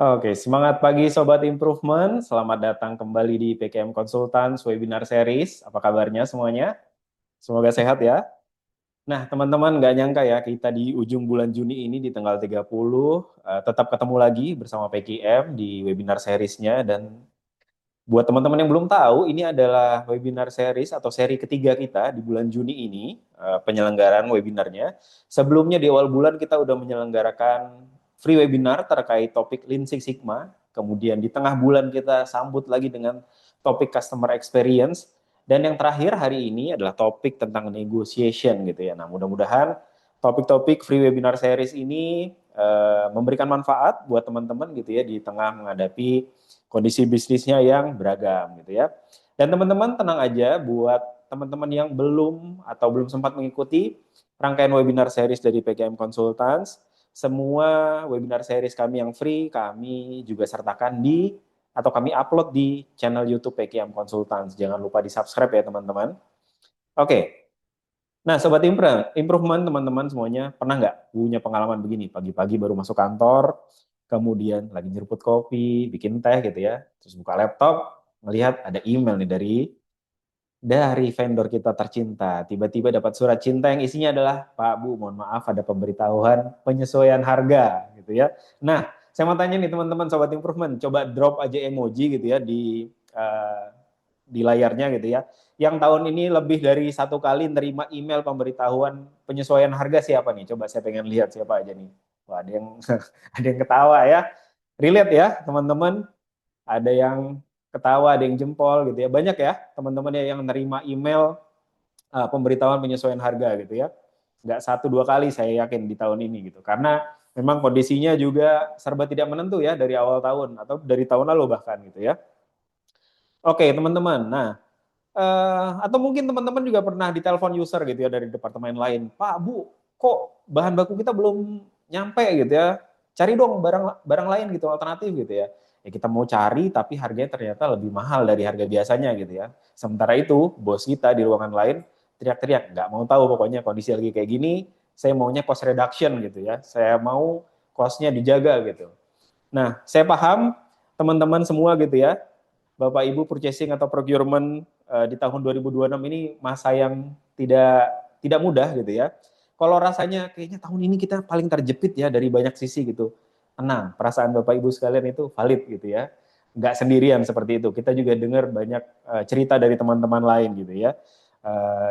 Oke, semangat pagi Sobat Improvement. Selamat datang kembali di PKM Consultants Webinar Series. Apa kabarnya semuanya? Semoga sehat ya. Nah, teman-teman nggak nyangka ya, kita di ujung bulan Juni ini di tanggal 30, tetap ketemu lagi bersama PKM di webinar seriesnya. Dan buat teman-teman yang belum tahu, ini adalah webinar series atau seri ketiga kita di bulan Juni ini, penyelenggaraan webinarnya. Sebelumnya di awal bulan kita udah menyelenggarakan free webinar terkait topik Lean Six Sigma. Kemudian di tengah bulan kita sambut lagi dengan topik customer experience. Dan yang terakhir hari ini adalah topik tentang negotiation gitu ya. Nah, mudah-mudahan topik-topik free webinar series ini memberikan manfaat buat teman-teman gitu ya di tengah menghadapi kondisi bisnisnya yang beragam gitu ya. Dan teman-teman tenang aja buat teman-teman yang belum atau belum sempat mengikuti rangkaian webinar series dari PKM Consultants, semua webinar series kami yang free kami juga sertakan di atau kami upload di channel YouTube PKM Consultants. Jangan lupa di-subscribe ya teman-teman. Oke. Nah, Sobat Improvement teman-teman semuanya, pernah nggak punya pengalaman begini? Pagi-pagi baru masuk kantor, kemudian lagi nyeruput kopi, bikin teh gitu ya, terus buka laptop, melihat ada email nih dari vendor kita tercinta. Tiba-tiba dapat surat cinta yang isinya adalah, Pak Bu, mohon maaf ada pemberitahuan penyesuaian harga gitu ya. Nah, saya mau tanya nih teman-teman Sobat Improvement, coba drop aja emoji gitu ya uh, di layarnya gitu ya. Yang tahun ini lebih dari satu kali nerima email pemberitahuan penyesuaian harga siapa nih? Coba saya pengen lihat siapa aja nih. Wah, ada yang ada yang ketawa ya. Relate ya, teman-teman. Ada yang ketawa, ada yang jempol gitu ya. Banyak ya teman-teman yang nerima email pemberitahuan penyesuaian harga gitu ya. Nggak satu dua kali saya yakin di tahun ini gitu. Karena memang kondisinya juga serba tidak menentu ya dari awal tahun atau dari tahun lalu bahkan gitu ya. Oke, teman-teman. Nah, atau mungkin teman-teman juga pernah ditelepon user gitu ya dari departemen lain. Pak, Bu, kok bahan baku kita belum nyampe gitu ya. Cari dong barang barang lain gitu, alternatif gitu ya. Ya kita mau cari tapi harganya ternyata lebih mahal dari harga biasanya gitu ya. Sementara itu, bos kita di ruangan lain teriak-teriak, nggak mau tahu pokoknya kondisi lagi kayak gini, saya maunya cost reduction gitu ya. Saya mau cost-nya dijaga gitu. Nah, saya paham teman-teman semua gitu ya, Bapak Ibu purchasing atau procurement di tahun 2026 ini masa yang tidak mudah gitu ya. Kalau rasanya kayaknya tahun ini kita paling terjepit ya dari banyak sisi gitu. Tenang, perasaan Bapak Ibu sekalian itu valid gitu ya. Nggak sendirian seperti itu. Kita juga dengar banyak cerita dari teman-teman lain gitu ya.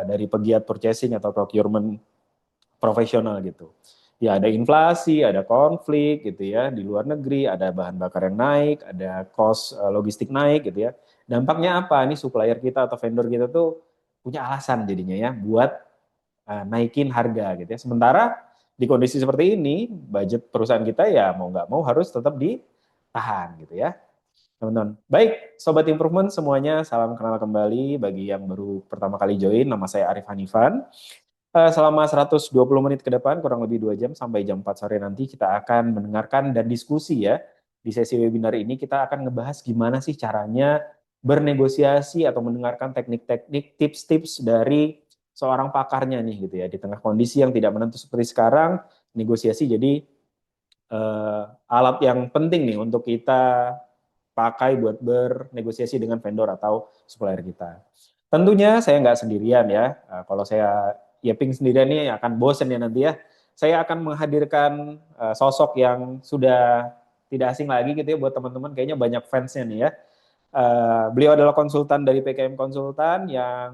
Dari pegiat purchasing atau procurement profesional gitu. Ya ada inflasi, ada konflik gitu ya di luar negeri, ada bahan bakar yang naik, ada cost logistik naik gitu ya. Dampaknya apa? Nih supplier kita atau vendor kita tuh punya alasan jadinya ya buat naikin harga gitu ya. Sementara di kondisi seperti ini, budget perusahaan kita ya mau nggak mau harus tetap ditahan gitu ya. Teman-teman. Baik, Sobat Improvement semuanya, salam kenal kembali. Bagi yang baru pertama kali join, nama saya Arif Hanifan. Selama 120 menit ke depan, kurang lebih 2 jam sampai jam 4 sore nanti kita akan mendengarkan dan diskusi ya. Di sesi webinar ini kita akan ngebahas gimana sih caranya bernegosiasi atau mendengarkan teknik-teknik, tips-tips dari seorang pakarnya nih gitu ya. Di tengah kondisi yang tidak menentu seperti sekarang, negosiasi jadi alat yang penting nih untuk kita pakai buat bernegosiasi dengan vendor atau supplier kita. Tentunya saya nggak sendirian ya. Kalau saya Yeping sendirian ini akan bosen ya nanti ya. Saya akan menghadirkan sosok yang sudah tidak asing lagi gitu ya buat teman-teman. Kayaknya banyak fansnya nih ya. Beliau adalah konsultan dari PKM Konsultan yang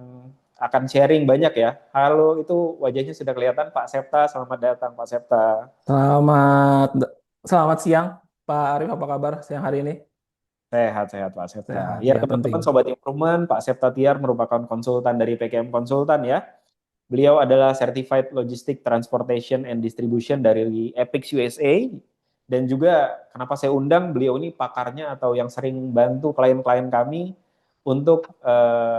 akan sharing banyak ya. Halo, itu wajahnya sudah kelihatan Pak Septa. Selamat datang Pak Septa. Selamat selamat siang, Pak Arif. Apa kabar siang hari ini? Sehat-sehat Pak Septa. Sehat, Ya ya penting. teman-teman Sobat Improvement, Pak Septa Tiar merupakan konsultan dari PKM Konsultan ya. Beliau adalah Certified Logistic Transportation and Distribution dari Epix USA. Dan juga kenapa saya undang beliau ini pakarnya atau yang sering bantu klien-klien kami untuk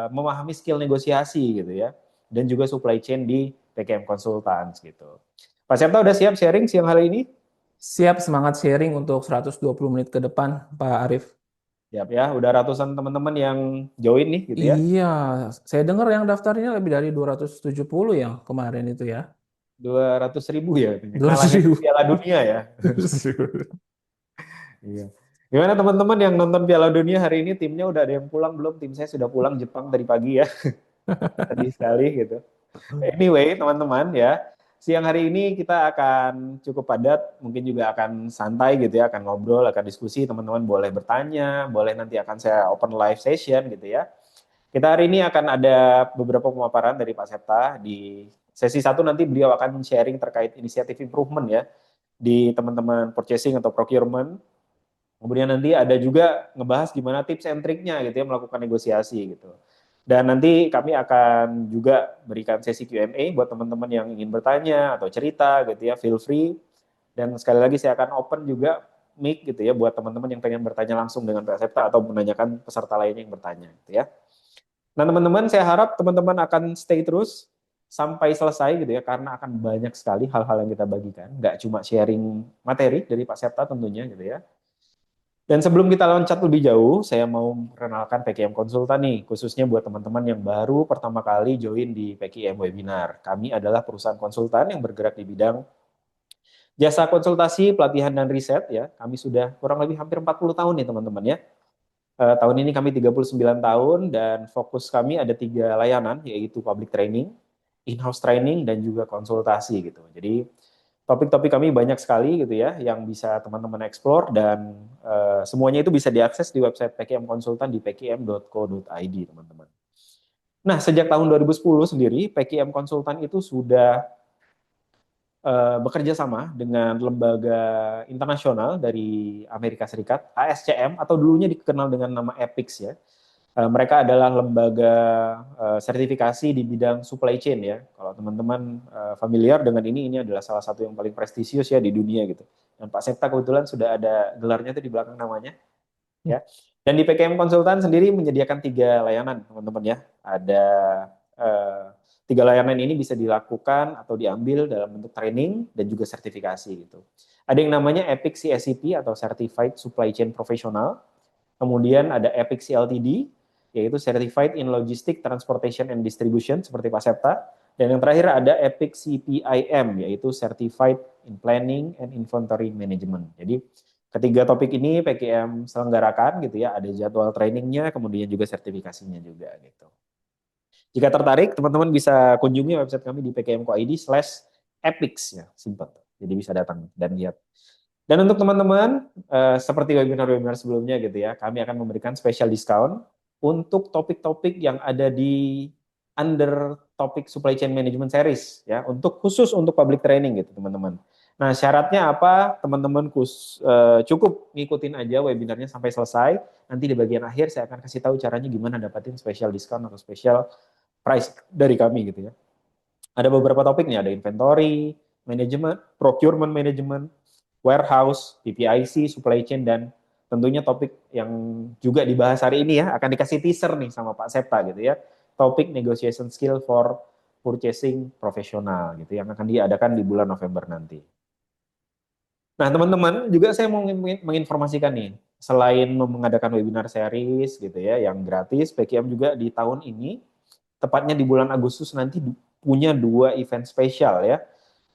memahami skill negosiasi gitu ya. Dan juga supply chain di PKM Konsultan gitu. Pak Septa udah siap sharing siang hari ini? Siap semangat sharing untuk 120 menit ke depan, Pak Arif. Siap ya, udah ratusan teman-teman yang join nih gitu ya. Iya, saya dengar yang daftarnya lebih dari 270 yang kemarin itu ya. 200.000 ya katanya. 200 Ngalahin ribu. Piala Dunia ya. 200 ribu. Iya. Gimana teman-teman yang nonton Piala Dunia hari ini, timnya udah ada yang pulang belum? Tim saya sudah pulang Jepang tadi pagi ya, sedih sekali gitu. Anyway, teman-teman ya, siang hari ini kita akan cukup padat, mungkin juga akan santai gitu ya, akan ngobrol, akan diskusi, teman-teman boleh bertanya, boleh nanti akan saya open live session gitu ya. Kita hari ini akan ada beberapa pemaparan dari Pak Septa. Di sesi satu nanti beliau akan sharing terkait inisiatif improvement ya di teman-teman purchasing atau procurement. Kemudian nanti ada juga ngebahas gimana tips and triknya gitu ya melakukan negosiasi gitu. Dan nanti kami akan juga berikan sesi Q&A buat teman-teman yang ingin bertanya atau cerita gitu ya, feel free. Dan sekali lagi saya akan open juga mic gitu ya buat teman-teman yang pengen bertanya langsung dengan Pak Septa atau menanyakan peserta lainnya yang bertanya gitu ya. Nah, teman-teman, saya harap teman-teman akan stay terus sampai selesai gitu ya, karena akan banyak sekali hal-hal yang kita bagikan. Nggak cuma sharing materi dari Pak Septa tentunya gitu ya. Dan sebelum kita loncat lebih jauh, saya mau perkenalkan PKM Konsultan nih, khususnya buat teman-teman yang baru pertama kali join di PKM Webinar. Kami adalah perusahaan konsultan yang bergerak di bidang jasa konsultasi, pelatihan, dan riset ya. Kami sudah kurang lebih hampir 40 tahun nih teman-teman ya. Tahun ini kami 39 tahun dan fokus kami ada 3 layanan, yaitu public training, in-house training, dan juga konsultasi gitu. Jadi topik-topik kami banyak sekali gitu ya, yang bisa teman-teman explore dan semuanya itu bisa diakses di website PKM Konsultan di pkm.co.id teman-teman. Nah, sejak tahun 2010 sendiri, PKM Konsultan itu sudah bekerja sama dengan lembaga internasional dari Amerika Serikat, ASCM, atau dulunya dikenal dengan nama EPICS ya. Mereka adalah lembaga sertifikasi di bidang supply chain ya. Kalau teman-teman familiar dengan ini adalah salah satu yang paling prestisius ya di dunia gitu. Dan Pak Septa kebetulan sudah ada gelarnya itu di belakang namanya ya. Dan di PKM Konsultan sendiri menyediakan 3 layanan teman-teman ya. Ada eh, 3 layanan ini bisa dilakukan atau diambil dalam bentuk training dan juga sertifikasi gitu. Ada yang namanya EPIC CSCP atau Certified Supply Chain Professional. Kemudian ada EPIC CLTD, yaitu Certified in Logistic Transportation and Distribution, seperti Pak Septa. Dan yang terakhir ada EPIC CPIM, yaitu Certified in Planning and Inventory Management. Jadi ketiga topik ini PKM selenggarakan gitu ya, ada jadwal trainingnya, kemudian juga sertifikasinya juga gitu. Jika tertarik, teman-teman bisa kunjungi website kami di pkm.co.id/epics ya, simple. Jadi bisa datang dan lihat. Dan untuk teman-teman, seperti webinar-webinar sebelumnya gitu ya, kami akan memberikan special discount untuk topik-topik yang ada di under topik supply chain management series ya, untuk khusus untuk public training gitu teman-teman. Nah, syaratnya apa? Teman-teman cukup ngikutin aja webinarnya sampai selesai. Nanti di bagian akhir saya akan kasih tahu caranya gimana dapatin special discount atau special price dari kami gitu ya. Ada beberapa topik nih, ada inventory, management, procurement management, warehouse, PPIC, supply chain, dan tentunya topik yang juga dibahas hari ini ya, akan dikasih teaser nih sama Pak Septa gitu ya. Topik negotiation skill for purchasing profesional gitu yang akan diadakan di bulan November nanti. Nah, teman-teman, juga saya mau menginformasikan nih, selain mengadakan webinar series gitu ya, yang gratis, PKM juga di tahun ini, tepatnya di bulan Agustus nanti punya 2 event spesial ya,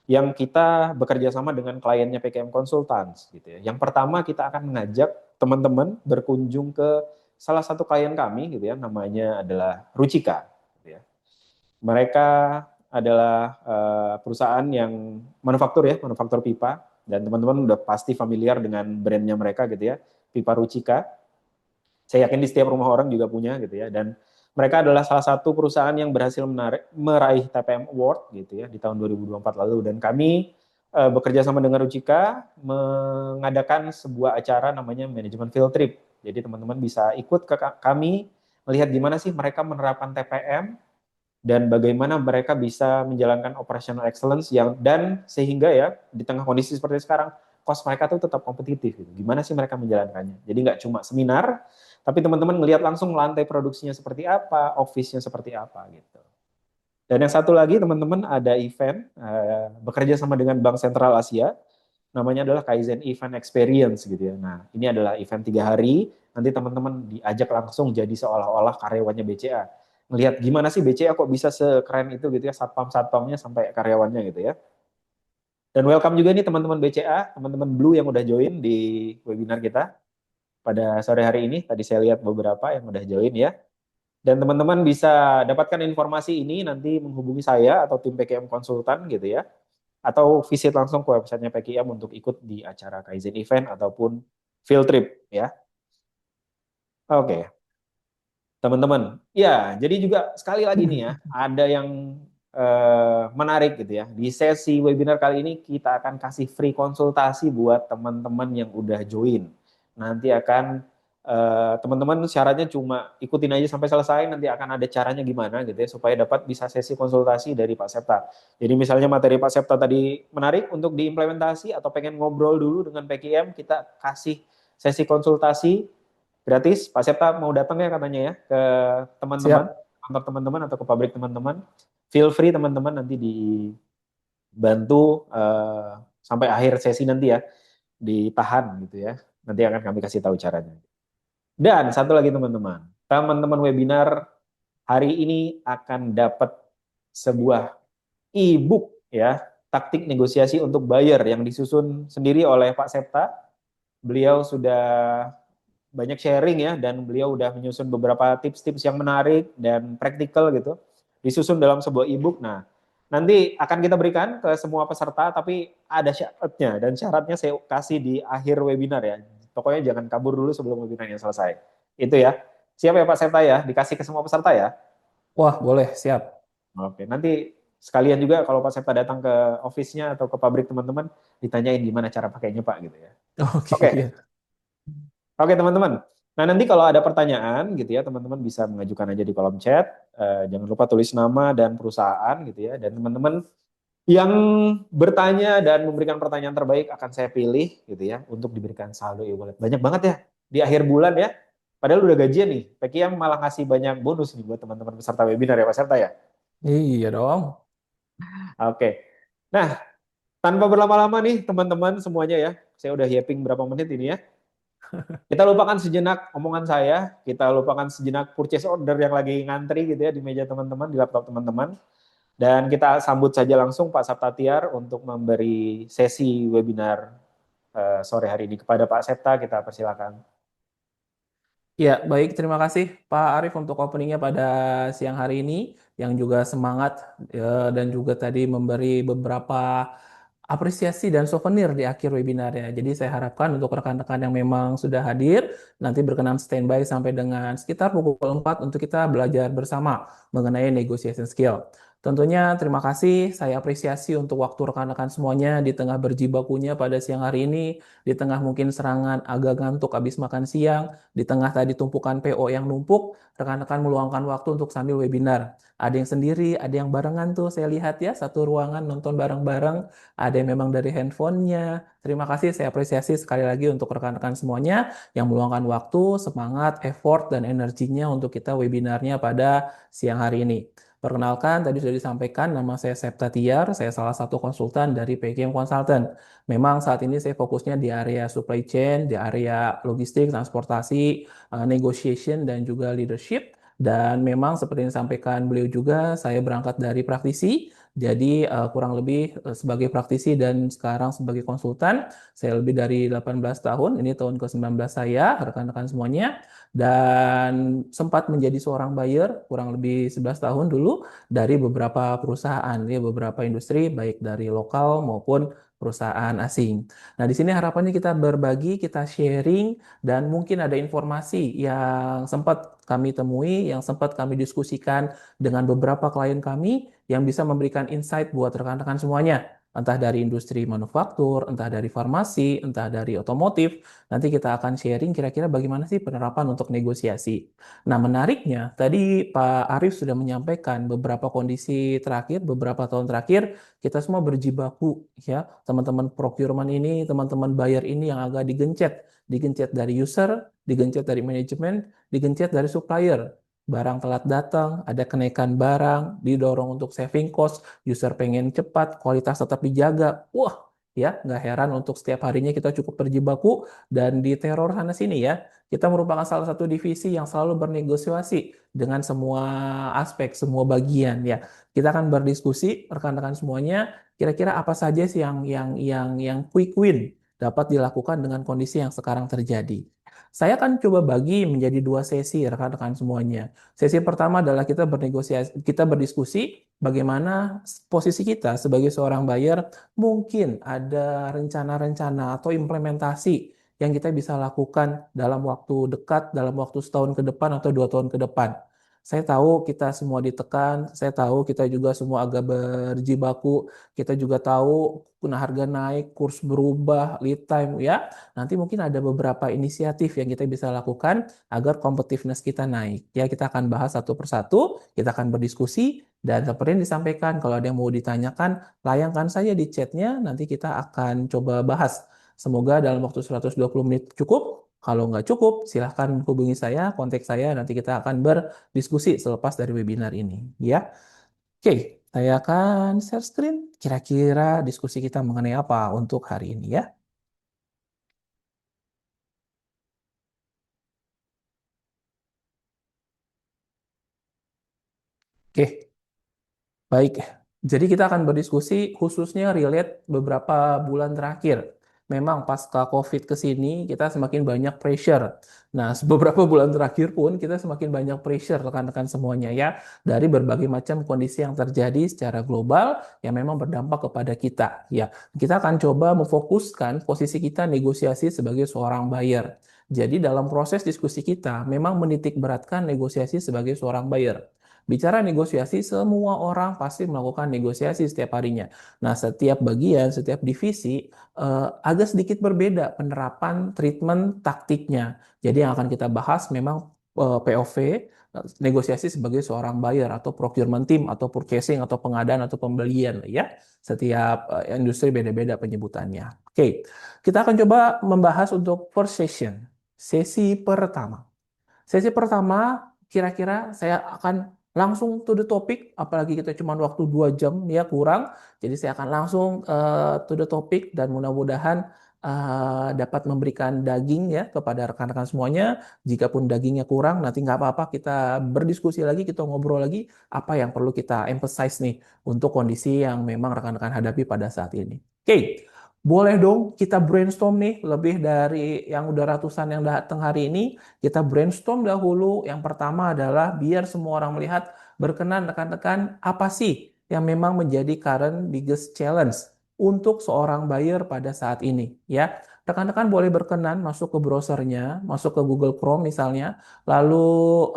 yang kita bekerja sama dengan kliennya PKM Consultants gitu ya. Yang pertama kita akan mengajak teman-teman berkunjung ke salah satu klien kami gitu ya, namanya adalah Rucika gitu ya. Mereka adalah perusahaan yang manufaktur ya, manufaktur pipa, dan teman-teman udah pasti familiar dengan brandnya mereka gitu ya, Pipa Rucika. Saya yakin di setiap rumah orang juga punya gitu ya, dan mereka adalah salah satu perusahaan yang berhasil meraih TPM Award gitu ya di tahun 2024 lalu, dan kami bekerja sama dengan Rucika mengadakan sebuah acara namanya Management Field Trip. Jadi teman-teman bisa ikut ke kami melihat gimana sih mereka menerapkan TPM dan bagaimana mereka bisa menjalankan operational excellence yang dan sehingga ya di tengah kondisi seperti sekarang cost mereka tuh tetap kompetitif gitu. Gimana sih mereka menjalankannya? Jadi nggak cuma seminar, tapi teman-teman ngelihat langsung lantai produksinya seperti apa, office-nya seperti apa gitu. Dan yang satu lagi teman-teman ada event bekerja sama dengan Bank Sentral Asia, namanya adalah Kaizen Event Experience gitu ya. Nah ini adalah event 3 hari, nanti teman-teman diajak langsung jadi seolah-olah karyawannya BCA. Melihat gimana sih BCA kok bisa sekeren itu gitu ya, satpam-satpamnya sampai karyawannya gitu ya. Dan welcome juga nih teman-teman BCA, teman-teman Blue yang udah join di webinar kita. pada sore hari ini. Tadi saya lihat beberapa yang udah join ya. Dan teman-teman bisa dapatkan informasi ini nanti menghubungi saya atau tim PKM Konsultan gitu ya. Atau visit langsung ke websitenya PKM untuk ikut di acara Kaizen Event ataupun field trip ya. Oke, teman-teman. Ya, jadi juga sekali lagi nih ya, ada yang menarik gitu ya. Di sesi webinar kali ini kita akan kasih free konsultasi buat teman-teman yang udah join. Nanti akan teman-teman syaratnya cuma ikutin aja sampai selesai, nanti akan ada caranya gimana gitu ya supaya dapat bisa sesi konsultasi dari Pak Septa. Jadi misalnya materi Pak Septa tadi menarik untuk diimplementasi atau pengen ngobrol dulu dengan PKM, kita kasih sesi konsultasi gratis. Pak Septa mau datang ya katanya ya ke teman-teman, Siap. kantor teman-teman atau ke pabrik teman-teman. Feel free teman-teman nanti dibantu sampai akhir sesi nanti ya, ditahan gitu ya. Nanti akan kami kasih tahu caranya. Dan satu lagi teman-teman, teman-teman webinar hari ini akan dapat sebuah e-book ya, taktik negosiasi untuk buyer yang disusun sendiri oleh Pak Septa. Beliau sudah banyak sharing ya dan beliau udah menyusun beberapa tips-tips yang menarik dan praktikal gitu disusun dalam sebuah e-book. Nah, nanti akan kita berikan ke semua peserta tapi ada syaratnya dan syaratnya saya kasih di akhir webinar ya. Pokoknya jangan kabur dulu sebelum webinarnya selesai. Itu ya. Siap ya Pak Serta ya? Dikasih ke semua peserta ya? Wah, boleh, siap. Oke, nanti sekalian juga kalau Pak Serta datang ke office-nya atau ke pabrik teman-teman ditanyain gimana cara pakainya Pak gitu ya. Oke, Oke. iya. Oke teman-teman. Nah nanti kalau ada pertanyaan gitu ya teman-teman bisa mengajukan aja di kolom chat. Jangan lupa tulis nama dan perusahaan gitu ya. Dan teman-teman yang bertanya dan memberikan pertanyaan terbaik akan saya pilih gitu ya untuk diberikan saldo e-wallet. Banyak banget ya di akhir bulan ya. Padahal udah gajian nih. Peki yang malah ngasih banyak bonus nih buat teman-teman peserta webinar ya Pak Serta ya. Iya dong. Oke. Nah tanpa berlama-lama nih teman-teman semuanya ya. Saya udah yapping berapa menit ini ya. Kita lupakan sejenak omongan saya, kita lupakan sejenak purchase order yang lagi ngantri gitu ya di meja teman-teman, di laptop teman-teman. Dan kita sambut saja langsung Pak Sapta Tiar untuk memberi sesi webinar sore hari ini kepada Pak Septa, kita persilakan. Ya, baik. Terima kasih Pak Arief untuk openingnya pada siang hari ini, yang juga semangat dan juga tadi memberi beberapa apresiasi dan souvenir di akhir webinarnya. Jadi saya harapkan untuk rekan-rekan yang memang sudah hadir, nanti berkenan standby sampai dengan sekitar pukul 4 untuk kita belajar bersama mengenai negotiation skill. Tentunya terima kasih, saya apresiasi untuk waktu rekan-rekan semuanya di tengah berjibakunya pada siang hari ini, di tengah mungkin serangan agak ngantuk habis makan siang, di tengah tadi tumpukan PO yang numpuk, rekan-rekan meluangkan waktu untuk sambil webinar. Ada yang sendiri, ada yang barengan tuh saya lihat ya, satu ruangan nonton bareng-bareng, ada yang memang dari handphonenya. Terima kasih, saya apresiasi sekali lagi untuk rekan-rekan semuanya yang meluangkan waktu, semangat, effort, dan energinya untuk kita webinarnya pada siang hari ini. Perkenalkan, tadi sudah disampaikan, nama saya Septa Tiar, saya salah satu konsultan dari PKM Consultant. Memang saat ini saya fokusnya di area supply chain, di area logistik, transportasi, negotiation, dan juga leadership. Dan memang seperti yang disampaikan beliau juga, saya berangkat dari praktisi, jadi kurang lebih sebagai praktisi dan sekarang sebagai konsultan, saya lebih dari 18 tahun, ini tahun ke-19 saya, rekan-rekan semuanya, dan sempat menjadi seorang buyer kurang lebih 11 tahun dulu dari beberapa perusahaan, ya, beberapa industri, baik dari lokal maupun perusahaan asing. Nah, di sini harapannya kita berbagi, kita sharing, dan mungkin ada informasi yang sempat kami temui, yang sempat kami diskusikan dengan beberapa klien kami, yang bisa memberikan insight buat rekan-rekan semuanya. Entah dari industri manufaktur, entah dari farmasi, entah dari otomotif. Nanti kita akan sharing kira-kira bagaimana sih penerapan untuk negosiasi. Nah, menariknya, tadi Pak Arief sudah menyampaikan beberapa kondisi terakhir, beberapa tahun terakhir, kita semua berjibaku, ya. Teman-teman procurement ini, teman-teman buyer ini yang agak digencet. Digencet dari user, digencet dari manajemen, digencet dari supplier. Barang telat datang, ada kenaikan barang, didorong untuk saving cost, user pengen cepat, kualitas tetap dijaga. Wah, ya, nggak heran untuk setiap harinya kita cukup terjibaku dan di teror sana sini ya. Kita merupakan salah satu divisi yang selalu bernegosiasi dengan semua aspek, semua bagian ya. Kita akan berdiskusi rekan-rekan semuanya, kira-kira apa saja sih yang quick win dapat dilakukan dengan kondisi yang sekarang terjadi. Saya akan coba bagi menjadi dua sesi rekan-rekan semuanya. Sesi pertama adalah kita bernegosiasi, kita berdiskusi bagaimana posisi kita sebagai seorang buyer, mungkin ada rencana-rencana atau implementasi yang kita bisa lakukan dalam waktu dekat, dalam waktu setahun ke depan atau 2 tahun ke depan. Saya tahu kita semua ditekan, saya tahu kita juga semua agak berjibaku, kita juga tahu kena harga naik, kurs berubah, lead time ya. Nanti mungkin ada beberapa inisiatif yang kita bisa lakukan agar competitiveness kita naik. Ya, kita akan bahas satu persatu, kita akan berdiskusi, dan seperti yang disampaikan, kalau ada yang mau ditanyakan, layangkan saja di chatnya, nanti kita akan coba bahas. Semoga dalam waktu 120 menit cukup. Kalau nggak cukup, silahkan hubungi saya, kontak saya, nanti kita akan berdiskusi selepas dari webinar ini. Ya, oke, saya akan share screen. Kira-kira diskusi kita mengenai apa untuk hari ini ya? Oke, baik, jadi kita akan berdiskusi khususnya relate beberapa bulan terakhir. Memang pasca COVID ke sini kita semakin banyak pressure. Nah, beberapa bulan terakhir pun kita semakin banyak pressure rekan-rekan semuanya ya dari berbagai macam kondisi yang terjadi secara global yang memang berdampak kepada kita. Ya, kita akan coba memfokuskan posisi kita negosiasi sebagai seorang buyer. Jadi dalam proses diskusi kita memang menitik beratkan negosiasi sebagai seorang buyer. Bicara negosiasi, semua orang pasti melakukan negosiasi setiap harinya. Nah, setiap bagian, setiap divisi agak sedikit berbeda penerapan treatment taktiknya. Jadi yang akan kita bahas memang POV, negosiasi sebagai seorang buyer atau procurement team atau purchasing atau pengadaan atau pembelian ya. Setiap industri beda-beda penyebutannya. Oke, kita akan coba membahas untuk first session, sesi pertama. Sesi pertama, kira-kira saya akan langsung to the topic, apalagi kita cuma waktu 2 jam ya kurang. Jadi saya akan langsung to the topic dan mudah-mudahan dapat memberikan daging ya kepada rekan-rekan semuanya. Jikapun dagingnya kurang, nanti nggak apa-apa kita berdiskusi lagi, kita ngobrol lagi apa yang perlu kita emphasize nih untuk kondisi yang memang rekan-rekan hadapi pada saat ini. Oke, boleh dong kita brainstorm nih lebih dari yang udah ratusan yang datang hari ini. Kita brainstorm dahulu. Yang pertama adalah biar semua orang melihat berkenan rekan-rekan apa sih yang memang menjadi current biggest challenge untuk seorang buyer pada saat ini ya. Rekan-rekan boleh berkenan masuk ke browsernya, masuk ke Google Chrome misalnya, lalu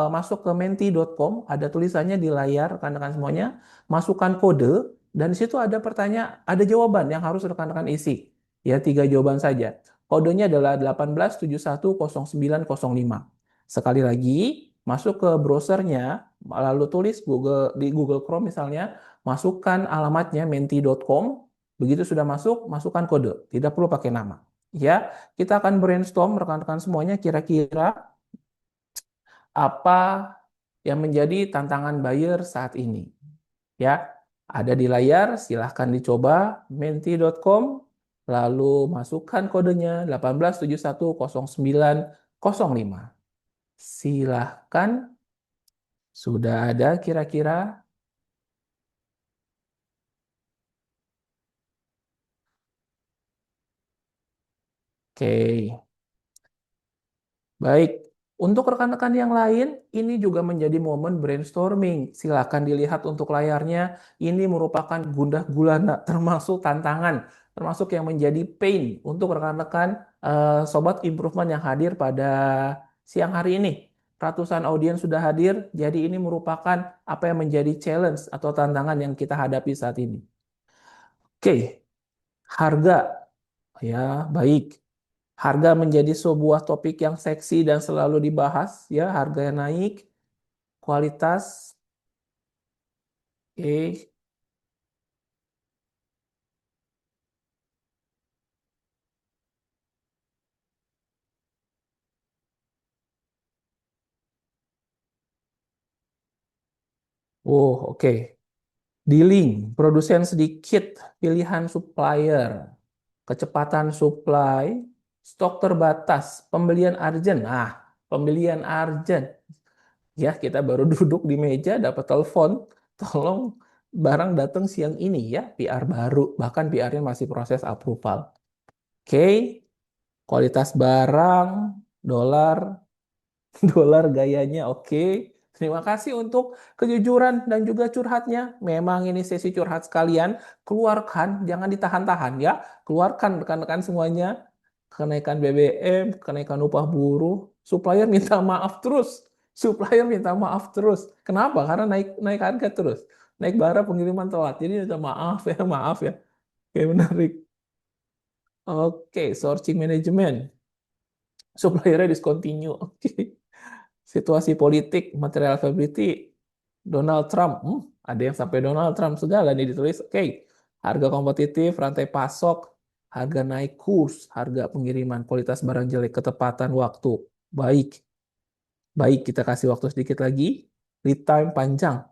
masuk ke menti.com, ada tulisannya di layar rekan-rekan semuanya, masukkan kode dan di situ ada pertanyaan, ada jawaban yang harus rekan-rekan isi. Ya, 3 jawaban saja. Kodenya adalah 18710905. Sekali lagi, masuk ke browsernya, lalu tulis di Google Chrome misalnya, masukkan alamatnya menti.com. Begitu sudah masuk, masukkan kode. Tidak perlu pakai nama. Ya, kita akan brainstorm rekan-rekan semuanya kira-kira apa yang menjadi tantangan buyer saat ini. Ya, ada di layar, silahkan dicoba menti.com, lalu masukkan kodenya 18710905. Silahkan, sudah ada kira-kira? Oke, baik. Untuk rekan-rekan yang lain, ini juga menjadi momen brainstorming. Silahkan dilihat untuk layarnya. Ini merupakan gundah gulana, termasuk tantangan, termasuk yang menjadi pain untuk rekan-rekan sobat improvement yang hadir pada siang hari ini. Ratusan audiens sudah hadir, jadi ini merupakan apa yang menjadi challenge atau tantangan yang kita hadapi saat ini. Oke, harga ya baik. Harga menjadi sebuah topik yang seksi dan selalu dibahas, ya, harga yang naik, kualitas, oke. Oh, oke. Dealing, produsen sedikit, pilihan supplier, kecepatan supply, stok terbatas, pembelian urgent. Ah, pembelian urgent. Ya, kita baru duduk di meja, dapat telepon, tolong barang datang siang ini ya, PR baru, bahkan PR-nya masih proses approval. Oke, kualitas barang, Dolar, dolar gayanya oke. Terima kasih untuk kejujuran dan juga curhatnya. Memang ini sesi curhat sekalian. Keluarkan, jangan ditahan-tahan ya. Keluarkan rekan-rekan semuanya. Kenaikan BBM, kenaikan upah buruh, supplier minta maaf terus. Supplier minta maaf terus. Kenapa? Karena naik naik harga terus. Naik barang pengiriman telat. Jadi minta maaf ya, maaf ya. Oke, menarik. Oke, sourcing management. Suppliernya discontinue. Oke. Situasi politik, material availability, Donald Trump. Ada yang sampai Donald Trump segala nih ditulis. Oke. Harga kompetitif, rantai pasok, harga naik kurs, harga pengiriman, kualitas barang jelek, ketepatan waktu. Baik. Baik, kita kasih waktu sedikit lagi. Lead time panjang.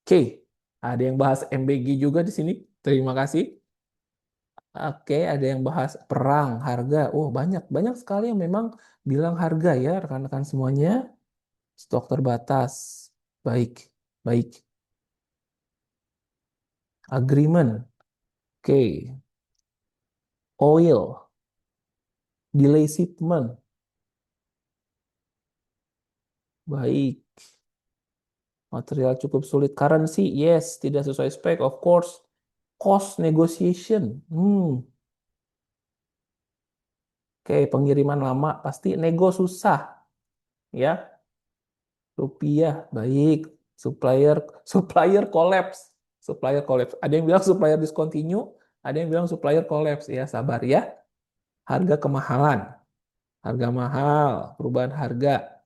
Oke. Ada yang bahas MBG juga di sini. Terima kasih. Oke, ada yang bahas perang, harga. Oh, banyak. Banyak sekali yang memang bilang harga ya, rekan-rekan semuanya. Stok terbatas. Baik, baik. Agreement. Oke. Oil. Delay shipment. Baik. Material cukup sulit. Currency. Yes, tidak sesuai spek. Of course. Cost negotiation. Oke, pengiriman lama. Pasti nego susah. Ya, rupiah. Baik. Supplier. Supplier collapse. Supplier collapse. Ada yang bilang supplier discontinue. Ada yang bilang supplier collapse. Ya, sabar ya. Harga kemahalan. Harga mahal, perubahan harga.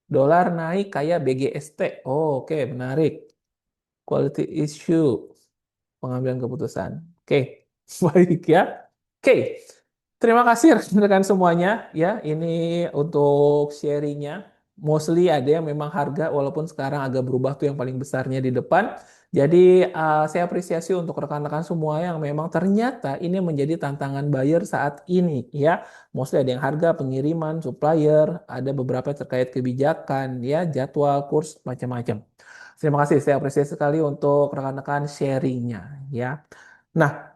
Dolar naik kayak BGST. Oh, oke, menarik. Quality issue, pengambilan keputusan. Oke, baik ya. Oke, terima kasih rekan-rekan semuanya. Ya, ini untuk sharingnya. Mostly ada yang memang harga, walaupun sekarang agak berubah tuh yang paling besarnya di depan. Jadi saya apresiasi untuk rekan-rekan semua yang memang ternyata ini menjadi tantangan buyer saat ini ya. Mostly ada yang harga, pengiriman, supplier, ada beberapa terkait kebijakan ya, jadwal, kurs, macam-macam. Terima kasih, saya apresiasi sekali untuk rekan-rekan sharingnya ya. Nah,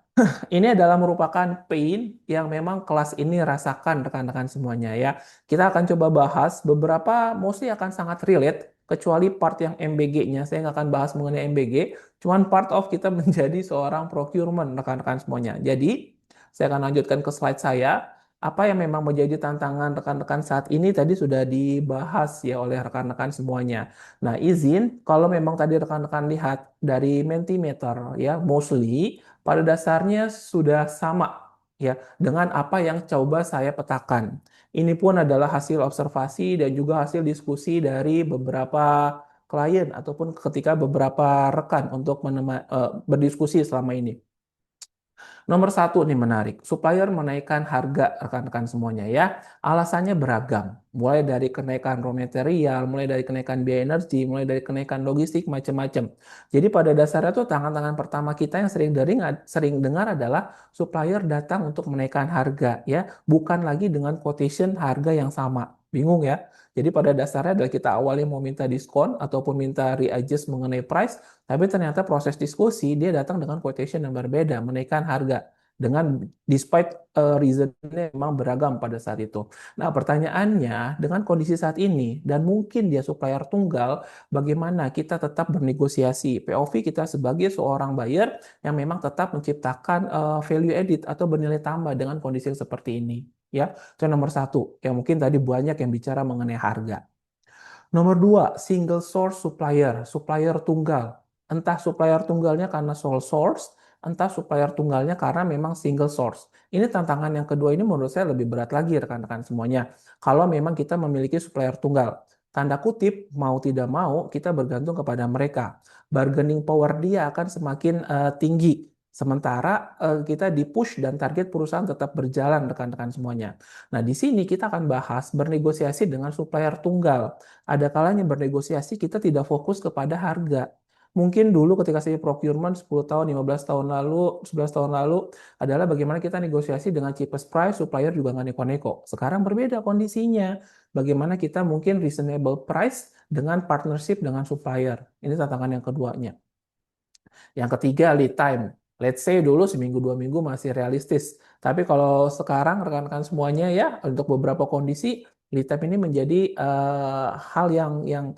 ini adalah merupakan pain yang memang kelas ini rasakan rekan-rekan semuanya ya. Kita akan coba bahas beberapa mostly akan sangat relate kecuali part yang MBG-nya. Saya nggak akan bahas mengenai MBG, cuman part of kita menjadi seorang procurement rekan-rekan semuanya. Jadi, saya akan lanjutkan ke slide saya. Apa yang memang menjadi tantangan rekan-rekan saat ini tadi sudah dibahas ya oleh rekan-rekan semuanya. Nah, izin kalau memang tadi rekan-rekan lihat dari Mentimeter ya, mostly pada dasarnya sudah sama ya dengan apa yang coba saya petakan. Ini pun adalah hasil observasi dan juga hasil diskusi dari beberapa klien ataupun ketika beberapa rekan untuk berdiskusi selama ini. Nomor satu nih menarik, supplier menaikkan harga rekan-rekan semuanya ya. Alasannya beragam, mulai dari kenaikan raw material, mulai dari kenaikan biaya energi, mulai dari kenaikan logistik, macam-macam. Jadi pada dasarnya tuh tangan-tangan pertama kita yang sering dengar adalah supplier datang untuk menaikkan harga ya, bukan lagi dengan quotation harga yang sama. Bingung ya? Jadi pada dasarnya adalah kita awalnya mau minta diskon ataupun minta readjust mengenai price, tapi ternyata proses diskusi dia datang dengan quotation yang berbeda, menaikkan harga dengan despite reasonnya memang beragam pada saat itu. Nah, pertanyaannya dengan kondisi saat ini dan mungkin dia supplier tunggal, bagaimana kita tetap bernegosiasi? POV kita sebagai seorang buyer yang memang tetap menciptakan value added atau bernilai tambah dengan kondisi yang seperti ini. Ya, itu yang nomor satu. Yang mungkin tadi banyak yang bicara mengenai harga. Nomor dua, single source supplier, supplier tunggal. Entah supplier tunggalnya karena sole source, entah supplier tunggalnya karena memang single source. Ini tantangan yang kedua ini menurut saya lebih berat lagi rekan-rekan semuanya. Kalau memang kita memiliki supplier tunggal. Tanda kutip, mau tidak mau, kita bergantung kepada mereka. Bargaining power dia akan semakin tinggi. Sementara kita di-push dan target perusahaan tetap berjalan rekan-rekan semuanya. Nah, di sini kita akan bahas bernegosiasi dengan supplier tunggal. Ada kalanya bernegosiasi kita tidak fokus kepada harga. Mungkin dulu ketika saya procurement 10 tahun, 15 tahun lalu, 11 tahun lalu adalah bagaimana kita negosiasi dengan cheapest price, supplier juga nggak neko-neko. Sekarang berbeda kondisinya. Bagaimana kita mungkin reasonable price dengan partnership dengan supplier. Ini tantangan yang keduanya. Yang ketiga, lead time. Let's say dulu seminggu 2 minggu masih realistis. Tapi kalau sekarang rekan-rekan semuanya ya untuk beberapa kondisi lead time ini menjadi hal yang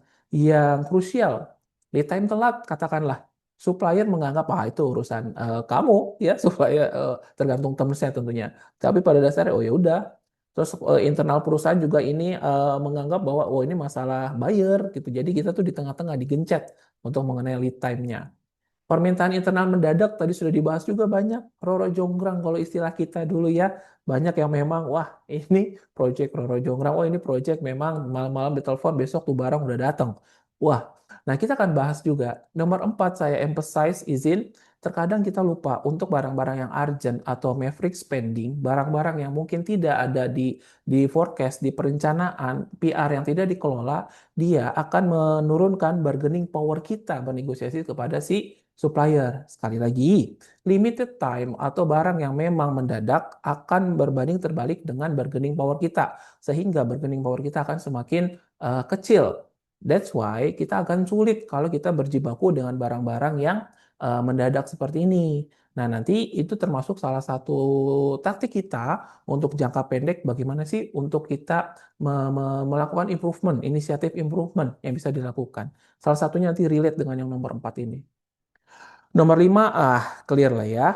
krusial. Lead time telat katakanlah supplier menganggap itu urusan kamu ya supplier tergantung termsnya tentunya. Tapi pada dasarnya oh ya udah. Terus internal perusahaan juga ini menganggap bahwa oh ini masalah buyer gitu. Jadi kita tuh di tengah-tengah digencet untuk mengenai lead time-nya. Permintaan internal mendadak tadi sudah dibahas juga banyak. Roro jonggrang kalau istilah kita dulu ya. Banyak yang memang, wah ini project Roro jonggrang. Oh ini project memang malam-malam ditelepon besok tuh barang udah datang. Wah, nah kita akan bahas juga. Nomor 4 saya emphasize izin. Terkadang kita lupa untuk barang-barang yang urgent atau maverick spending, barang-barang yang mungkin tidak ada di forecast, di perencanaan, PR yang tidak dikelola, dia akan menurunkan bargaining power kita bernegosiasi kepada si supplier. Sekali lagi, limited time atau barang yang memang mendadak akan berbanding terbalik dengan bargaining power kita, sehingga bargaining power kita akan semakin kecil. That's why kita akan sulit kalau kita berjibaku dengan barang-barang yang mendadak seperti ini. Nah, nanti itu termasuk salah satu taktik kita untuk jangka pendek bagaimana sih untuk kita melakukan improvement, inisiatif improvement yang bisa dilakukan. Salah satunya nanti relate dengan yang nomor 4 ini. Nomor 5, clear lah ya.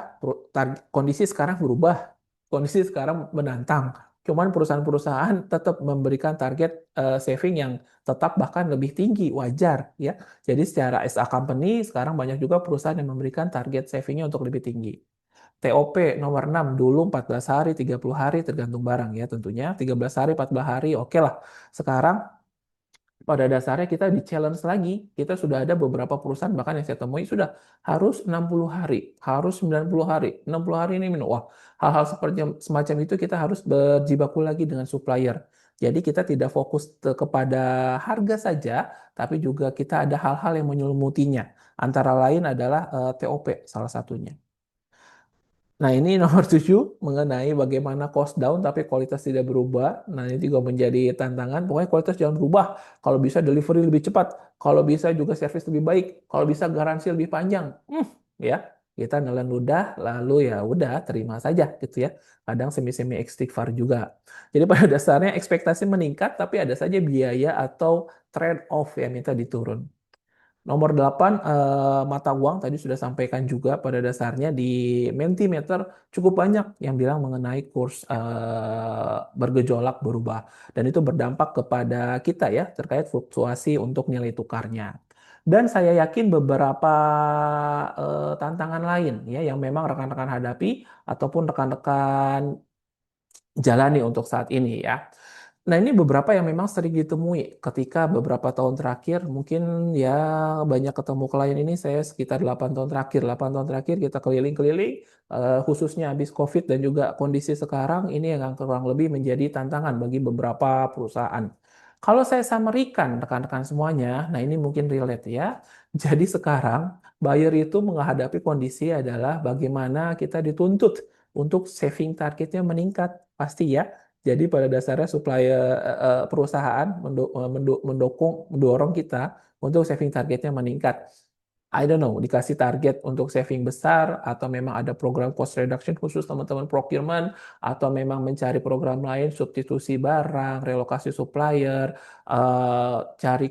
Kondisi sekarang berubah. Kondisi sekarang menantang. Cuman perusahaan-perusahaan tetap memberikan target saving yang tetap bahkan lebih tinggi, wajar ya. Jadi secara SA company sekarang banyak juga perusahaan yang memberikan target savingnya untuk lebih tinggi. TOP nomor 6 dulu 14 hari, 30 hari tergantung barang ya tentunya. 13 hari, 14 hari oke lah. Sekarang pada dasarnya kita di-challenge lagi. Kita sudah ada beberapa perusahaan bahkan yang saya temui sudah harus 60 hari, harus 90 hari. 60 hari ini minum. Wah, hal-hal seperti semacam itu kita harus berjibaku lagi dengan supplier. Jadi kita tidak fokus kepada harga saja, tapi juga kita ada hal-hal yang menyelimutinya. Antara lain adalah TOP salah satunya. Nah, ini nomor 7 mengenai bagaimana cost down tapi kualitas tidak berubah. Nah, ini juga menjadi tantangan. Pokoknya kualitas jangan berubah. Kalau bisa delivery lebih cepat, kalau bisa juga service lebih baik, kalau bisa garansi lebih panjang. Ya, kita nelan ludah lalu ya udah terima saja gitu ya. Kadang semi-semi istighfar juga. Jadi pada dasarnya ekspektasi meningkat tapi ada saja biaya atau trade off yang minta diturun. Nomor 8, mata uang tadi sudah sampaikan juga pada dasarnya di Mentimeter cukup banyak yang bilang mengenai kurs bergejolak berubah dan itu berdampak kepada kita ya terkait fluktuasi untuk nilai tukarnya. Dan saya yakin beberapa tantangan lain ya yang memang rekan-rekan hadapi ataupun rekan-rekan jalani untuk saat ini ya. Nah, ini beberapa yang memang sering ditemui ketika beberapa tahun terakhir, mungkin ya banyak ketemu klien ini saya sekitar 8 tahun terakhir. 8 tahun terakhir kita keliling-keliling, khususnya habis COVID dan juga kondisi sekarang, ini yang kurang lebih menjadi tantangan bagi beberapa perusahaan. Kalau saya summary-kan rekan-rekan semuanya, nah ini mungkin relate ya. Jadi sekarang buyer itu menghadapi kondisi adalah bagaimana kita dituntut untuk saving targetnya meningkat, pasti ya. Jadi pada dasarnya supplier perusahaan mendorong kita untuk saving targetnya meningkat. I don't know, dikasih target untuk saving besar atau memang ada program cost reduction khusus teman-teman procurement atau memang mencari program lain substitusi barang, relokasi supplier, cari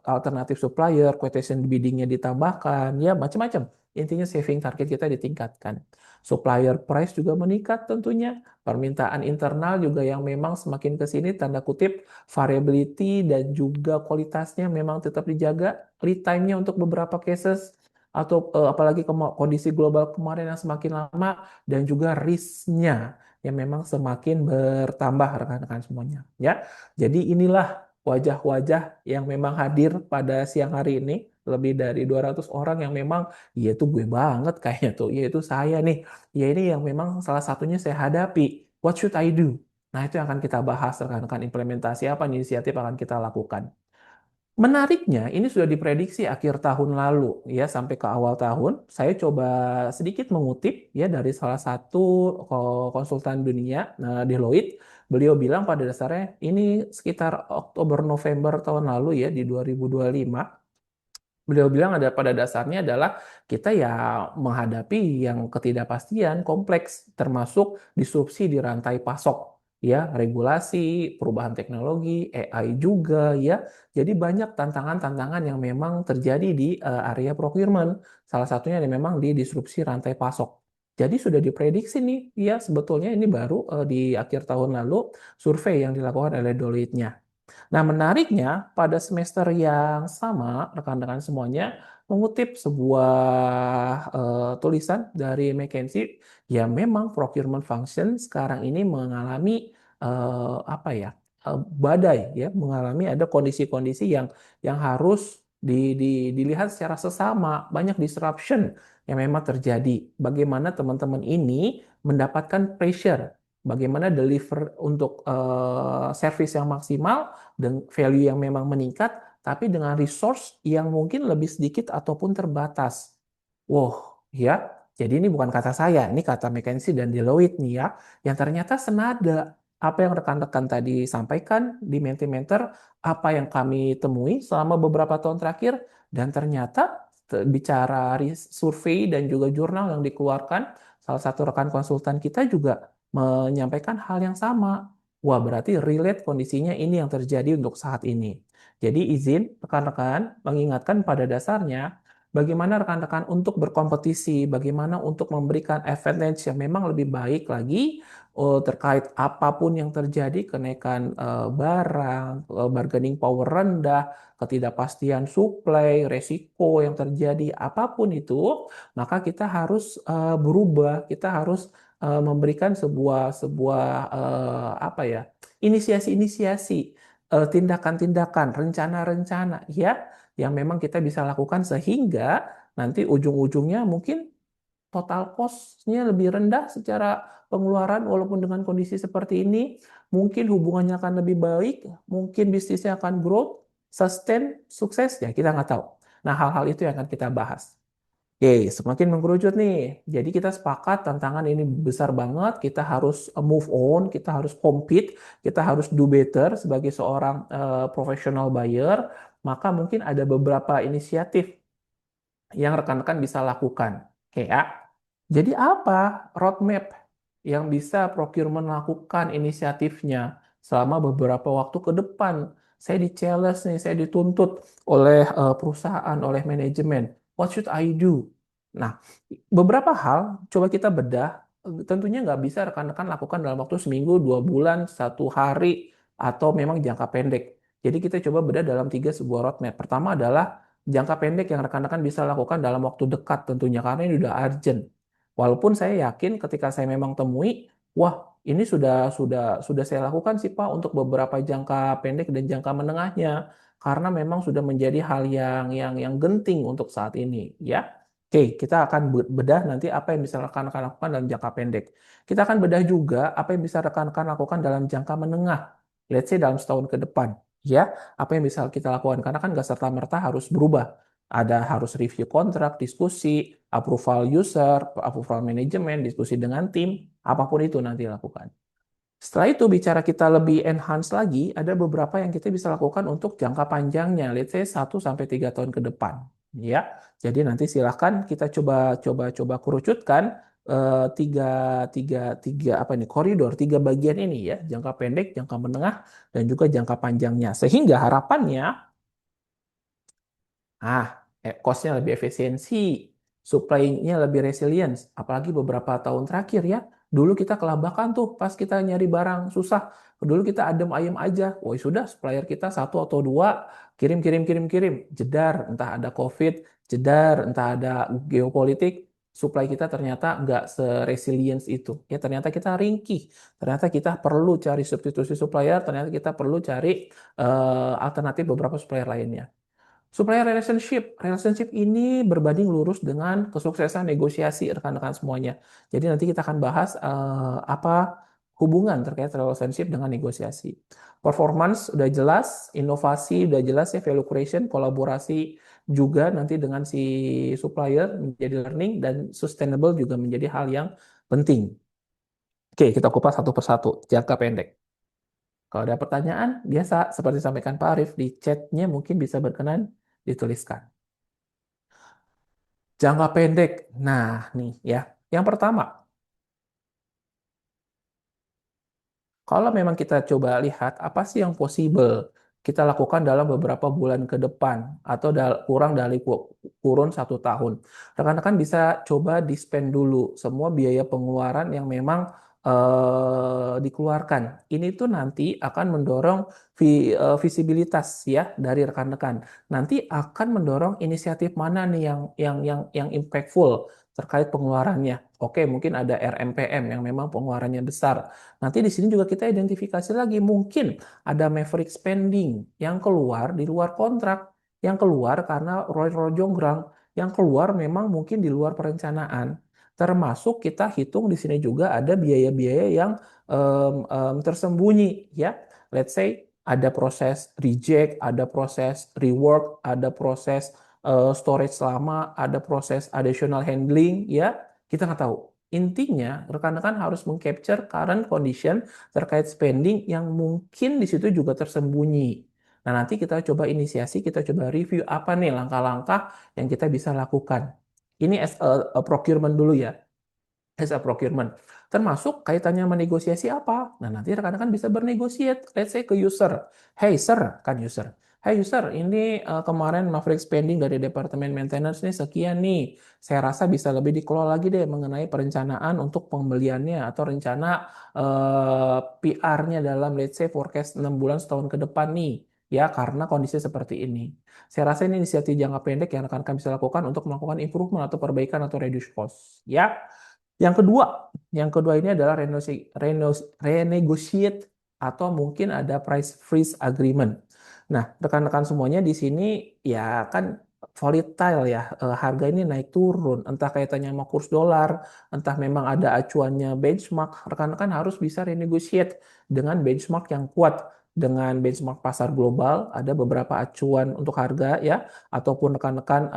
alternatif supplier, quotation biddingnya ditambahkan, ya macam-macam. Intinya saving target kita ditingkatkan. Supplier price juga meningkat tentunya. Permintaan internal juga yang memang semakin ke sini tanda kutip variability dan juga kualitasnya memang tetap dijaga. Lead time-nya untuk beberapa cases atau apalagi kondisi global kemarin yang semakin lama dan juga risk-nya yang memang semakin bertambah rekan-rekan semuanya ya. Jadi inilah wajah-wajah yang memang hadir pada siang hari ini lebih dari 200 orang yang memang ya itu gue banget kayaknya tuh ya itu saya nih ya ini yang memang salah satunya saya hadapi. What should I do? Nah, itu yang akan kita bahas rekan-rekan implementasi apa inisiatif akan kita lakukan. Menariknya, ini sudah diprediksi akhir tahun lalu ya sampai ke awal tahun. Saya coba sedikit mengutip ya dari salah satu konsultan dunia, Deloitte. Beliau bilang pada dasarnya ini sekitar Oktober November tahun lalu ya di 2025 Beliau bilang ada pada dasarnya adalah kita ya menghadapi yang ketidakpastian kompleks termasuk disrupsi di rantai pasok ya, regulasi, perubahan teknologi, AI juga ya. Jadi banyak tantangan-tantangan yang memang terjadi di area procurement. Salah satunya yang memang di disrupsi rantai pasok. Jadi sudah diprediksi nih, ya sebetulnya ini baru di akhir tahun lalu survei yang dilakukan oleh Deloitte-nya. Nah, menariknya pada semester yang sama, rekan-rekan semuanya mengutip sebuah tulisan dari McKinsey yang memang procurement function sekarang ini mengalami apa ya badai ya, mengalami ada kondisi-kondisi yang harus dilihat secara sesama, banyak disruption yang memang terjadi. Bagaimana teman-teman ini mendapatkan pressure, bagaimana deliver untuk service yang maksimal dengan value yang memang meningkat, tapi dengan resource yang mungkin lebih sedikit ataupun terbatas. Wow, ya. Jadi ini bukan kata saya, ini kata McKinsey dan Deloitte nih ya, yang ternyata senada apa yang rekan-rekan tadi sampaikan di Mentimeter, apa yang kami temui selama beberapa tahun terakhir, dan ternyata bicara survei dan juga jurnal yang dikeluarkan, salah satu rekan konsultan kita juga menyampaikan hal yang sama. Wah, berarti relate kondisinya ini yang terjadi untuk saat ini. Jadi izin rekan-rekan mengingatkan pada dasarnya bagaimana rekan-rekan untuk berkompetisi, bagaimana untuk memberikan advantage yang memang lebih baik lagi terkait apapun yang terjadi, kenaikan barang, bargaining power rendah, ketidakpastian supply, resiko yang terjadi, apapun itu, maka kita harus berubah, kita harus memberikan sebuah sebuah apa ya inisiasi-inisiasi, tindakan-tindakan, rencana-rencana ya yang memang kita bisa lakukan sehingga nanti ujung-ujungnya mungkin total cost-nya lebih rendah secara pengeluaran walaupun dengan kondisi seperti ini, mungkin hubungannya akan lebih baik, mungkin bisnisnya akan growth, sustain, sukses ya kita nggak tahu. Nah hal-hal itu yang akan kita bahas. Oke, semakin mengkerucut nih. Jadi kita sepakat tantangan ini besar banget. Kita harus move on, kita harus compete, kita harus do better sebagai seorang professional buyer. Maka mungkin ada beberapa inisiatif yang rekan-rekan bisa lakukan. Oke ya. Jadi apa roadmap yang bisa procurement lakukan inisiatifnya selama beberapa waktu ke depan? Saya di-challenge nih, saya dituntut oleh perusahaan, oleh manajemen. What should I do? Nah, beberapa hal coba kita bedah. Tentunya nggak bisa rekan-rekan lakukan dalam waktu seminggu, 2 bulan, 1 hari, atau memang jangka pendek. Jadi kita coba bedah dalam tiga sebuah roadmap. Pertama adalah jangka pendek yang rekan-rekan bisa lakukan dalam waktu dekat tentunya karena ini udah urgent. Walaupun saya yakin ketika saya memang temui, wah ini sudah saya lakukan sih Pak untuk beberapa jangka pendek dan jangka menengahnya karena memang sudah menjadi hal yang genting untuk saat ini ya. Oke, kita akan bedah nanti apa yang bisa rekan-rekan lakukan dalam jangka pendek. Kita akan bedah juga apa yang bisa rekan-rekan lakukan dalam jangka menengah. Let's say dalam setahun ke depan. Ya, apa yang bisa kita lakukan? Karena kan nggak serta-merta harus berubah. Ada harus review kontrak, diskusi, approval user, approval manajemen, diskusi dengan tim, apapun itu nanti lakukan. Setelah itu bicara kita lebih enhance lagi, ada beberapa yang kita bisa lakukan untuk jangka panjangnya, let's say 1 sampai 3 tahun ke depan. Ya, jadi nanti silahkan kita coba kerucutkan tiga, tiga apa ini koridor, tiga bagian ini ya, jangka pendek, jangka menengah, dan juga jangka panjangnya. Sehingga harapannya cost-nya lebih efisiensi, supply-nya lebih resilience. Apalagi beberapa tahun terakhir ya, dulu kita kelabakan tuh pas kita nyari barang susah. Dulu kita adem ayem aja. Woi sudah, supplier kita satu atau dua kirim kirim kirim kirim. Jedar, entah ada COVID, jedar, entah ada geopolitik, supply kita ternyata nggak se-resilience itu. Ya ternyata kita ringkih. Ternyata kita perlu cari substitusi supplier. Ternyata kita perlu cari alternatif beberapa supplier lainnya. Supplier relationship, relationship ini berbanding lurus dengan kesuksesan negosiasi rekan-rekan semuanya. Jadi nanti kita akan bahas apa hubungan terkait relationship dengan negosiasi. Performance udah jelas, inovasi udah jelas ya, value creation, kolaborasi juga nanti dengan si supplier menjadi learning dan sustainable juga menjadi hal yang penting. Oke, kita kupas satu persatu, jangka pendek. Kalau ada pertanyaan, biasa seperti sampaikan Pak Arif di chatnya mungkin bisa berkenan dituliskan. Jangka pendek. Nah, nih ya. Yang pertama, kalau memang kita coba lihat apa sih yang possible kita lakukan dalam beberapa bulan ke depan atau kurang dari kurun 1 tahun. Rekan-rekan bisa coba di-spend dulu semua biaya pengeluaran yang memang dikeluarkan. Ini tuh nanti akan mendorong visibilitas ya dari rekan-rekan. Nanti akan mendorong inisiatif mana nih yang impactful terkait pengeluarannya. Oke, mungkin ada RMPM yang memang pengeluarannya besar. Nanti di sini juga kita identifikasi lagi, mungkin ada maverick spending yang keluar di luar kontrak, yang keluar karena roy jonggrang, yang keluar memang mungkin di luar perencanaan. Termasuk kita hitung di sini juga ada biaya-biaya yang tersembunyi ya. Let's say ada proses reject, ada proses rework, ada proses storage lama, ada proses additional handling ya. Kita nggak tahu. Intinya, rekan-rekan harus mengcapture current condition terkait spending yang mungkin di situ juga tersembunyi. Nah, nanti kita coba inisiasi, kita coba review apa nih langkah-langkah yang kita bisa lakukan. Ini as a procurement dulu ya, as a procurement. Termasuk kaitannya menegosiasi apa? Nah, nanti rekan-rekan bisa bernegosiasi, let's say ke user. Hey, sir, kan user. Hey, user, ini kemarin Maverick spending dari Departemen Maintenance nih sekian nih. Saya rasa bisa lebih dikelola lagi deh mengenai perencanaan untuk pembeliannya atau rencana PR-nya dalam, let's say, forecast 6 bulan setahun ke depan nih. Ya, karena kondisi seperti ini. Saya rasa ini inisiatif jangka pendek yang rekan-rekan bisa lakukan untuk melakukan improvement atau perbaikan atau reduce cost. Ya, yang kedua ini adalah renegotiate atau mungkin ada price freeze agreement. Nah, rekan-rekan semuanya di sini ya kan volatile ya, harga ini naik turun, entah kaitannya sama kurs dolar, entah memang ada acuannya benchmark, rekan-rekan harus bisa renegotiate dengan benchmark yang kuat. Dengan benchmark pasar global, ada beberapa acuan untuk harga ya, ataupun rekan-rekan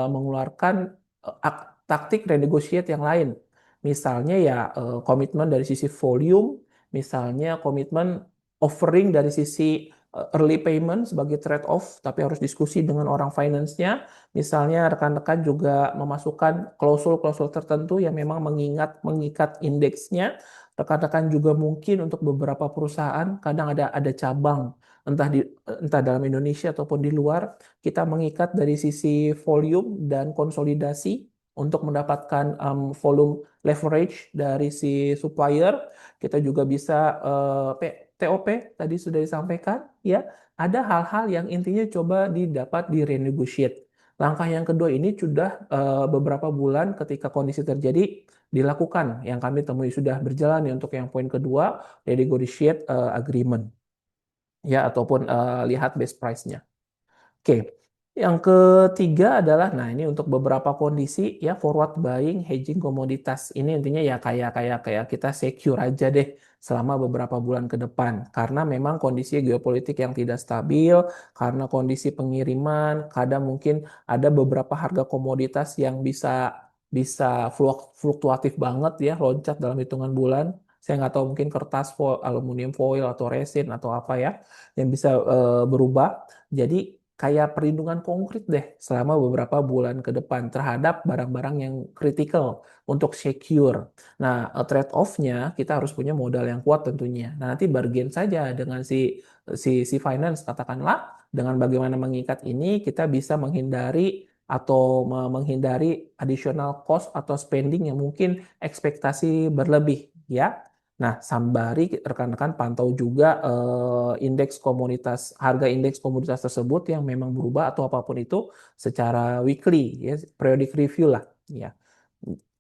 mengeluarkan taktik renegotiate yang lain. Misalnya ya komitmen dari sisi volume, misalnya komitmen offering dari sisi early payment sebagai trade-off, tapi harus diskusi dengan orang finance-nya. Misalnya rekan-rekan juga memasukkan klausul-klausul tertentu yang memang mengikat indeksnya. Rekan-rekan juga mungkin untuk beberapa perusahaan, kadang ada cabang, entah dalam Indonesia ataupun di luar, kita mengikat dari sisi volume dan konsolidasi untuk mendapatkan volume leverage dari si supplier. Kita juga bisa TOP tadi sudah disampaikan ya. Ada hal-hal yang intinya coba didapat di renegotiate. Langkah yang kedua ini sudah beberapa bulan ketika kondisi terjadi dilakukan. Yang kami temui sudah berjalan ya untuk yang poin kedua, renegotiate agreement ya ataupun lihat best price-nya. Oke, yang ketiga adalah, nah ini untuk beberapa kondisi ya forward buying, hedging komoditas. Ini intinya ya kayak kita secure aja deh selama beberapa bulan ke depan. Karena memang kondisi geopolitik yang tidak stabil, karena kondisi pengiriman, kadang mungkin ada beberapa harga komoditas yang bisa bisa fluktuatif banget ya, loncat dalam hitungan bulan. Saya nggak tahu mungkin kertas foil, aluminium foil atau resin atau apa ya yang bisa berubah. Jadi kayak perlindungan konkret deh selama beberapa bulan ke depan terhadap barang-barang yang kritikal untuk secure. Nah, trade-off-nya kita harus punya modal yang kuat tentunya. Nah, nanti bargain saja dengan si finance katakanlah dengan bagaimana mengikat ini kita bisa menghindari atau menghindari additional cost atau spending yang mungkin ekspektasi berlebih ya. Nah, sambari rekan-rekan pantau juga indeks komoditas, harga indeks komoditas tersebut yang memang berubah atau apapun itu secara weekly, ya, periodic review lah, ya.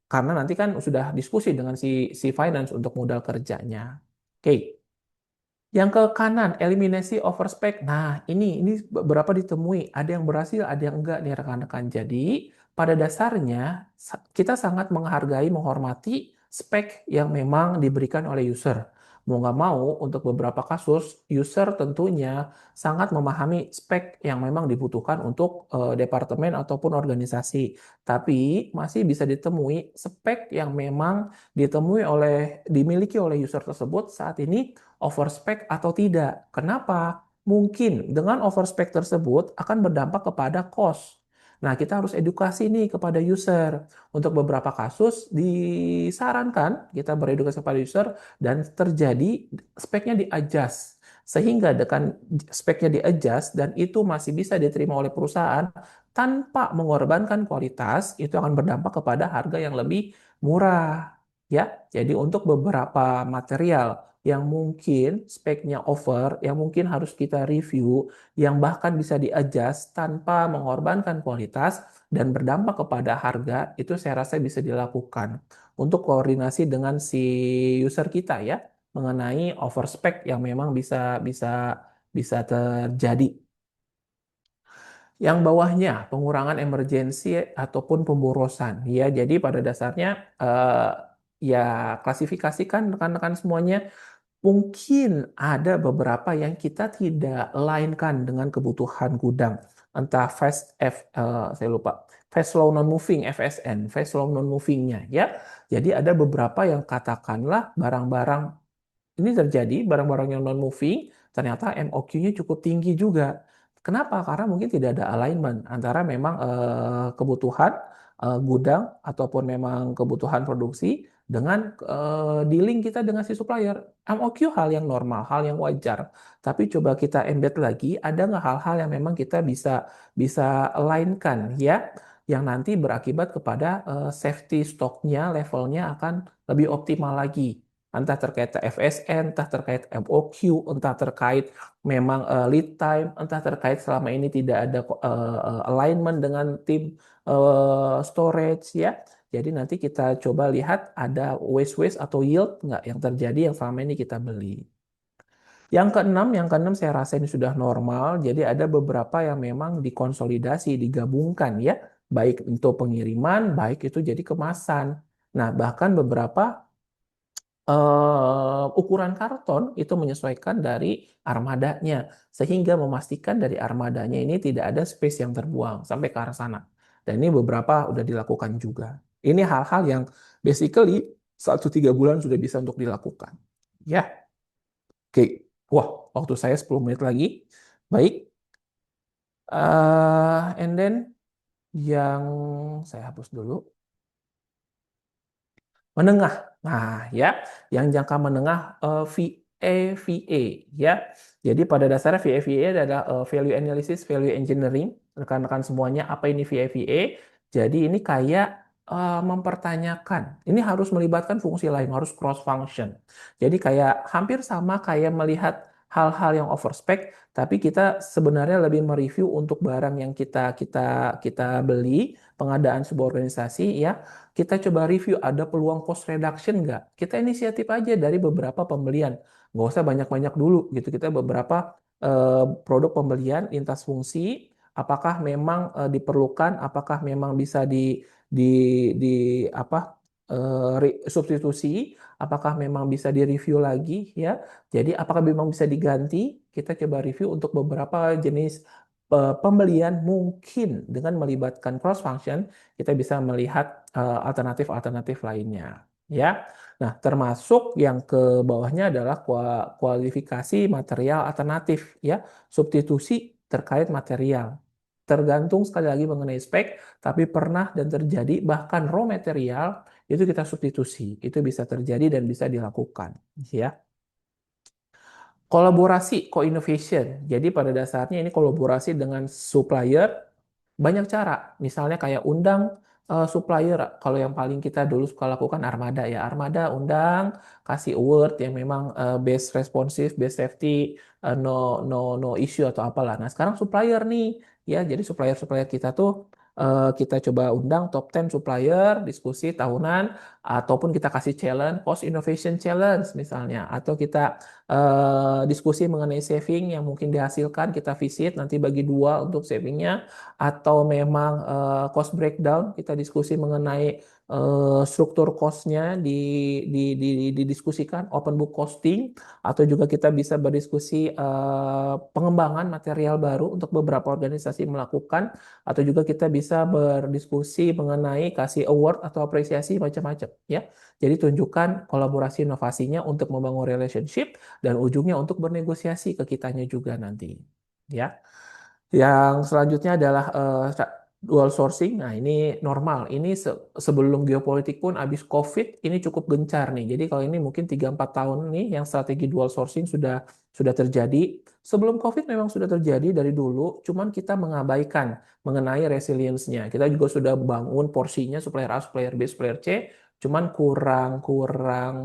Karena nanti kan sudah diskusi dengan si finance untuk modal kerjanya. Oke. Yang ke kanan, eliminasi overspec. Nah, ini beberapa ditemui. Ada yang berhasil, ada yang enggak nih rekan-rekan. Jadi, pada dasarnya kita sangat menghargai, menghormati spek yang memang diberikan oleh user. Mau nggak mau, untuk beberapa kasus, user tentunya sangat memahami spek yang memang dibutuhkan untuk departemen ataupun organisasi. Tapi masih bisa ditemui spek yang memang dimiliki oleh user tersebut saat ini overspec atau tidak. Kenapa? Mungkin dengan overspec tersebut akan berdampak kepada cost. Nah, kita harus edukasi nih kepada user. Untuk beberapa kasus disarankan kita beredukasi kepada user dan terjadi speknya di-adjust. Sehingga dengan speknya di-adjust dan itu masih bisa diterima oleh perusahaan tanpa mengorbankan kualitas, itu akan berdampak kepada harga yang lebih murah. Ya, jadi untuk beberapa material yang mungkin speknya over, yang mungkin harus kita review, yang bahkan bisa di-adjust tanpa mengorbankan kualitas dan berdampak kepada harga, itu saya rasa bisa dilakukan untuk koordinasi dengan si user kita ya, mengenai overspec yang memang bisa bisa bisa terjadi. Yang bawahnya pengurangan emergensi ataupun pemborosan ya. Jadi pada dasarnya ya klasifikasikan rekan-rekan semuanya. Mungkin ada beberapa yang kita tidak lainkan dengan kebutuhan gudang. Entah saya lupa, fast slow non moving FSN, fast slow non movingnya ya. Jadi ada beberapa yang katakanlah barang-barang ini terjadi, barang-barang yang non moving ternyata MOQ-nya cukup tinggi juga. Kenapa? Karena mungkin tidak ada alignment antara memang kebutuhan gudang ataupun memang kebutuhan produksi dengan dealing kita dengan si supplier. MOQ hal yang normal, hal yang wajar. Tapi coba kita embed lagi, ada nggak hal-hal yang memang kita bisa bisa alignkan ya, yang nanti berakibat kepada safety stoknya, levelnya akan lebih optimal lagi. Entah terkait FSN, entah terkait MOQ, entah terkait memang lead time, entah terkait selama ini tidak ada alignment dengan tim storage ya. Jadi nanti kita coba lihat ada waste-waste atau yield nggak yang terjadi yang selama ini kita beli. Yang keenam saya rasa ini sudah normal. Jadi ada beberapa yang memang dikonsolidasi, digabungkan ya, baik untuk pengiriman, baik itu jadi kemasan. Nah, bahkan beberapa ukuran karton itu menyesuaikan dari armadanya, sehingga memastikan dari armadanya ini tidak ada space yang terbuang sampai ke arah sana. Dan ini beberapa udah dilakukan juga. Ini hal-hal yang basically 1-3 bulan sudah bisa untuk dilakukan. Ya, oke. Wah, waktu saya 10 menit lagi. Baik. And then yang saya hapus dulu. Menengah. Nah, ya, yang jangka menengah VA ya. Jadi pada dasarnya VA adalah value analysis, value engineering. Rekan-rekan semuanya, apa ini VA? Jadi ini kayak mempertanyakan. Ini harus melibatkan fungsi lain, harus cross function. Jadi kayak hampir sama kayak melihat hal-hal yang overspec, tapi kita sebenarnya lebih mereview untuk barang yang kita kita kita beli, pengadaan sebuah organisasi ya, kita coba review ada peluang cost reduction nggak? Kita inisiatif aja dari beberapa pembelian. Nggak usah banyak-banyak dulu gitu. Kita beberapa produk pembelian lintas fungsi, apakah memang diperlukan, apakah memang bisa di, di apa substitusi, apakah memang bisa direview lagi ya. Jadi apakah memang bisa diganti? Kita coba review untuk beberapa jenis pembelian mungkin dengan melibatkan cross function kita bisa melihat alternatif-alternatif lainnya ya. Nah, termasuk yang ke bawahnya adalah kualifikasi material alternatif ya, substitusi terkait material. Tergantung sekali lagi mengenai spek, tapi pernah dan terjadi bahkan raw material itu kita substitusi. Itu bisa terjadi dan bisa dilakukan ya. Kolaborasi, co-innovation. Jadi pada dasarnya ini kolaborasi dengan supplier banyak cara. Misalnya kayak undang supplier. Kalau yang paling kita dulu suka lakukan Armada ya. Armada undang, kasih award yang memang best responsive, best safety, no no no issue atau apalah. Nah, sekarang supplier nih ya. Jadi supplier-supplier kita tuh kita coba undang top 10 supplier, diskusi tahunan, ataupun kita kasih challenge, cost innovation challenge misalnya. Atau kita diskusi mengenai saving yang mungkin dihasilkan, kita visit nanti bagi dua untuk savingnya, atau memang cost breakdown, kita diskusi mengenai struktur cost-nya didiskusikan, open book costing, atau juga kita bisa berdiskusi pengembangan material baru untuk beberapa organisasi melakukan, atau juga kita bisa berdiskusi mengenai kasih award atau apresiasi macam-macam ya. Jadi tunjukkan kolaborasi inovasinya untuk membangun relationship dan ujungnya untuk bernegosiasi ke kitanya juga nanti. Ya. Yang selanjutnya adalah dual sourcing, nah ini normal. Ini sebelum geopolitik pun habis COVID ini cukup gencar nih. Jadi kalau ini mungkin 3-4 tahun nih yang strategi dual sourcing sudah terjadi. Sebelum COVID memang sudah terjadi dari dulu, cuman kita mengabaikan mengenai resilience-nya. Kita juga sudah bangun porsinya supplier A, supplier B, supplier C, cuman kurang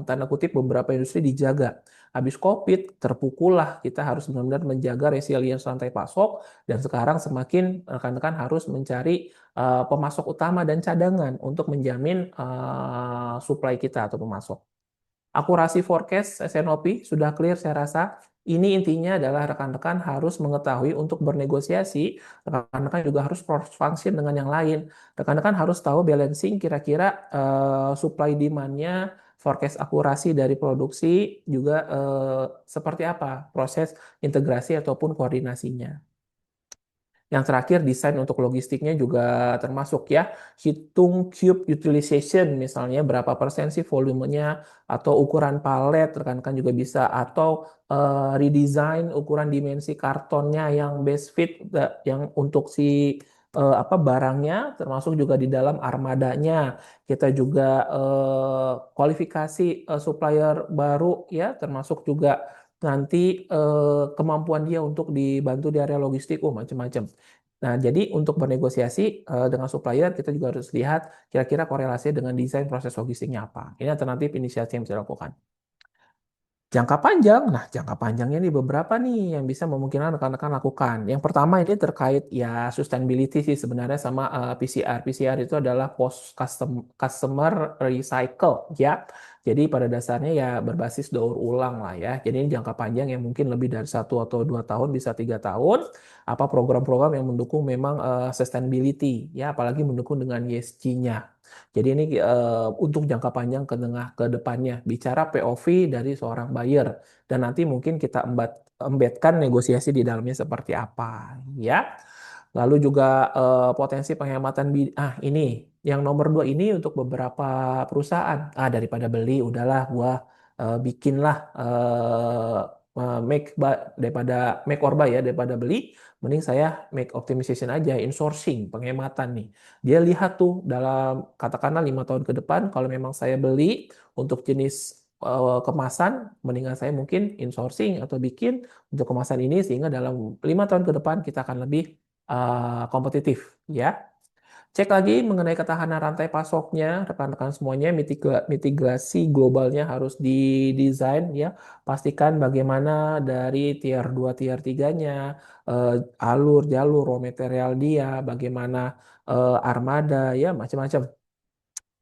tanda kutip beberapa industri dijaga. Habis COVID terpukullah kita harus benar-benar menjaga resilience rantai pasok dan sekarang semakin rekan-rekan harus mencari pemasok utama dan cadangan untuk menjamin supply kita atau pemasok. Akurasi forecast SNOP sudah clear saya rasa. Ini intinya adalah rekan-rekan harus mengetahui untuk bernegosiasi, rekan-rekan juga harus cross function dengan yang lain. Rekan-rekan harus tahu balancing kira-kira supply demand-nya, forecast akurasi dari produksi juga seperti apa proses integrasi ataupun koordinasinya. Yang terakhir, desain untuk logistiknya juga termasuk ya. Hitung cube utilization, misalnya berapa persen sih volumenya, atau ukuran palet, rekan-rekan juga bisa. Atau redesign ukuran dimensi kartonnya yang best fit, yang untuk si barangnya, termasuk juga di dalam armadanya. Kita juga kualifikasi supplier baru ya, termasuk juga nanti kemampuan dia untuk dibantu di area logistik, macam-macam. Nah, jadi untuk bernegosiasi dengan supplier, kita juga harus lihat kira-kira korelasi dengan desain proses logistiknya apa. Ini alternatif inisiatif yang bisa dilakukan. Jangka panjang, nah jangka panjangnya ini beberapa nih yang bisa memungkinkan rekan-rekan lakukan. Yang pertama ini terkait ya sustainability sih sebenarnya sama PCR. PCR itu adalah post customer recycle ya. Jadi pada dasarnya ya berbasis daur ulang lah ya. Jadi ini jangka panjang yang mungkin lebih dari 1 atau 2 tahun, bisa 3 tahun. Apa program-program yang mendukung memang sustainability ya, apalagi mendukung dengan ESG-nya. Jadi ini untuk jangka panjang ke tengah ke depannya. Bicara POV dari seorang buyer dan nanti mungkin kita embedkan negosiasi di dalamnya seperti apa, ya. Lalu juga potensi penghematan ini yang nomor 2 ini untuk beberapa perusahaan. Daripada beli, udahlah gua bikinlah daripada make or buy ya, daripada beli, mending saya make optimization aja, insourcing, penghematan nih. Dia lihat tuh dalam katakanlah 5 tahun ke depan, kalau memang saya beli untuk jenis kemasan, mendingan saya mungkin insourcing atau bikin untuk kemasan ini sehingga dalam 5 tahun ke depan kita akan lebih kompetitif, ya. Cek lagi mengenai ketahanan rantai pasoknya, rekan-rekan semuanya, mitigasi globalnya harus didesain ya. Pastikan bagaimana dari tier 2, tier 3-nya, alur, jalur, raw material dia, bagaimana armada, ya macam-macam.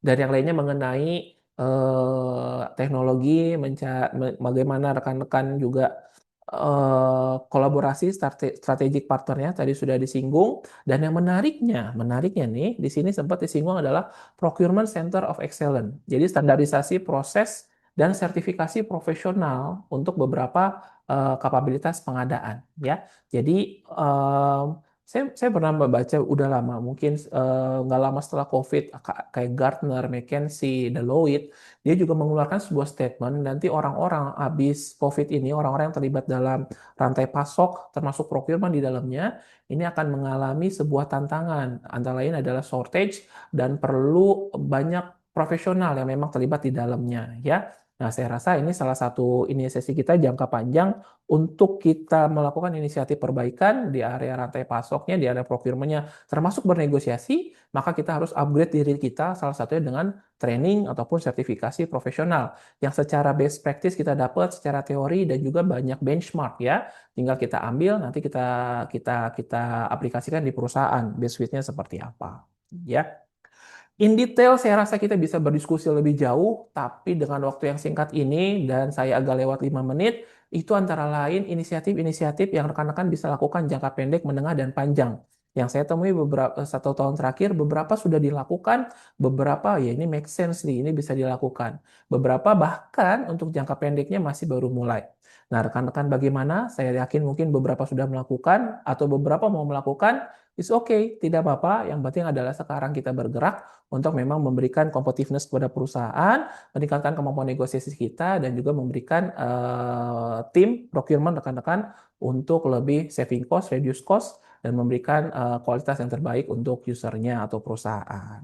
Dan yang lainnya mengenai teknologi, bagaimana rekan-rekan juga kolaborasi strategic partnernya tadi sudah disinggung. Dan yang menariknya nih di sini sempat disinggung adalah procurement center of excellence. Jadi standarisasi proses dan sertifikasi profesional untuk beberapa kapabilitas pengadaan ya. Jadi saya pernah membaca udah lama, mungkin nggak lama setelah COVID, kayak Gartner, McKinsey, Deloitte, dia juga mengeluarkan sebuah statement, nanti orang-orang habis COVID ini, orang-orang yang terlibat dalam rantai pasok, termasuk procurement di dalamnya, ini akan mengalami sebuah tantangan, antara lain adalah shortage dan perlu banyak profesional yang memang terlibat di dalamnya, ya. Nah, saya rasa ini salah satu inisiasi kita jangka panjang untuk kita melakukan inisiatif perbaikan di area rantai pasoknya, di area procurement-nya, termasuk bernegosiasi, maka kita harus upgrade diri kita salah satunya dengan training ataupun sertifikasi profesional yang secara best practice kita dapat secara teori dan juga banyak benchmark ya. Tinggal kita ambil nanti kita aplikasikan di perusahaan best fit-nya seperti apa ya. In detail, saya rasa kita bisa berdiskusi lebih jauh, tapi dengan waktu yang singkat ini, dan saya agak lewat 5 menit, itu antara lain inisiatif-inisiatif yang rekan-rekan bisa lakukan jangka pendek, menengah, dan panjang. Yang saya temui beberapa 1 tahun terakhir, beberapa sudah dilakukan, beberapa ya ini make sense nih, ini bisa dilakukan. Beberapa bahkan untuk jangka pendeknya masih baru mulai. Nah, rekan-rekan bagaimana? Saya yakin mungkin beberapa sudah melakukan, atau beberapa mau melakukan, It's okay, tidak apa-apa. Yang penting adalah sekarang kita bergerak untuk memang memberikan competitiveness kepada perusahaan, meningkatkan kemampuan negosiasi kita, dan juga memberikan tim procurement rekan-rekan untuk lebih saving cost, reduce cost, dan memberikan kualitas yang terbaik untuk usernya atau perusahaan.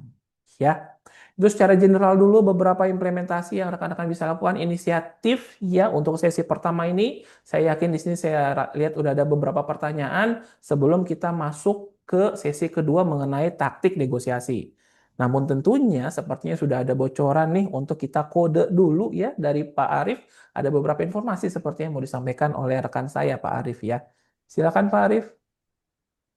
Ya, itu secara general dulu beberapa implementasi yang rekan-rekan bisa lakukan inisiatif ya untuk sesi pertama ini. Saya yakin di sini saya lihat udah ada beberapa pertanyaan sebelum kita masuk ke sesi kedua mengenai taktik negosiasi. Namun tentunya sepertinya sudah ada bocoran nih untuk kita kode dulu ya dari Pak Arief. Ada beberapa informasi seperti yang mau disampaikan oleh rekan saya Pak Arief ya. Silakan Pak Arief.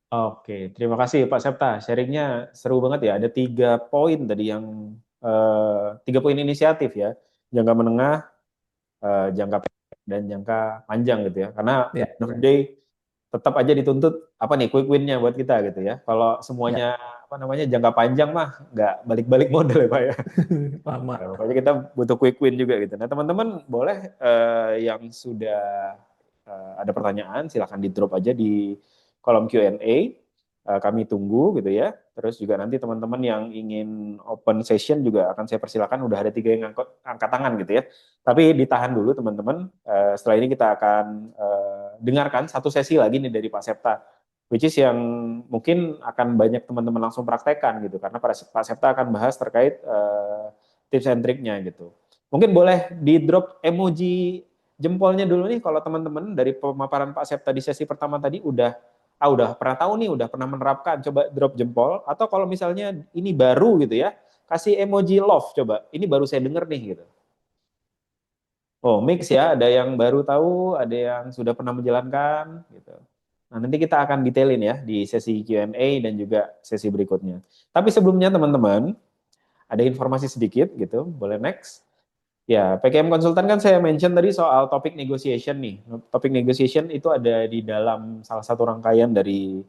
Oke, terima kasih Pak Septa. Sharingnya seru banget ya. Ada 3 poin tadi yang 3 poin inisiatif ya. Jangka menengah, jangka pendek, dan jangka panjang gitu ya. Karena Ya, end of the day tetap aja dituntut apa nih quick win-nya buat kita gitu ya. Kalau semuanya ya, apa namanya jangka panjang mah nggak balik-balik model ya Pak ya. Ya, lama. pokoknya kita butuh quick win juga gitu. Nah teman-teman boleh yang sudah ada pertanyaan silahkan di drop aja di kolom Q&A. Kami tunggu gitu ya. Terus juga nanti teman-teman yang ingin open session juga akan saya persilakan. Udah ada 3 yang angkat tangan gitu ya. Tapi ditahan dulu teman-teman. Setelah ini kita akan dengarkan satu sesi lagi nih dari Pak Septa. Which is yang mungkin akan banyak teman-teman langsung praktekkan gitu. Karena Pak Septa akan bahas terkait tips and triknya gitu. Mungkin boleh di drop emoji jempolnya dulu nih kalau teman-teman dari pemaparan Pak Septa di sesi pertama tadi udah pernah tahu nih, udah pernah menerapkan, coba drop jempol. Atau kalau misalnya ini baru gitu ya, kasih emoji love coba. Ini baru saya denger nih gitu. Oh, mix Oke, ya, ada yang baru tahu, ada yang sudah pernah menjalankan gitu. Nah, nanti kita akan detailin ya di sesi Q&A dan juga sesi berikutnya. Tapi sebelumnya teman-teman, ada informasi sedikit gitu, boleh next. Ya, PKM Konsultan kan saya mention tadi soal topik negotiation nih. Topik negotiation itu ada di dalam salah satu rangkaian dari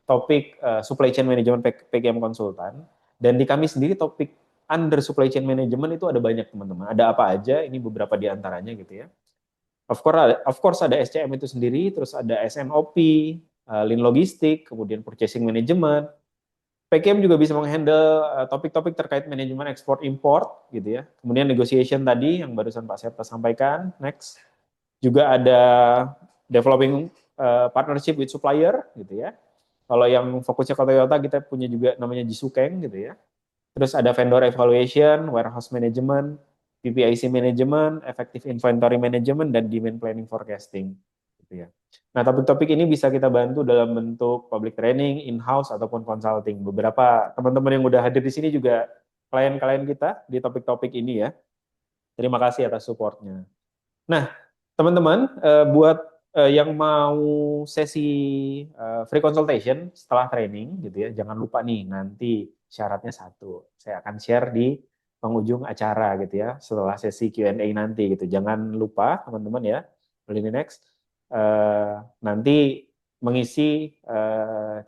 topik supply chain management PKM Konsultan. Dan di kami sendiri topik under supply chain management itu ada banyak teman-teman. Ada apa aja? Ini beberapa di antaranya gitu ya. Of course ada SCM itu sendiri, terus ada SNOP, Lean Logistik, kemudian Purchasing Management, PKM juga bisa menghandle topik-topik terkait manajemen ekspor import gitu ya. Kemudian negotiation tadi yang barusan Pak Septa sampaikan. Next juga ada developing partnership with supplier gitu ya. Kalau yang fokusnya ke Toyota kita punya juga namanya Jisukeng gitu ya. Terus ada vendor evaluation, warehouse management, PPIC management, effective inventory management, dan demand planning forecasting. Gitu ya. Nah, topik-topik ini bisa kita bantu dalam bentuk public training, in-house, ataupun consulting. Beberapa teman-teman yang udah hadir di sini juga klien-klien kita di topik-topik ini ya. Terima kasih atas supportnya. Nah, teman-teman, buat yang mau sesi free consultation setelah training gitu ya, jangan lupa nih nanti syaratnya satu. Saya akan share di penghujung acara gitu ya, setelah sesi Q&A nanti gitu. Jangan lupa teman-teman ya, ini next nanti mengisi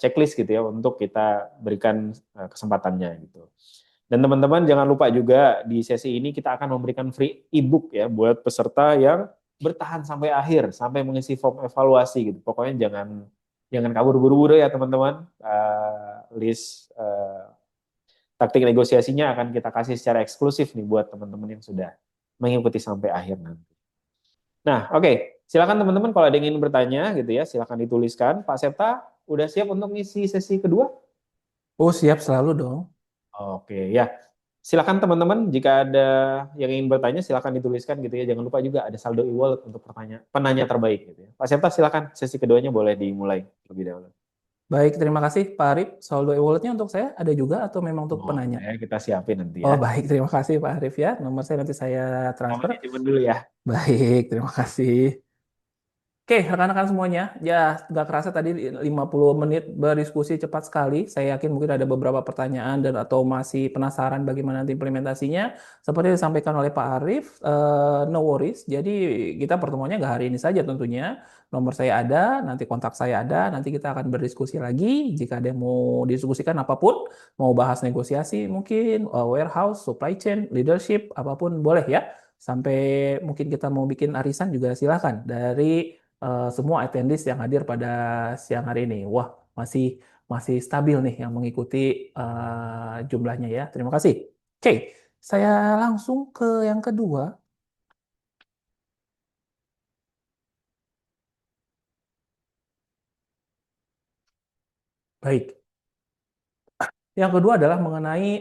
checklist gitu ya untuk kita berikan kesempatannya gitu. Dan teman-teman jangan lupa juga di sesi ini kita akan memberikan free ebook ya buat peserta yang bertahan sampai akhir, sampai mengisi form evaluasi gitu. Pokoknya jangan jangan kabur buru-buru ya teman-teman. List taktik negosiasinya akan kita kasih secara eksklusif nih buat teman-teman yang sudah mengikuti sampai akhir nanti. Nah, oke. Silakan teman-teman kalau ada yang ingin bertanya gitu ya, silakan dituliskan. Pak Septa, udah siap untuk ngisi sesi kedua? oh siap selalu dong. Oke, ya. Silakan teman-teman, jika ada yang ingin bertanya, silakan dituliskan gitu ya. Jangan lupa juga ada saldo e-wallet untuk penanya terbaik gitu ya. Pak Septa, silakan sesi keduanya boleh dimulai lebih dahulu. Baik, terima kasih Pak Arief. Saldo e-walletnya untuk saya ada juga atau memang untuk penanya? Boleh, kita siapin nanti Oh ya. baik, terima kasih Pak Arief ya. Nomor saya nanti saya Nama transfer. manajemen dulu ya. Baik, terima kasih. Oke, rekan-rekan semuanya, ya nggak kerasa tadi 50 menit berdiskusi cepat sekali. Saya yakin mungkin ada beberapa pertanyaan dan atau masih penasaran bagaimana nanti implementasinya. Seperti yang disampaikan oleh Pak Arief, no worries. Jadi kita pertemuannya nggak hari ini saja tentunya. Nomor saya ada, nanti kontak saya ada, nanti kita akan berdiskusi lagi. Jika ada yang mau diskusikan apapun, mau bahas negosiasi mungkin, warehouse, supply chain, leadership, apapun boleh ya. Sampai mungkin kita mau bikin arisan juga silakan dari semua attendees yang hadir pada siang hari ini. Wah, masih masih stabil nih yang mengikuti jumlahnya ya. Terima kasih. Oke, saya langsung ke yang kedua. Baik. Yang kedua adalah mengenai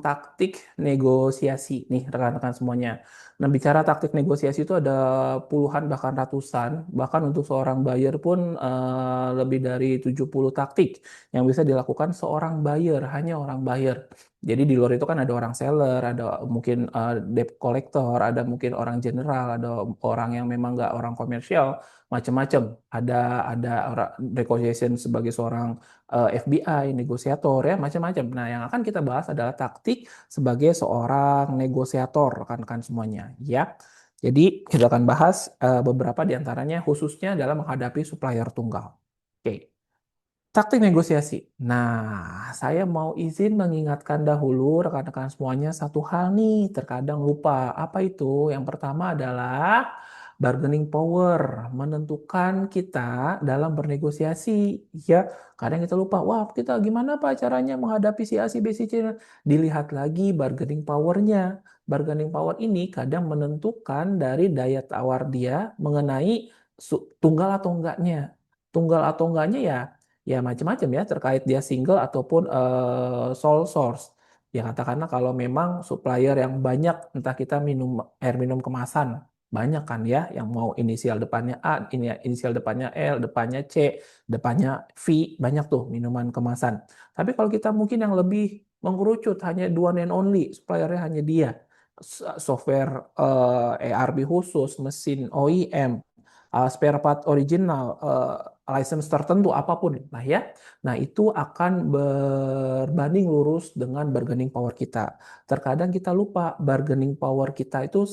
taktik negosiasi nih rekan-rekan semuanya. Nah, bicara taktik negosiasi itu ada puluhan bahkan ratusan, bahkan untuk seorang buyer pun lebih dari 70 taktik yang bisa dilakukan seorang buyer, hanya orang buyer. Jadi di luar itu kan ada orang seller, ada mungkin debt collector, ada mungkin orang general, ada orang yang memang nggak orang komersial, macam-macam. Ada orang negotiation sebagai seorang FBI, negosiator ya macam-macam. Nah, yang akan kita bahas adalah taktik sebagai seorang negosiator rekan-rekan semuanya ya. Jadi kita akan bahas beberapa di antaranya khususnya dalam menghadapi supplier tunggal. Oke. Taktik negosiasi. Nah, saya mau izin mengingatkan dahulu rekan-rekan semuanya satu hal nih, terkadang lupa. Apa itu? Yang pertama adalah bargaining power, menentukan kita dalam bernegosiasi. Ya, kadang kita lupa, wah kita gimana Pak caranya menghadapi si A, si B, si C. Dilihat lagi bargaining powernya. Bargaining power ini kadang menentukan dari daya tawar dia mengenai tunggal atau enggaknya. Tunggal atau enggaknya ya macam-macam ya terkait dia single ataupun sole source. Ya katakanlah kalau memang supplier yang banyak entah kita minum air minum kemasan banyak kan ya yang mau inisial depannya A, ini inisial depannya L, depannya C, depannya V, banyak tuh minuman kemasan. Tapi kalau kita mungkin yang lebih mengerucut hanya dua and only, suppliernya hanya dia. Software ERP khusus, mesin OEM, spare part original, license tertentu apapun lah ya. Nah, itu akan berbanding lurus dengan bargaining power kita. Terkadang kita lupa bargaining power kita itu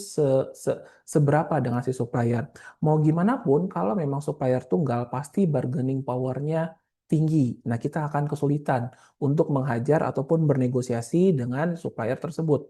seberapa dengan si supplier. Mau gimana pun kalau memang supplier tunggal pasti bargaining powernya tinggi. Nah, kita akan kesulitan untuk menghajar ataupun bernegosiasi dengan supplier tersebut.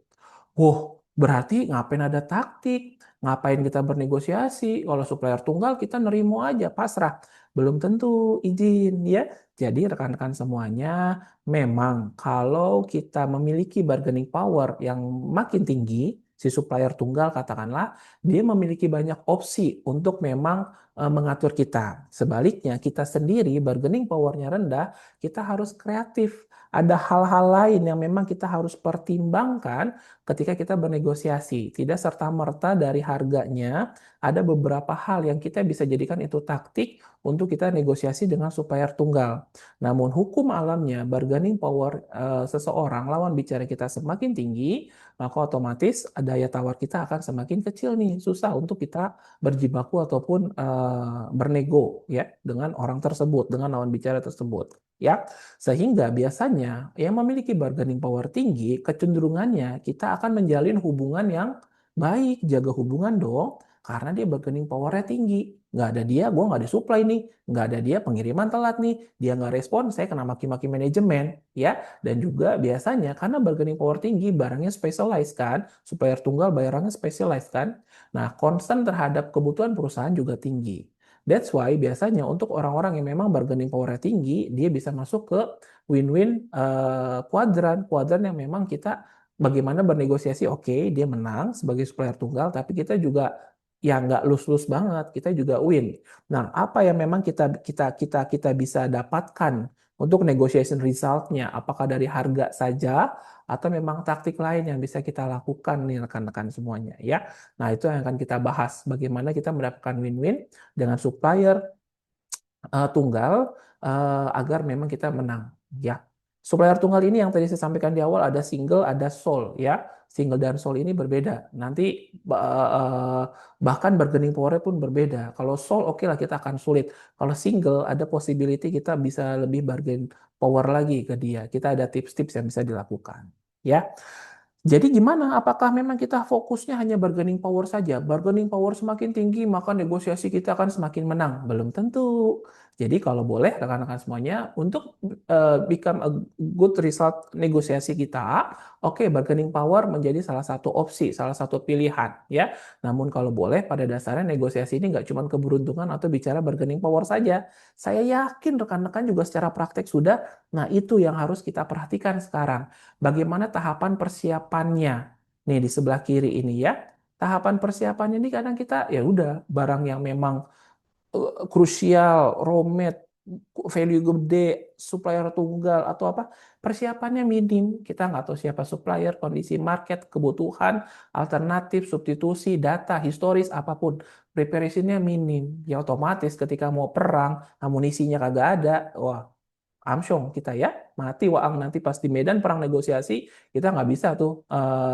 Wah, berarti ngapain ada taktik? Ngapain kita bernegosiasi? Kalau supplier tunggal kita nerimo aja, pasrah. Belum tentu izin ya. Jadi rekan-rekan semuanya, memang kalau kita memiliki bargaining power yang makin tinggi, si supplier tunggal katakanlah, dia memiliki banyak opsi untuk memang mengatur kita. Sebaliknya, kita sendiri bargaining powernya rendah, kita harus kreatif. Ada hal-hal lain yang memang kita harus pertimbangkan ketika kita bernegosiasi. Tidak serta-merta dari harganya, ada beberapa hal yang kita bisa jadikan itu taktik untuk kita negosiasi dengan supplier tunggal. Namun hukum alamnya, bargaining power seseorang lawan bicara kita semakin tinggi, maka otomatis daya tawar kita akan semakin kecil nih. Susah untuk kita berjibaku ataupun bernego ya dengan orang tersebut, dengan lawan bicara tersebut. Ya, sehingga biasanya yang memiliki bargaining power tinggi, kecenderungannya kita akan menjalin hubungan yang baik, jaga hubungan dong, karena dia bargaining powernya tinggi. Nggak ada dia, gue nggak disuplai nih. Nggak ada dia, pengiriman telat nih. Dia nggak respon, saya kena maki-maki manajemen. Ya, dan juga biasanya karena bargaining power tinggi, barangnya specialized kan, supplier tunggal bayarannya specialized kan. Nah, concern terhadap kebutuhan perusahaan juga tinggi. That's why biasanya untuk orang-orang yang memang bargaining power tinggi, dia bisa masuk ke win-win kuadran, kuadran yang memang kita bagaimana bernegosiasi, oke, dia menang sebagai supplier tunggal, tapi kita juga ya nggak lose-lose banget, kita juga win. Nah, apa yang memang kita bisa dapatkan untuk negotiation resultnya, apakah dari harga saja atau memang taktik lain yang bisa kita lakukan nih rekan-rekan semuanya ya. Nah, itu yang akan kita bahas, bagaimana kita mendapatkan win-win dengan supplier tunggal agar memang kita menang ya. Supplier tunggal ini yang tadi saya sampaikan di awal ada single, ada sole ya. Single dan sole ini berbeda. Nanti bahkan bargaining power pun berbeda. Kalau sole oke lah kita akan sulit. Kalau single ada possibility kita bisa lebih bargain power lagi ke dia. Kita ada tips-tips yang bisa dilakukan ya. Jadi gimana? Apakah memang kita fokusnya hanya bargaining power saja? Bargaining power semakin tinggi, maka negosiasi kita akan semakin menang. Belum tentu. Jadi kalau boleh rekan-rekan semuanya untuk become a good result negosiasi kita, oke, bargaining power menjadi salah satu opsi, salah satu pilihan ya. Namun kalau boleh pada dasarnya negosiasi ini nggak cuma keberuntungan atau bicara bargaining power saja. Saya yakin rekan-rekan juga secara praktek sudah. Nah, itu yang harus kita perhatikan sekarang. Bagaimana tahapan persiapannya? Nih di sebelah kiri ini ya. Tahapan persiapannya ini kadang kita ya udah barang yang memang krusial, romet, value gede, supplier tunggal atau apa, persiapannya minim. Kita nggak tahu siapa supplier, kondisi market, kebutuhan, alternatif, substitusi, data, historis, apapun. Preparationnya minim. Ya otomatis ketika mau perang, amunisinya kagak ada, wah amsyong kita ya, mati waang nanti pas di medan perang negosiasi, kita nggak bisa tuh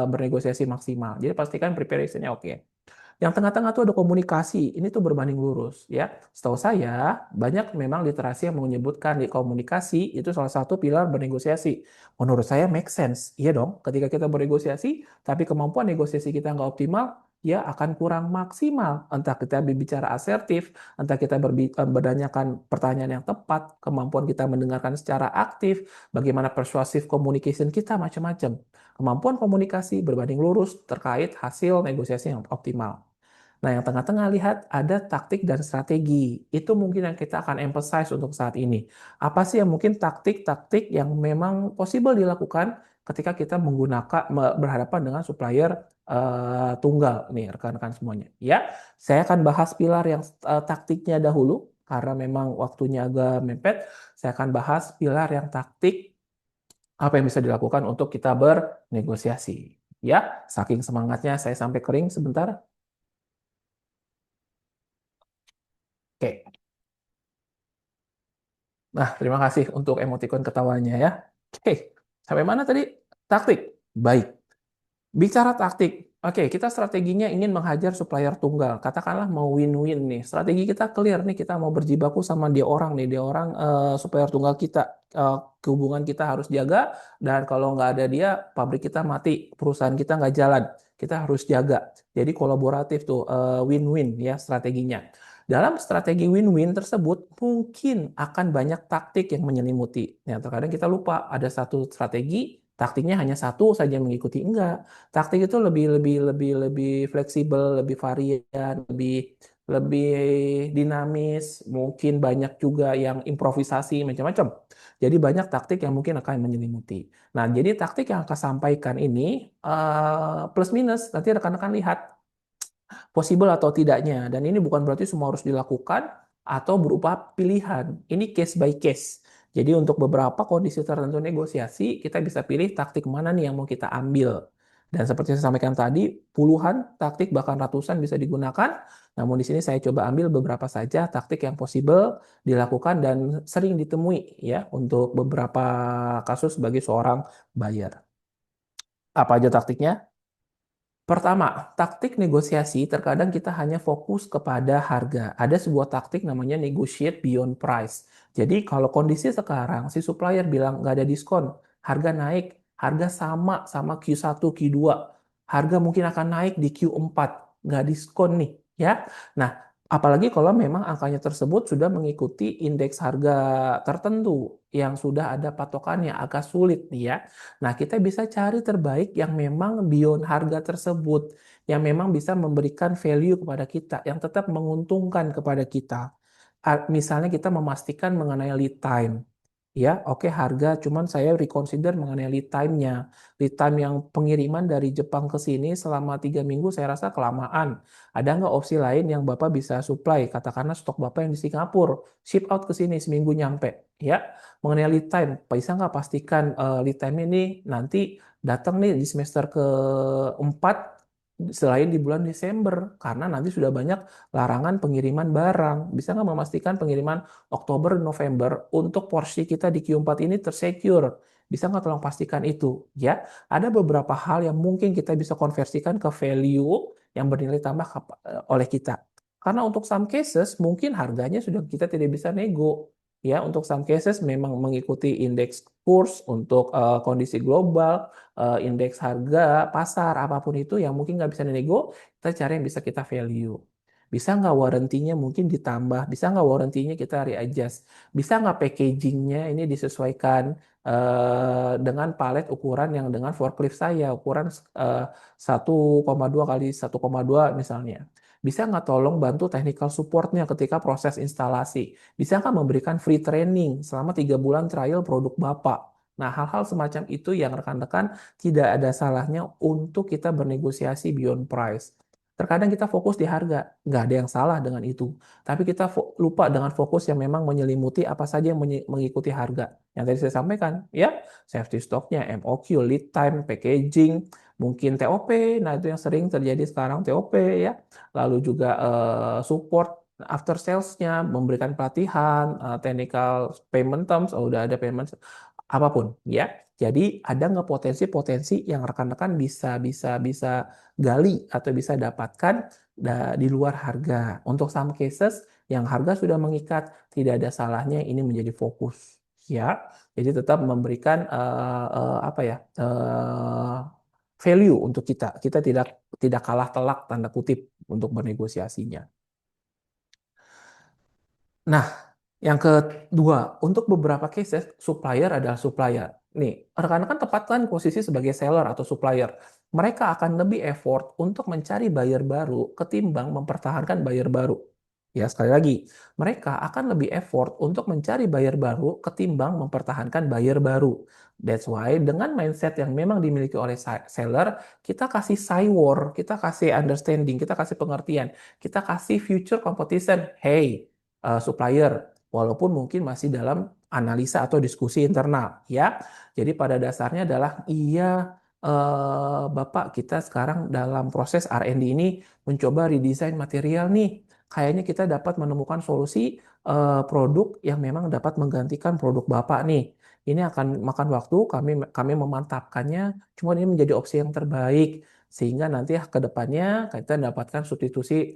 bernegosiasi maksimal. Jadi pastikan preparationnya oke. Yang tengah-tengah tuh ada komunikasi. Ini tuh berbanding lurus ya. Setahu saya banyak memang literasi yang menyebutkan di komunikasi itu salah satu pilar bernegosiasi. Menurut saya make sense. Iya dong. Ketika kita bernegosiasi tapi kemampuan negosiasi kita nggak optimal, ya akan kurang maksimal. Entah kita berbicara asertif, entah kita berdanyakan pertanyaan yang tepat, kemampuan kita mendengarkan secara aktif, bagaimana persuasif communication kita macam-macam. Kemampuan komunikasi berbanding lurus terkait hasil negosiasi yang optimal. Nah, yang tengah-tengah lihat ada taktik dan strategi. Itu mungkin yang kita akan emphasize untuk saat ini. Apa sih yang mungkin taktik-taktik yang memang possible dilakukan ketika kita menggunakan berhadapan dengan supplier tunggal nih rekan-rekan semuanya. Ya, saya akan bahas pilar yang taktiknya dahulu karena memang waktunya agak mepet. Saya akan bahas pilar yang taktik apa yang bisa dilakukan untuk kita bernegosiasi. Ya, saking semangatnya saya sampai kering sebentar. Oke. Nah, terima kasih untuk emotikon ketawanya ya. Oke, sampai mana tadi? Taktik. Baik. Bicara taktik. Oke, kita strateginya ingin menghajar supplier tunggal. Katakanlah mau win-win nih. Strategi kita clear nih, kita mau berjibaku sama dia orang nih. Dia orang supplier tunggal kita. Hubungan kita harus jaga. Dan kalau nggak ada dia, pabrik kita mati. Perusahaan kita nggak jalan. Kita harus jaga. Jadi kolaboratif tuh, win-win ya strateginya. Dalam strategi win-win tersebut mungkin akan banyak taktik yang menyelimuti. Ya, terkadang kita lupa ada satu strategi, taktiknya hanya satu saja yang mengikuti. Enggak, taktik itu lebih lebih lebih lebih fleksibel, lebih varian, lebih lebih dinamis, mungkin banyak juga yang improvisasi macam-macam. Jadi banyak taktik yang mungkin akan menyelimuti. Nah, jadi taktik yang akan sampaikan ini plus minus nanti rekan-rekan lihat possible atau tidaknya. Dan ini bukan berarti semua harus dilakukan atau berupa pilihan. Ini case by case. Jadi untuk beberapa kondisi tertentu negosiasi, kita bisa pilih taktik mana nih yang mau kita ambil. Dan seperti saya sampaikan tadi, puluhan taktik bahkan ratusan bisa digunakan. Namun di sini saya coba ambil beberapa saja taktik yang possible dilakukan dan sering ditemui ya untuk beberapa kasus sebagai seorang buyer. Apa aja taktiknya? Pertama, taktik negosiasi terkadang kita hanya fokus kepada harga. Ada sebuah taktik namanya negotiate beyond price. Jadi kalau kondisi sekarang si supplier bilang nggak ada diskon, harga naik, harga sama sama Q1, Q2, harga mungkin akan naik di Q4, nggak diskon nih, ya. Nah, apalagi kalau memang angkanya tersebut sudah mengikuti indeks harga tertentu yang sudah ada patokannya, agak sulit nih ya. Nah, kita bisa cari terbaik yang memang beyond harga tersebut, yang memang bisa memberikan value kepada kita, yang tetap menguntungkan kepada kita. Misalnya kita memastikan mengenai lead time. Ya, oke harga, cuman saya reconsider mengenai lead time-nya. Lead time yang pengiriman dari Jepang ke sini selama 3 minggu saya rasa kelamaan. Ada nggak opsi lain yang Bapak bisa supply? Katakanlah stok Bapak yang di Singapura, ship out ke sini seminggu nyampe. Ya, mengenai lead time, bisa nggak pastikan lead time ini nanti datang nih di semester keempat selain di bulan Desember, karena nanti sudah banyak larangan pengiriman barang. Bisa nggak memastikan pengiriman Oktober, November untuk porsi kita di Q4 ini tersecure. Bisa nggak tolong pastikan itu? Ya, ada beberapa hal yang mungkin kita bisa konversikan ke value yang bernilai tambah oleh kita. Karena untuk some cases mungkin harganya sudah kita tidak bisa nego. Ya, untuk some cases memang mengikuti indeks kurs untuk kondisi global, indeks harga pasar apapun itu yang mungkin nggak bisa dinego, kita cari yang bisa kita value. Bisa nggak warranty-nya mungkin ditambah, bisa nggak warranty-nya kita readjust, bisa nggak packaging-nya ini disesuaikan dengan palet ukuran yang dengan forklift saya, ukuran 1,2 kali 1,2 misalnya. Bisa nggak tolong bantu technical support-nya ketika proses instalasi? Bisa nggak memberikan free training selama 3 bulan trial produk Bapak? Nah, hal-hal semacam itu yang rekan-rekan tidak ada salahnya untuk kita bernegosiasi beyond price. Terkadang kita fokus di harga, nggak ada yang salah dengan itu. Tapi kita lupa dengan fokus yang memang menyelimuti apa saja yang mengikuti harga. Yang tadi saya sampaikan, ya, safety stocknya, MOQ, lead time, packaging, mungkin TOP. Nah, itu yang sering terjadi sekarang TOP ya. Lalu juga support after sales-nya, memberikan pelatihan, technical payment terms, oh, udah ada payment apapun ya. Jadi ada nggak potensi-potensi yang rekan-rekan bisa gali atau bisa dapatkan di luar harga. Untuk some cases yang harga sudah mengikat, tidak ada salahnya ini menjadi fokus ya. Jadi tetap memberikan apa ya value untuk kita. Kita tidak kalah telak tanda kutip untuk bernegosiasinya. Nah, yang kedua, untuk beberapa cases, supplier adalah supplier. Nih, rekan-rekan tempatkan posisi sebagai seller atau supplier. Mereka akan lebih effort untuk mencari buyer baru ketimbang mempertahankan buyer baru. Ya, sekali lagi, mereka akan lebih effort untuk mencari buyer baru ketimbang mempertahankan buyer baru. That's why dengan mindset yang memang dimiliki oleh seller, kita kasih war, kita kasih understanding, kita kasih pengertian, kita kasih future competition. Hey, supplier, walaupun mungkin masih dalam analisa atau diskusi internal ya. Jadi pada dasarnya adalah iya Bapak, kita sekarang dalam proses R&D ini mencoba redesign material nih. Kayaknya kita dapat menemukan solusi produk yang memang dapat menggantikan produk Bapak nih. Ini akan makan waktu, kami memantapkannya, cuma ini menjadi opsi yang terbaik sehingga nanti ke depannya kita dapatkan substitusi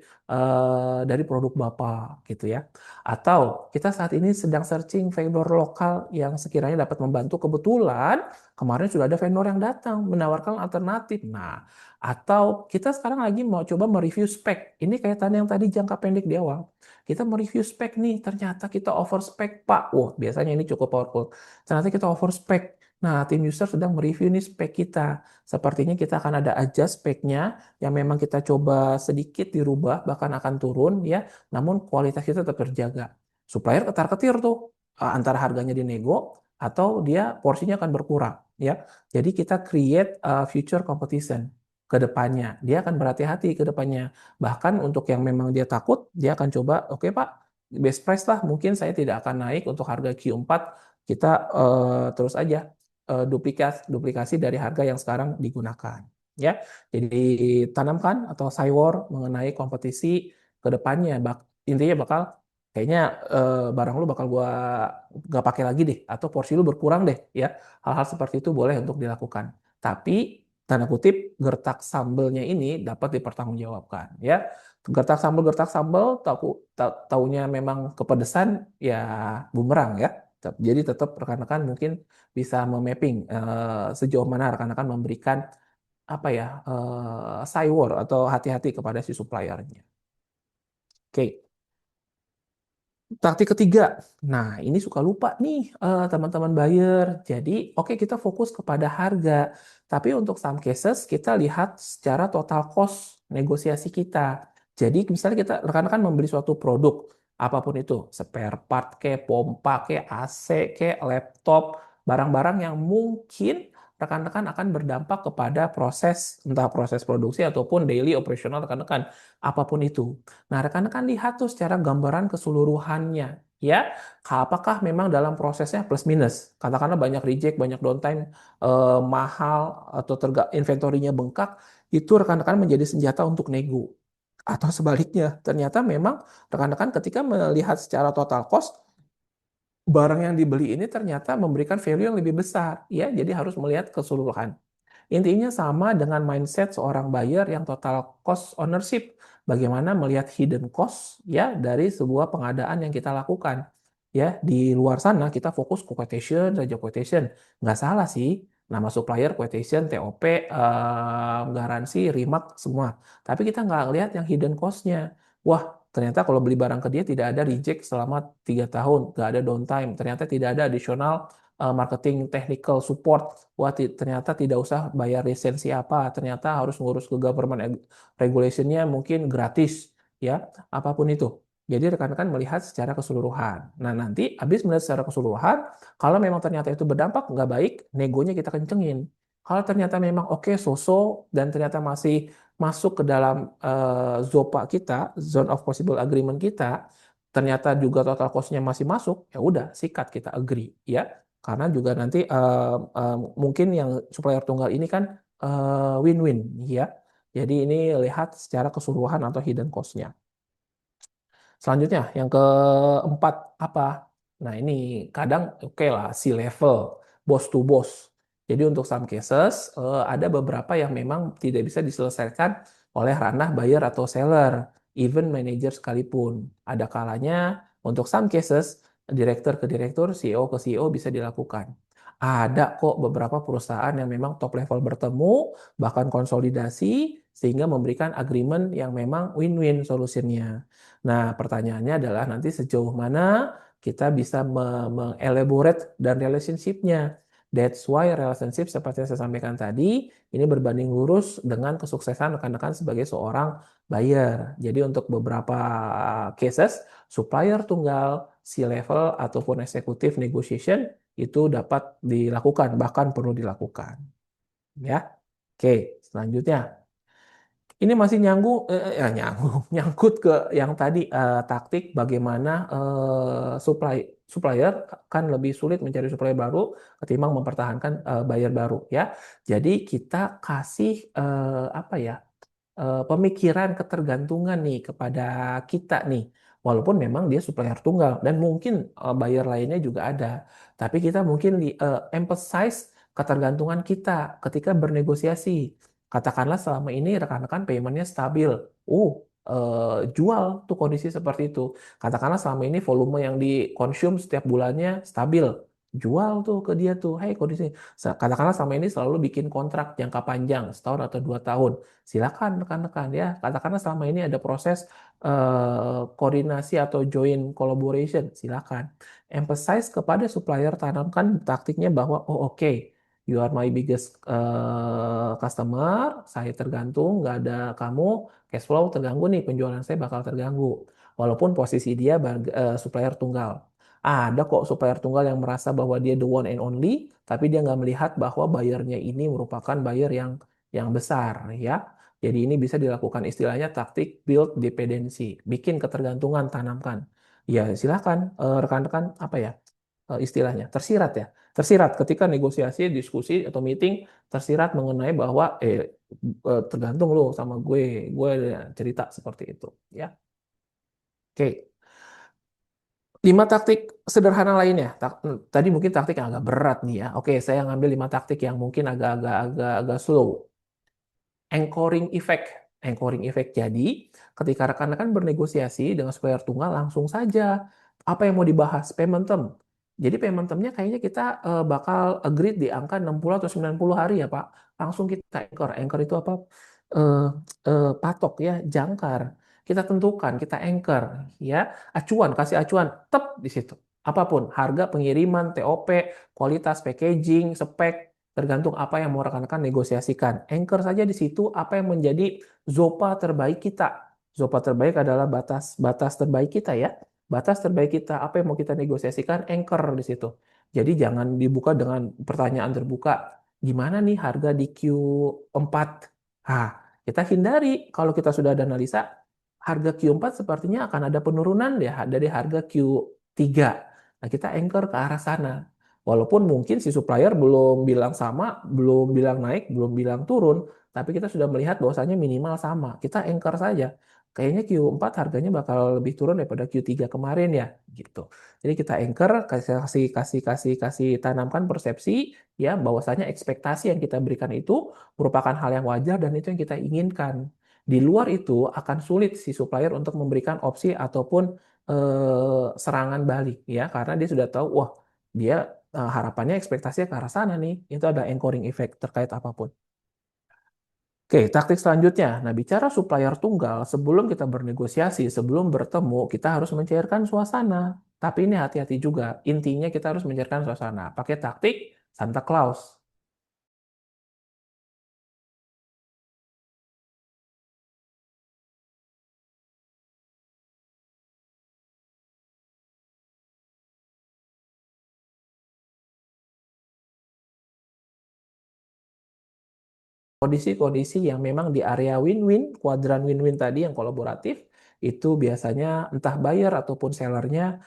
dari produk Bapak gitu ya. Atau kita saat ini sedang searching vendor lokal yang sekiranya dapat membantu. Kebetulan kemarin sudah ada vendor yang datang menawarkan alternatif. Nah, atau kita sekarang lagi mau coba mereview spek. Ini kaitannya yang tadi jangka pendek di awal. Kita mereview spek nih, ternyata kita over spek, Pak. Wah, biasanya ini cukup powerful. Ternyata kita over spek. Nah, tim user sedang mereview nih spek kita. Sepertinya kita akan ada adjust speknya yang memang kita coba sedikit dirubah, bahkan akan turun ya, namun kualitas kita tetap terjaga. Supplier ketar-ketir tuh antara harganya dinego atau dia porsinya akan berkurang ya. Jadi kita create future competition ke depannya. Dia akan berhati-hati ke depannya. Bahkan untuk yang memang dia takut, dia akan coba, oke Pak, best price lah, mungkin saya tidak akan naik untuk harga Q4, kita terus aja duplikasi dari harga yang sekarang digunakan. Ya, jadi tanamkan atau saywar mengenai kompetisi ke depannya. Intinya bakal kayaknya barang lu bakal gua gak pakai lagi deh atau porsi lu berkurang deh ya. Hal-hal seperti itu boleh untuk dilakukan. Tapi tanda kutip gertak sambelnya ini dapat dipertanggungjawabkan ya. Gertak sambel taunya memang kepedesan ya bumerang ya. Jadi tetap rekan-rekan mungkin bisa memapping sejauh mana rekan-rekan memberikan apa ya cywar atau hati-hati kepada si suppliernya. Oke, taktik ketiga. Nah, ini suka lupa nih teman-teman buyer. Jadi, oke kita fokus kepada harga. Tapi untuk some cases kita lihat secara total cost negosiasi kita. Jadi, misalnya kita rekan-rekan membeli suatu produk, apapun itu, spare part kayak pompa kayak AC kayak laptop, barang-barang yang mungkin rekan-rekan akan berdampak kepada proses entah proses produksi ataupun daily operational rekan-rekan, apapun itu. Nah, rekan-rekan lihat tuh secara gambaran keseluruhannya, ya. Apakah memang dalam prosesnya plus minus? Katakanlah banyak reject, banyak downtime, mahal, atau inventorinya bengkak, itu rekan-rekan menjadi senjata untuk nego. Atau sebaliknya, ternyata memang rekan-rekan ketika melihat secara total cost, barang yang dibeli ini ternyata memberikan value yang lebih besar. Ya, jadi harus melihat keseluruhan. Intinya sama dengan mindset seorang buyer yang total cost ownership. Bagaimana melihat hidden cost ya dari sebuah pengadaan yang kita lakukan. Ya, di luar sana kita fokus ke quotation, saja quotation. Nggak salah sih. Nama supplier, quotation, TOP, garansi, remark, semua. Tapi kita nggak lihat yang hidden cost-nya. wah ternyata kalau beli barang ke dia tidak ada reject selama 3 tahun, nggak ada downtime, ternyata tidak ada additional marketing technical support, wah ternyata tidak usah bayar lisensi apa, ternyata harus ngurus ke government regulationnya mungkin gratis, ya apapun itu. Jadi rekan-rekan melihat secara keseluruhan. Nah nanti habis melihat secara keseluruhan, kalau memang ternyata itu berdampak nggak baik, negonya kita kencengin. Kalau ternyata memang oke so-so dan ternyata masih masuk ke dalam ZOPA kita, Zone of Possible Agreement kita, ternyata juga total cost-nya masih masuk, ya udah sikat kita agree ya. Karena juga nanti mungkin yang supplier tunggal ini kan win-win ya. Jadi ini lihat secara keseluruhan atau hidden cost-nya. Selanjutnya, yang keempat apa? Nah, ini kadang oke lah, C-level, boss to boss. Jadi untuk some cases, ada beberapa yang memang tidak bisa diselesaikan oleh ranah buyer atau seller, even manager sekalipun. Ada kalanya untuk some cases, direktur ke direktur, CEO ke CEO bisa dilakukan. Ada kok beberapa perusahaan yang memang top level bertemu, bahkan konsolidasi, sehingga memberikan agreement yang memang win-win solusinya. Nah, pertanyaannya adalah nanti sejauh mana kita bisa mengelaborate dan relationship-nya. That's why relationship seperti yang saya sampaikan tadi, ini berbanding lurus dengan kesuksesan rekan-rekan sebagai seorang buyer. Jadi untuk beberapa cases, supplier tunggal, C-level, ataupun executive negotiation itu dapat dilakukan, bahkan perlu dilakukan. Ya, oke, selanjutnya. Ini masih nyanggung, nyanggung, nyangkut ke yang tadi taktik bagaimana supplier kan lebih sulit mencari supplier baru ketimbang mempertahankan buyer baru ya. Jadi kita kasih apa ya pemikiran ketergantungan nih kepada kita nih. Walaupun memang dia supplier tunggal dan mungkin buyer lainnya juga ada, tapi kita mungkin emphasize ketergantungan kita ketika bernegosiasi. Katakanlah selama ini rekan-rekan paymentnya stabil. Jual tuh kondisi seperti itu. Katakanlah selama ini volume yang dikonsum setiap bulannya stabil. Jual tuh ke dia tuh, hey kondisi. Katakanlah selama ini selalu bikin kontrak jangka panjang, setahun atau 2 tahun. Silakan rekan-rekan ya. Katakanlah selama ini ada proses koordinasi atau joint collaboration, silakan. Emphasize kepada supplier, tanamkan taktiknya bahwa oh oke, you are my biggest customer, saya tergantung, nggak ada kamu, cash flow terganggu nih, penjualan saya bakal terganggu. Walaupun posisi dia supplier tunggal. Ada kok supplier tunggal yang merasa bahwa dia the one and only, tapi dia nggak melihat bahwa bayarnya ini merupakan buyer yang besar ya. Jadi ini bisa dilakukan istilahnya taktik build dependency, bikin ketergantungan, tanamkan. Ya silakan rekan-rekan apa ya istilahnya tersirat ya, tersirat ketika negosiasi, diskusi atau meeting, tersirat mengenai bahwa tergantung lo sama gue cerita seperti itu ya. Oke. 5 taktik sederhana lainnya. Tadi mungkin taktik yang agak berat nih ya. Oke, saya ngambil 5 taktik yang mungkin agak slow. Anchoring effect. Anchoring effect. Jadi, ketika rekan-rekan bernegosiasi dengan supplier tunggal, langsung saja. Apa yang mau dibahas? Payment term. Jadi payment term-nya kayaknya kita bakal agree di angka 60 atau 90 hari ya Pak. Langsung kita anchor. Anchor itu apa? Eh, patok ya, jangkar. Kita tentukan, kita anchor ya. Acuan, kasih acuan, tep di situ. Apapun, harga pengiriman, TOP, kualitas packaging, spek, tergantung apa yang mau rekan-rekan negosiasikan. Anchor saja di situ apa yang menjadi ZOPA terbaik kita. ZOPA terbaik adalah batas batas terbaik kita ya. Batas terbaik kita, apa yang mau kita negosiasikan, anchor di situ. Jadi jangan dibuka dengan pertanyaan terbuka. Gimana nih harga di Q4? Ah, kita hindari kalau kita sudah ada analisa, harga Q4 sepertinya akan ada penurunan ya dari harga Q3. Nah, kita anchor ke arah sana. Walaupun mungkin si supplier belum bilang sama, belum bilang naik, belum bilang turun, tapi kita sudah melihat bahwasanya minimal sama. Kita anchor saja. Kayaknya Q4 harganya bakal lebih turun daripada Q3 kemarin ya, gitu. Jadi kita anchor, kasih kasih kasih kasih kasih tanamkan persepsi ya bahwasanya ekspektasi yang kita berikan itu merupakan hal yang wajar dan itu yang kita inginkan. Di luar itu akan sulit si supplier untuk memberikan opsi ataupun serangan balik ya karena dia sudah tahu wah dia harapannya ekspektasinya ke arah sana nih. Itu ada anchoring effect terkait apapun. Oke, taktik selanjutnya. Nah, bicara supplier tunggal, sebelum kita bernegosiasi, sebelum bertemu, kita harus mencairkan suasana. Tapi ini hati-hati juga. Intinya kita harus mencairkan suasana. Pakai taktik Santa Claus. Kondisi-kondisi yang memang di area win-win, kuadran win-win tadi yang kolaboratif, itu biasanya entah buyer ataupun sellernya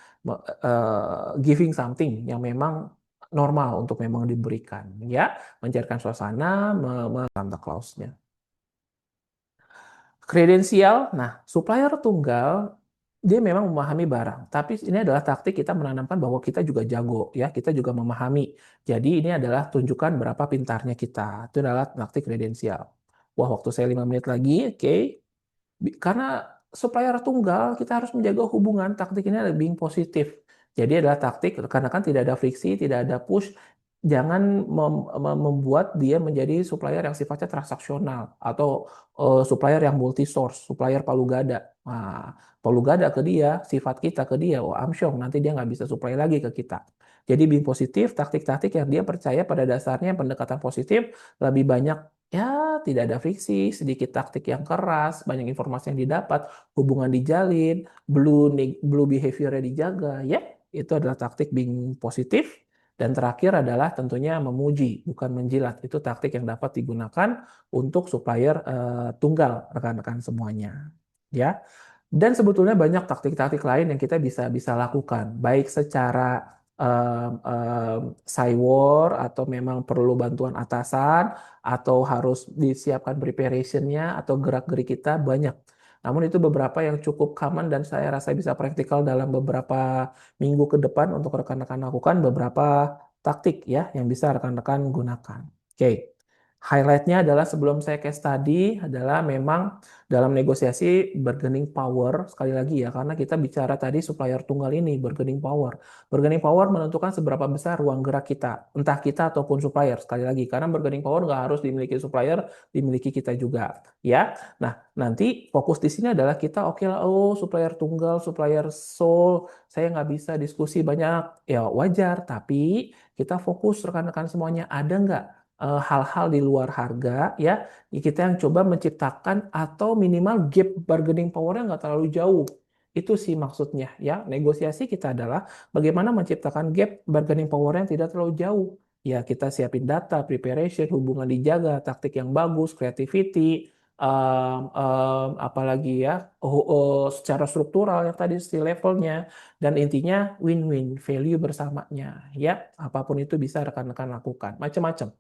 giving something yang memang normal untuk memang diberikan, ya, mencairkan suasana, Santa Claus-nya. Kredensial, nah supplier tunggal dia memang memahami barang, tapi ini adalah taktik kita menanamkan bahwa kita juga jago, ya, kita juga memahami. Jadi ini adalah tunjukkan berapa pintarnya kita. Itu adalah taktik kredensial. Wah, waktu saya 5 menit lagi, oke. Karena supplier tunggal, kita harus menjaga hubungan. Taktik ini adalah being positif. Jadi adalah taktik, karena kan tidak ada friksi, tidak ada push. Jangan membuat dia menjadi supplier yang sifatnya transaksional atau supplier yang multi source, supplier palu gada. Nah, palu gada ke dia, sifat kita ke dia, oh amsyong, nanti dia nggak bisa supply lagi ke kita. Jadi being positif, taktik-taktik yang dia percaya pada dasarnya pendekatan positif lebih banyak, ya, tidak ada friksi, sedikit taktik yang keras, banyak informasi yang didapat, hubungan dijalin, blue behavior-nya dijaga, ya, itu adalah taktik being positif. Dan terakhir adalah tentunya memuji, bukan menjilat. Itu taktik yang dapat digunakan untuk supplier tunggal rekan-rekan semuanya. Ya. Dan sebetulnya banyak taktik-taktik lain yang kita bisa bisa lakukan, baik secara side war atau memang perlu bantuan atasan atau harus disiapkan preparation-nya atau gerak-gerik kita banyak. Namun itu beberapa yang cukup common dan saya rasa bisa praktikal dalam beberapa minggu ke depan untuk rekan-rekan lakukan beberapa taktik ya yang bisa rekan-rekan gunakan. Oke. Highlight-nya adalah sebelum saya case study adalah memang dalam negosiasi bargaining power, sekali lagi ya, karena kita bicara tadi supplier tunggal ini, bargaining power. Bargaining power menentukan seberapa besar ruang gerak kita, entah kita ataupun supplier, sekali lagi, karena bargaining power nggak harus dimiliki supplier, dimiliki kita juga. Ya, nah nanti fokus di sini adalah kita oke lah, oh supplier tunggal, supplier sole, saya nggak bisa diskusi banyak, ya wajar, tapi kita fokus rekan-rekan semuanya, ada nggak hal-hal di luar harga, ya, kita yang coba menciptakan atau minimal gap bargaining power-nya nggak terlalu jauh. Itu sih maksudnya, ya. Negosiasi kita adalah bagaimana menciptakan gap bargaining power yang tidak terlalu jauh. Ya, kita siapin data, preparation, hubungan dijaga, taktik yang bagus, creativity, apalagi ya, secara struktural yang tadi si levelnya, dan intinya win-win, value bersamanya. Ya, apapun itu bisa rekan-rekan lakukan, macam-macam.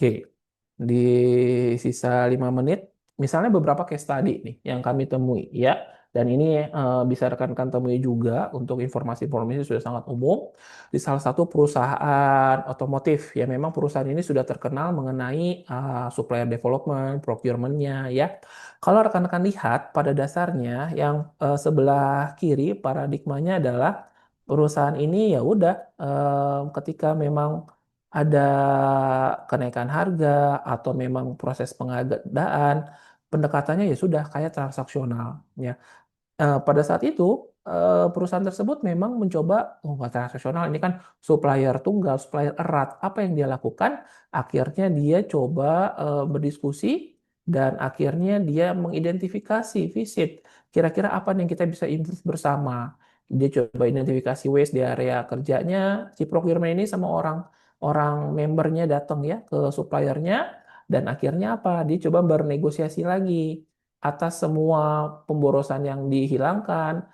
Oke, di sisa 5 menit, misalnya beberapa case study nih yang kami temui ya, dan ini bisa rekan-rekan temui juga untuk informasi-informasi sudah sangat umum di salah satu perusahaan otomotif ya, memang perusahaan ini sudah terkenal mengenai supplier development, procurement-nya ya. Kalau rekan-rekan lihat pada dasarnya yang sebelah kiri paradigmanya adalah perusahaan ini ya udah ketika memang ada kenaikan harga atau memang proses pengadaan, pendekatannya ya sudah kayak transaksional ya. Pada saat itu perusahaan tersebut memang mencoba, oh nggak transaksional, ini kan supplier tunggal, supplier erat. Apa yang dia lakukan? Akhirnya dia coba berdiskusi dan akhirnya dia mengidentifikasi visit. Kira-kira apa nih yang kita bisa improve bersama? Dia coba identifikasi waste di area kerjanya. Si procurement ini sama orang orang membernya datang ya ke suppliernya dan akhirnya apa? Dia coba bernegosiasi lagi atas semua pemborosan yang dihilangkan,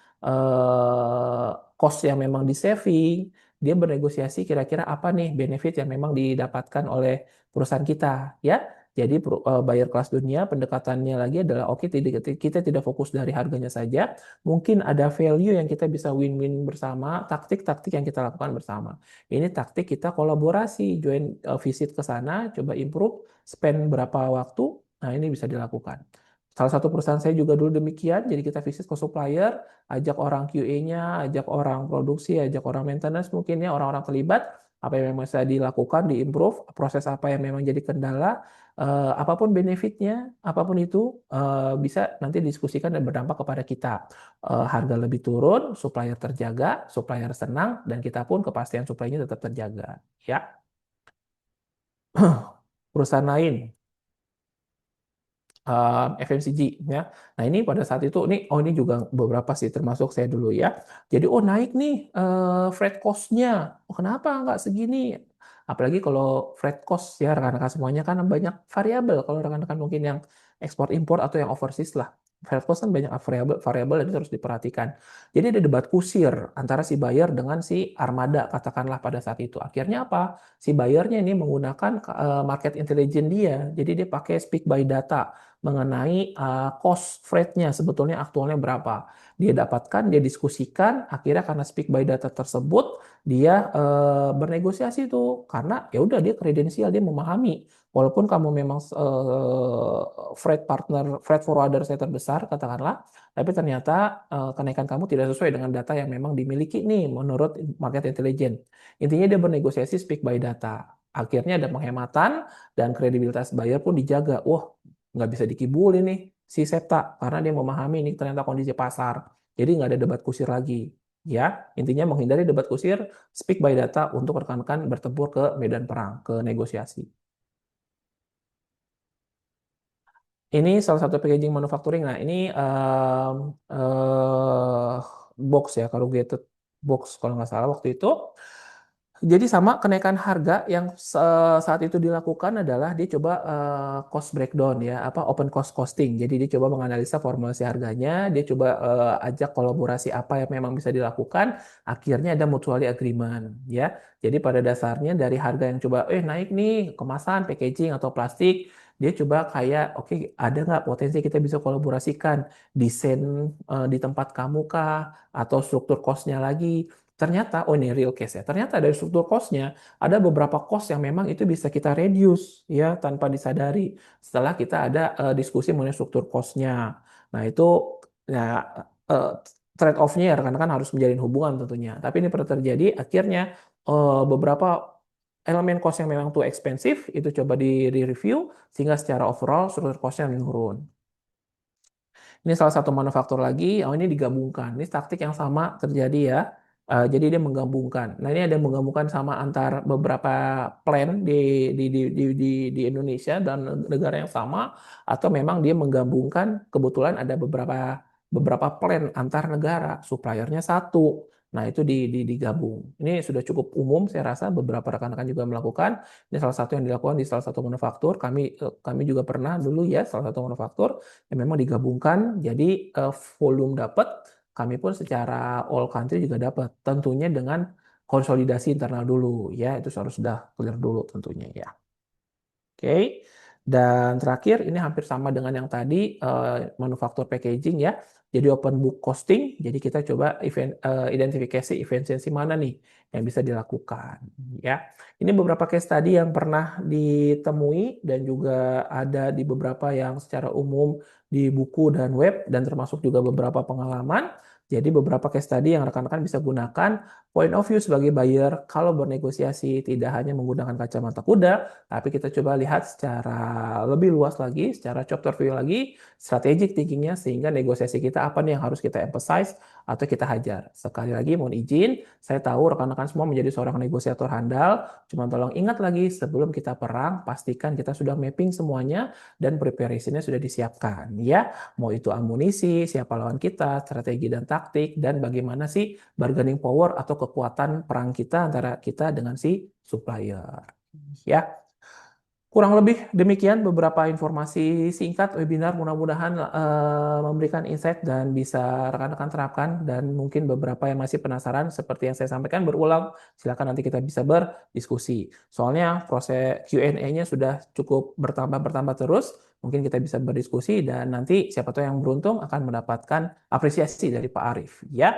cost yang memang di saving, dia bernegosiasi kira-kira apa nih benefit yang memang didapatkan oleh perusahaan kita, ya. Jadi buyer kelas dunia pendekatannya lagi adalah oke, kita tidak fokus dari harganya saja, mungkin ada value yang kita bisa win-win bersama, taktik-taktik yang kita lakukan bersama. Ini taktik kita kolaborasi, join visit ke sana, coba improve, spend berapa waktu, nah ini bisa dilakukan. Salah satu perusahaan saya juga dulu demikian, jadi kita visit ke supplier, ajak orang QA-nya, ajak orang produksi, ajak orang maintenance mungkin ya, orang-orang terlibat, apa yang memang bisa dilakukan, diimprove, proses apa yang memang jadi kendala, apapun benefitnya, apapun itu bisa nanti diskusikan dan berdampak kepada kita. Harga lebih turun, supplier terjaga, supplier senang, dan kita pun kepastian supply-nya tetap terjaga. Ya, perusahaan lain FMCG ya. Nah, ini pada saat itu ini juga beberapa sih termasuk saya dulu ya. Jadi naik nih freight cost-nya. Kenapa nggak segini? Apalagi kalau freight cost ya rekan-rekan semuanya kan banyak variabel kalau rekan-rekan mungkin yang ekspor impor atau yang overseas lah. Freight cost kan banyak variabel variabel dan itu harus diperhatikan. Jadi ada debat kusir antara si buyer dengan si armada katakanlah pada saat itu. Akhirnya apa? Si buyernya ini menggunakan market intelligence dia. Jadi dia pakai speak by data mengenai cost freight-nya sebetulnya aktualnya berapa. Dia dapatkan, dia diskusikan, akhirnya karena speak by data tersebut dia bernegosiasi tuh karena ya udah dia kredensial, dia memahami. Walaupun kamu memang freight partner, freight forwarder saya terbesar katakanlah, tapi ternyata kenaikan kamu tidak sesuai dengan data yang memang dimiliki nih menurut market intelligence. Intinya dia bernegosiasi speak by data. Akhirnya ada penghematan dan kredibilitas buyer pun dijaga. Wah, nggak bisa dikibulin nih si Septa karena dia memahami ini ternyata kondisi pasar. Jadi nggak ada debat kusir lagi. Ya, intinya menghindari debat kusir, speak by data untuk rekan-rekan bertempur ke medan perang, ke negosiasi. Ini salah satu packaging manufacturing. Nah, ini box ya, corrugated box kalau nggak salah waktu itu. Jadi sama kenaikan harga yang saat itu dilakukan adalah dia coba cost breakdown ya, apa open cost costing. Jadi dia coba menganalisa formulasi harganya, dia coba ajak kolaborasi apa yang memang bisa dilakukan, akhirnya ada mutually agreement ya. Jadi pada dasarnya dari harga yang coba naik nih kemasan, packaging atau plastik, dia coba kayak oke, ada nggak potensi kita bisa kolaborasikan desain di tempat kamu kah atau struktur cost-nya lagi. Ternyata, ini real case ya. Ternyata dari struktur cost-nya ada beberapa cost yang memang itu bisa kita reduce ya tanpa disadari setelah kita ada diskusi mengenai struktur cost-nya. Nah, itu ya trade off-nya ya rekan-rekan harus menjalin hubungan tentunya. Tapi ini pernah terjadi akhirnya beberapa elemen cost yang memang too expensive itu coba di-review sehingga secara overall struktur cost-nya menurun. Ini salah satu manufaktur lagi, ini digabungkan. Ini taktik yang sama terjadi ya. Jadi dia menggabungkan. Nah, ini ada menggabungkan sama antar beberapa plan di Indonesia dan negara yang sama, atau memang dia menggabungkan kebetulan ada beberapa plan antar negara, suppliernya satu. Nah, itu digabung. Ini sudah cukup umum, saya rasa beberapa rekan-rekan juga melakukan. Ini salah satu yang dilakukan di salah satu manufaktur. Kami juga pernah dulu ya salah satu manufaktur yang memang digabungkan jadi volume dapat, kami pun secara all country juga dapat. Tentunya dengan konsolidasi internal dulu ya, itu harus sudah clear dulu tentunya ya. Oke. Dan terakhir ini hampir sama dengan yang tadi manufaktur packaging ya. Jadi open book costing, jadi kita coba identifikasi efisiensi mana nih yang bisa dilakukan ya. Ini beberapa case tadi yang pernah ditemui dan juga ada di beberapa yang secara umum di buku dan web dan termasuk juga beberapa pengalaman. Jadi beberapa case tadi yang rekan-rekan bisa gunakan point of view sebagai buyer kalau bernegosiasi tidak hanya menggunakan kacamata kuda, tapi kita coba lihat secara lebih luas lagi, secara chapter view lagi, strategic thinkingnya sehingga negosiasi kita apa nih yang harus kita emphasize atau kita hajar. Sekali lagi mohon izin, saya tahu rekan-rekan semua menjadi seorang negosiator handal, cuma tolong ingat lagi sebelum kita perang, pastikan kita sudah mapping semuanya dan preparationnya sudah disiapkan ya. Mau itu amunisi, siapa lawan kita, strategi dan taktik, dan bagaimana sih bargaining power atau kekuatan perang kita antara kita dengan si supplier. Ya, kurang lebih demikian beberapa informasi singkat webinar mudah-mudahan memberikan insight dan bisa rekan-rekan terapkan dan mungkin beberapa yang masih penasaran seperti yang saya sampaikan berulang silakan nanti kita bisa berdiskusi. Soalnya proses Q&A-nya sudah cukup bertambah terus, mungkin kita bisa berdiskusi dan nanti siapa tahu yang beruntung akan mendapatkan apresiasi dari Pak Arief ya.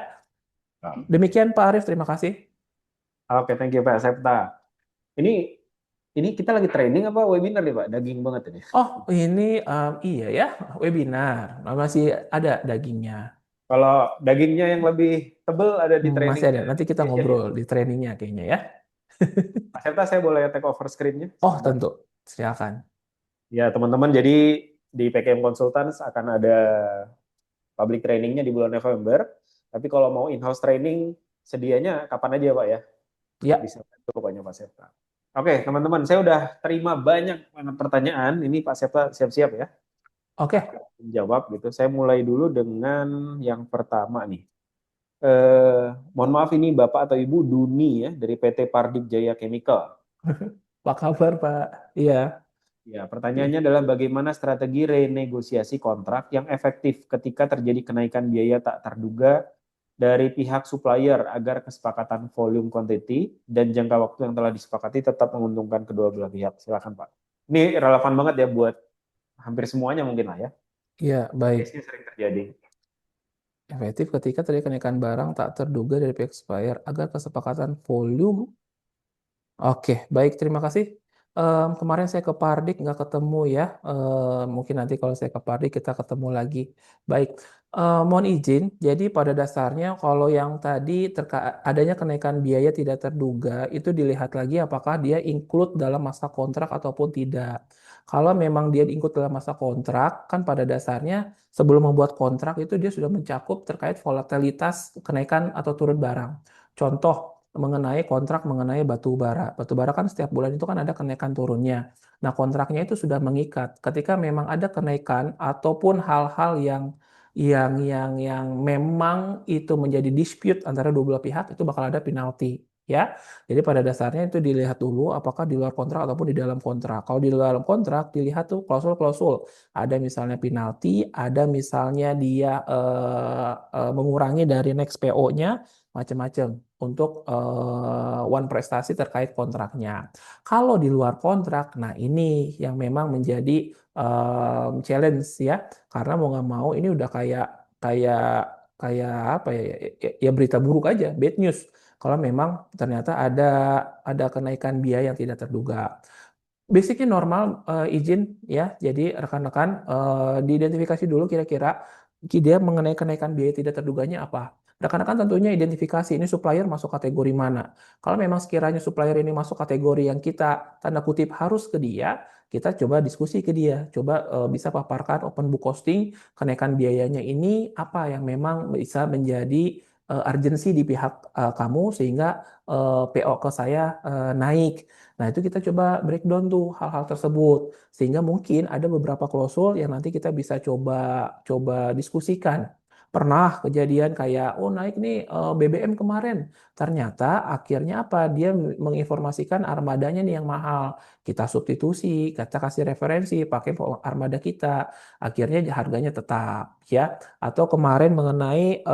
Demikian Pak Arief, terima kasih. Oke, thank you Pak Septa. Ini ini kita lagi training apa webinar nih Pak? Daging banget ini. Oh, ini iya ya, webinar. Masih ada dagingnya. Kalau dagingnya yang lebih tebel ada di Masih ada. trainingnya Nanti kita session ya. ngobrol di trainingnya kayaknya ya. Pak Septa, saya boleh take over screen-nya Oh, sebentar. tentu. Silakan. Ya, teman-teman, jadi di PKM Consultants akan ada public trainingnya di bulan November. Tapi kalau mau in-house training, sedianya kapan aja, Pak ya? Ya, Bisa bantu pokoknya Pak Septa. Oke, teman-teman, saya udah terima banyak banget pertanyaan. Ini Pak Septa siap-siap ya oke. menjawab gitu. Saya mulai dulu dengan yang pertama nih. Mohon maaf ini Bapak atau Ibu Duni ya dari PT Pardik Jaya Chemical. Apa kabar, Pak? Iya. Ya, pertanyaannya adalah bagaimana strategi renegosiasi kontrak yang efektif ketika terjadi kenaikan biaya tak terduga dari pihak supplier agar kesepakatan volume quantity dan jangka waktu yang telah disepakati tetap menguntungkan kedua belah pihak. Silakan Pak. Ini relevan banget ya buat hampir semuanya mungkin lah ya. Iya, baik. Case-nya sering terjadi. Efektif ketika terjadi kenaikan barang tak terduga dari pihak supplier agar kesepakatan volume. Oke, baik. Terima kasih. Kemarin saya ke Pardik nggak ketemu ya. Mungkin nanti kalau saya ke Pardik kita ketemu lagi. Baik. Mohon izin. Jadi pada dasarnya kalau yang tadi adanya kenaikan biaya tidak terduga itu dilihat lagi apakah dia include dalam masa kontrak ataupun tidak. Kalau memang dia include dalam masa kontrak, kan pada dasarnya sebelum membuat kontrak itu dia sudah mencakup terkait volatilitas kenaikan atau turun barang. Contoh mengenai kontrak mengenai batu bara. Batu bara kan setiap bulan itu kan ada kenaikan turunnya. Nah, kontraknya itu sudah mengikat. Ketika memang ada kenaikan ataupun hal-hal yang memang itu menjadi dispute antara dua belah pihak itu bakal ada penalti. Ya, jadi pada dasarnya itu dilihat dulu apakah di luar kontrak ataupun di dalam kontrak. Kalau di dalam kontrak dilihat tuh klausul-klausul. Ada misalnya penalti, ada misalnya dia mengurangi dari next PO-nya, macam-macam untuk one prestasi terkait kontraknya. Kalau di luar kontrak, nah ini yang memang menjadi challenge ya, karena mau nggak mau ini udah kayak kayak apa ya, ya berita buruk aja, bad news. Kalau memang ternyata ada kenaikan biaya yang tidak terduga. Basicnya normal izin ya. Jadi rekan-rekan diidentifikasi dulu kira-kira dia mengenai kenaikan biaya tidak terduganya apa. Rekan-rekan tentunya identifikasi ini supplier masuk kategori mana. Kalau memang sekiranya supplier ini masuk kategori yang kita tanda kutip harus ke dia, kita coba diskusi ke dia. Coba bisa paparkan open book costing kenaikan biayanya ini apa yang memang bisa menjadi urgensi di pihak kamu sehingga PO ke saya naik. Nah, itu kita coba breakdown tuh hal-hal tersebut sehingga mungkin ada beberapa klausul yang nanti kita bisa coba coba diskusikan. Pernah kejadian kayak oh naik nih BBM kemarin. Ternyata akhirnya apa? Dia menginformasikan armadanya nih yang mahal. Kita substitusi, kita kasih referensi pakai armada kita. Akhirnya harganya tetap ya. Atau kemarin mengenai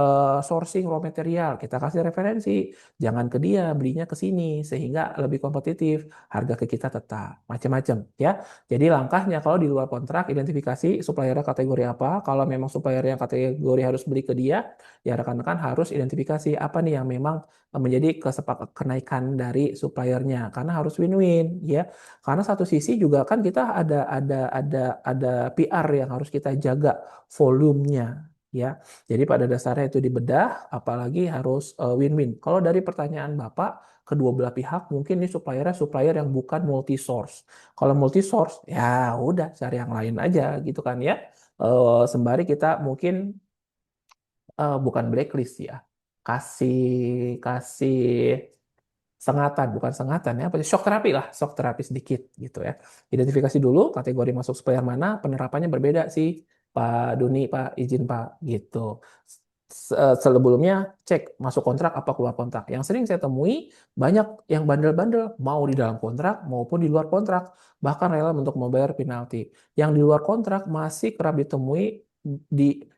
sourcing raw material, kita kasih referensi. Jangan ke dia, belinya ke sini sehingga lebih kompetitif, harga ke kita tetap macam-macam ya. Jadi langkahnya kalau di luar kontrak identifikasi supplier kategori apa. Kalau memang supplier yang kategori harus beli ke dia, ya rekan-rekan harus identifikasi apa nih yang memang menjadi kesepakatan kenaikan dari suppliernya karena harus win-win ya. Karena satu sisi juga kan kita ada PR yang harus kita jaga volumenya ya. Jadi pada dasarnya itu dibedah, apalagi harus win-win. Kalau dari pertanyaan Bapak, kedua belah pihak mungkin ini suppliernya supplier yang bukan multi source. Kalau multi source, ya udah cari yang lain aja gitu kan ya. Sembari kita mungkin bukan blacklist ya, kasih kasih sengatan, bukan sengatan ya, apa sih, shock terapi lah, shock terapi sedikit gitu ya. Identifikasi dulu kategori masuk supplier mana, penerapannya berbeda sih, Pak Duni, Pak izin Pak gitu. Sebelumnya cek masuk kontrak apa keluar kontrak. Yang sering saya temui banyak yang bandel-bandel mau di dalam kontrak maupun di luar kontrak, bahkan rela untuk membayar penalti. Yang di luar kontrak masih kerap ditemui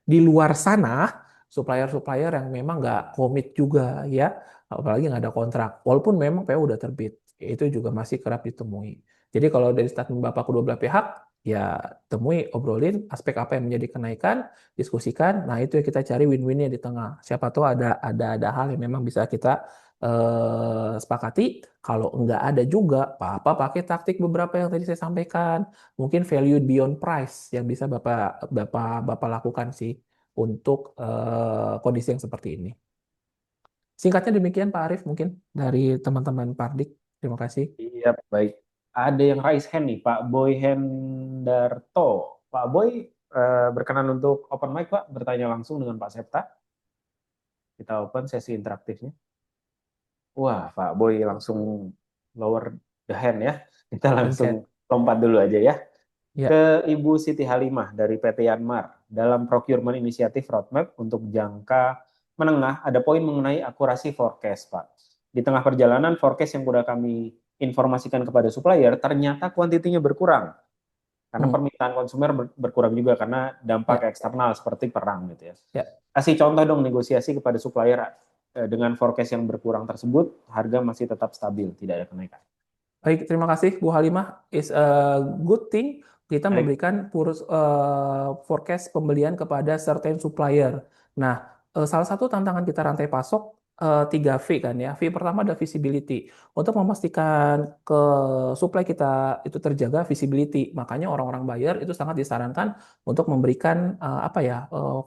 di luar sana supplier-supplier yang memang nggak komit juga ya, apalagi nggak ada kontrak, walaupun memang PO udah terbit, itu juga masih kerap ditemui. Jadi kalau dari statement Bapak kedua belah pihak, ya temui, obrolin aspek apa yang menjadi kenaikan, diskusikan. Nah itu yang kita cari win-winnya di tengah. Siapa tahu ada hal yang memang bisa kita sepakati. Kalau nggak ada juga, Apa pakai taktik beberapa yang tadi saya sampaikan. Mungkin value beyond price yang bisa Bapak Bapak Bapak lakukan sih untuk kondisi yang seperti ini. Singkatnya demikian Pak Arief mungkin dari teman-teman Pardik. Terima kasih. Iya, baik. ada yang raise hand nih, Pak Boy Hendarto. Pak Boy berkenan untuk open mic, Pak, bertanya langsung dengan Pak Septa. Kita open sesi interaktifnya. Wah, Pak Boy langsung lower the hand ya. Kita langsung Pencet. lompat dulu aja ya. Ya. Ke Ibu Siti Halimah dari PT Yanmar. Dalam procurement inisiatif roadmap untuk jangka menengah, ada poin mengenai akurasi forecast, Pak. Di tengah perjalanan, forecast yang sudah kami informasikan kepada supplier, ternyata kuantitinya berkurang. Karena Hmm. permintaan konsumer berkurang juga karena dampak Ya. eksternal seperti perang gitu ya. Ya. Kasih contoh dong negosiasi kepada supplier dengan forecast yang berkurang tersebut, harga masih tetap stabil, tidak ada kenaikan. Baik, terima kasih Bu Halimah. Is a good thing kita Baik, memberikan forecast pembelian kepada certain supplier. Nah, salah satu tantangan kita rantai pasok 3V kan ya. V pertama ada visibility. Untuk memastikan ke supply kita itu terjaga visibility, makanya orang-orang buyer itu sangat disarankan untuk memberikan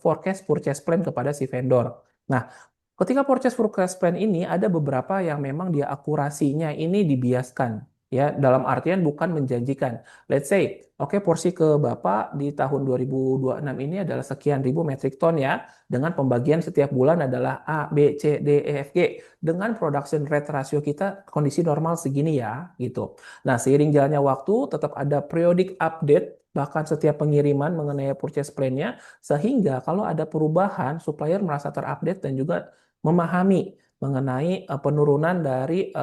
forecast purchase plan kepada si vendor. Nah, ketika purchase forecast plan ini ada beberapa yang memang dia akurasinya ini dibiaskan ya dalam artian bukan menjanjikan. Let's say, oke porsi ke Bapak di tahun 2026 ini adalah sekian ribu metrik ton ya dengan pembagian setiap bulan adalah A, B, C, D, E, F, G dengan production rate ratio kita kondisi normal segini ya gitu. Nah, seiring jalannya waktu tetap ada periodic update bahkan setiap pengiriman mengenai purchase plan-nya sehingga kalau ada perubahan supplier merasa terupdate dan juga memahami mengenai penurunan dari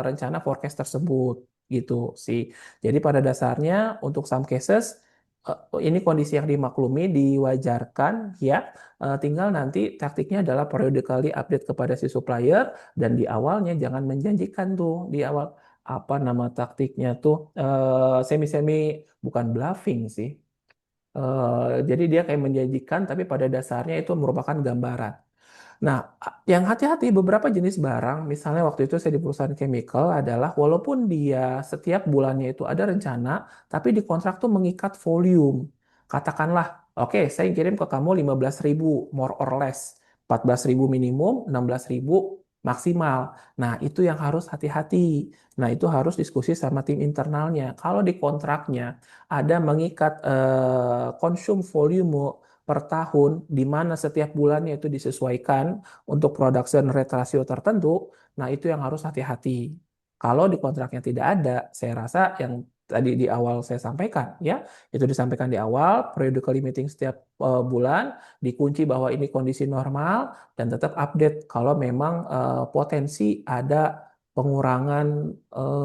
rencana forecast tersebut gitu sih. Jadi pada dasarnya untuk some cases ini kondisi yang dimaklumi, diwajarkan ya. Tinggal nanti taktiknya adalah periodically update kepada si supplier dan di awalnya jangan menjanjikan tuh di awal apa nama taktiknya tuh semi-semi bukan bluffing sih. Jadi dia kayak menjanjikan tapi pada dasarnya itu merupakan gambaran. Nah, yang hati-hati beberapa jenis barang, misalnya waktu itu saya di perusahaan chemical adalah walaupun dia setiap bulannya itu ada rencana, tapi di kontrak tuh mengikat volume. Katakanlah, oke, saya kirim ke kamu 15.000 more or less, 14.000 minimum, 16.000 maksimal. Nah, itu yang harus hati-hati. Nah, itu harus diskusi sama tim internalnya. Kalau di kontraknya ada mengikat konsum volume per tahun, di mana setiap bulannya itu disesuaikan untuk production rate ratio tertentu, nah itu yang harus hati-hati. Kalau di kontraknya tidak ada, saya rasa yang tadi di awal saya sampaikan, ya, itu disampaikan di awal, periodical meeting setiap bulan, dikunci bahwa ini kondisi normal, dan tetap update kalau memang potensi ada pengurangan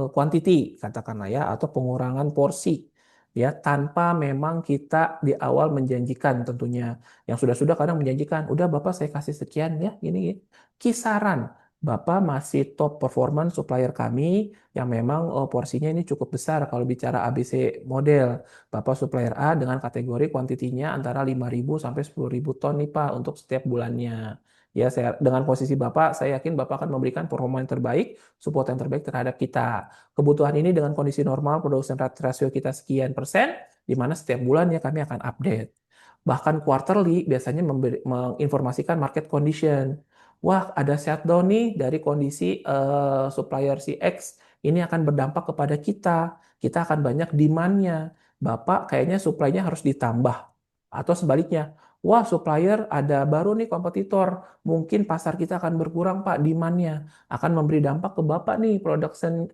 quantity, katakanlah ya, atau pengurangan porsi ya tanpa memang kita di awal menjanjikan tentunya. Yang sudah-sudah kadang menjanjikan, udah Bapak saya kasih sekian ya, gini. Kisaran Bapak masih top performance supplier kami yang memang porsinya ini cukup besar kalau bicara ABC model. Bapak supplier A dengan kategori kuantitinya antara 5.000 sampai 10.000 ton nih Pak untuk setiap bulannya. Ya, saya dengan posisi Bapak, saya yakin Bapak akan memberikan performa yang terbaik, support yang terbaik terhadap kita. Kebutuhan ini dengan kondisi normal production rate ratio kita sekian persen, di mana setiap bulannya kami akan update. Bahkan quarterly biasanya menginformasikan market condition. Wah, ada shutdown nih dari kondisi supplier si X, ini akan berdampak kepada kita. Kita akan banyak demand-nya. Bapak kayaknya supply-nya harus ditambah. Atau sebaliknya, wah supplier ada baru nih kompetitor, mungkin pasar kita akan berkurang Pak demand-nya akan memberi dampak ke Bapak nih production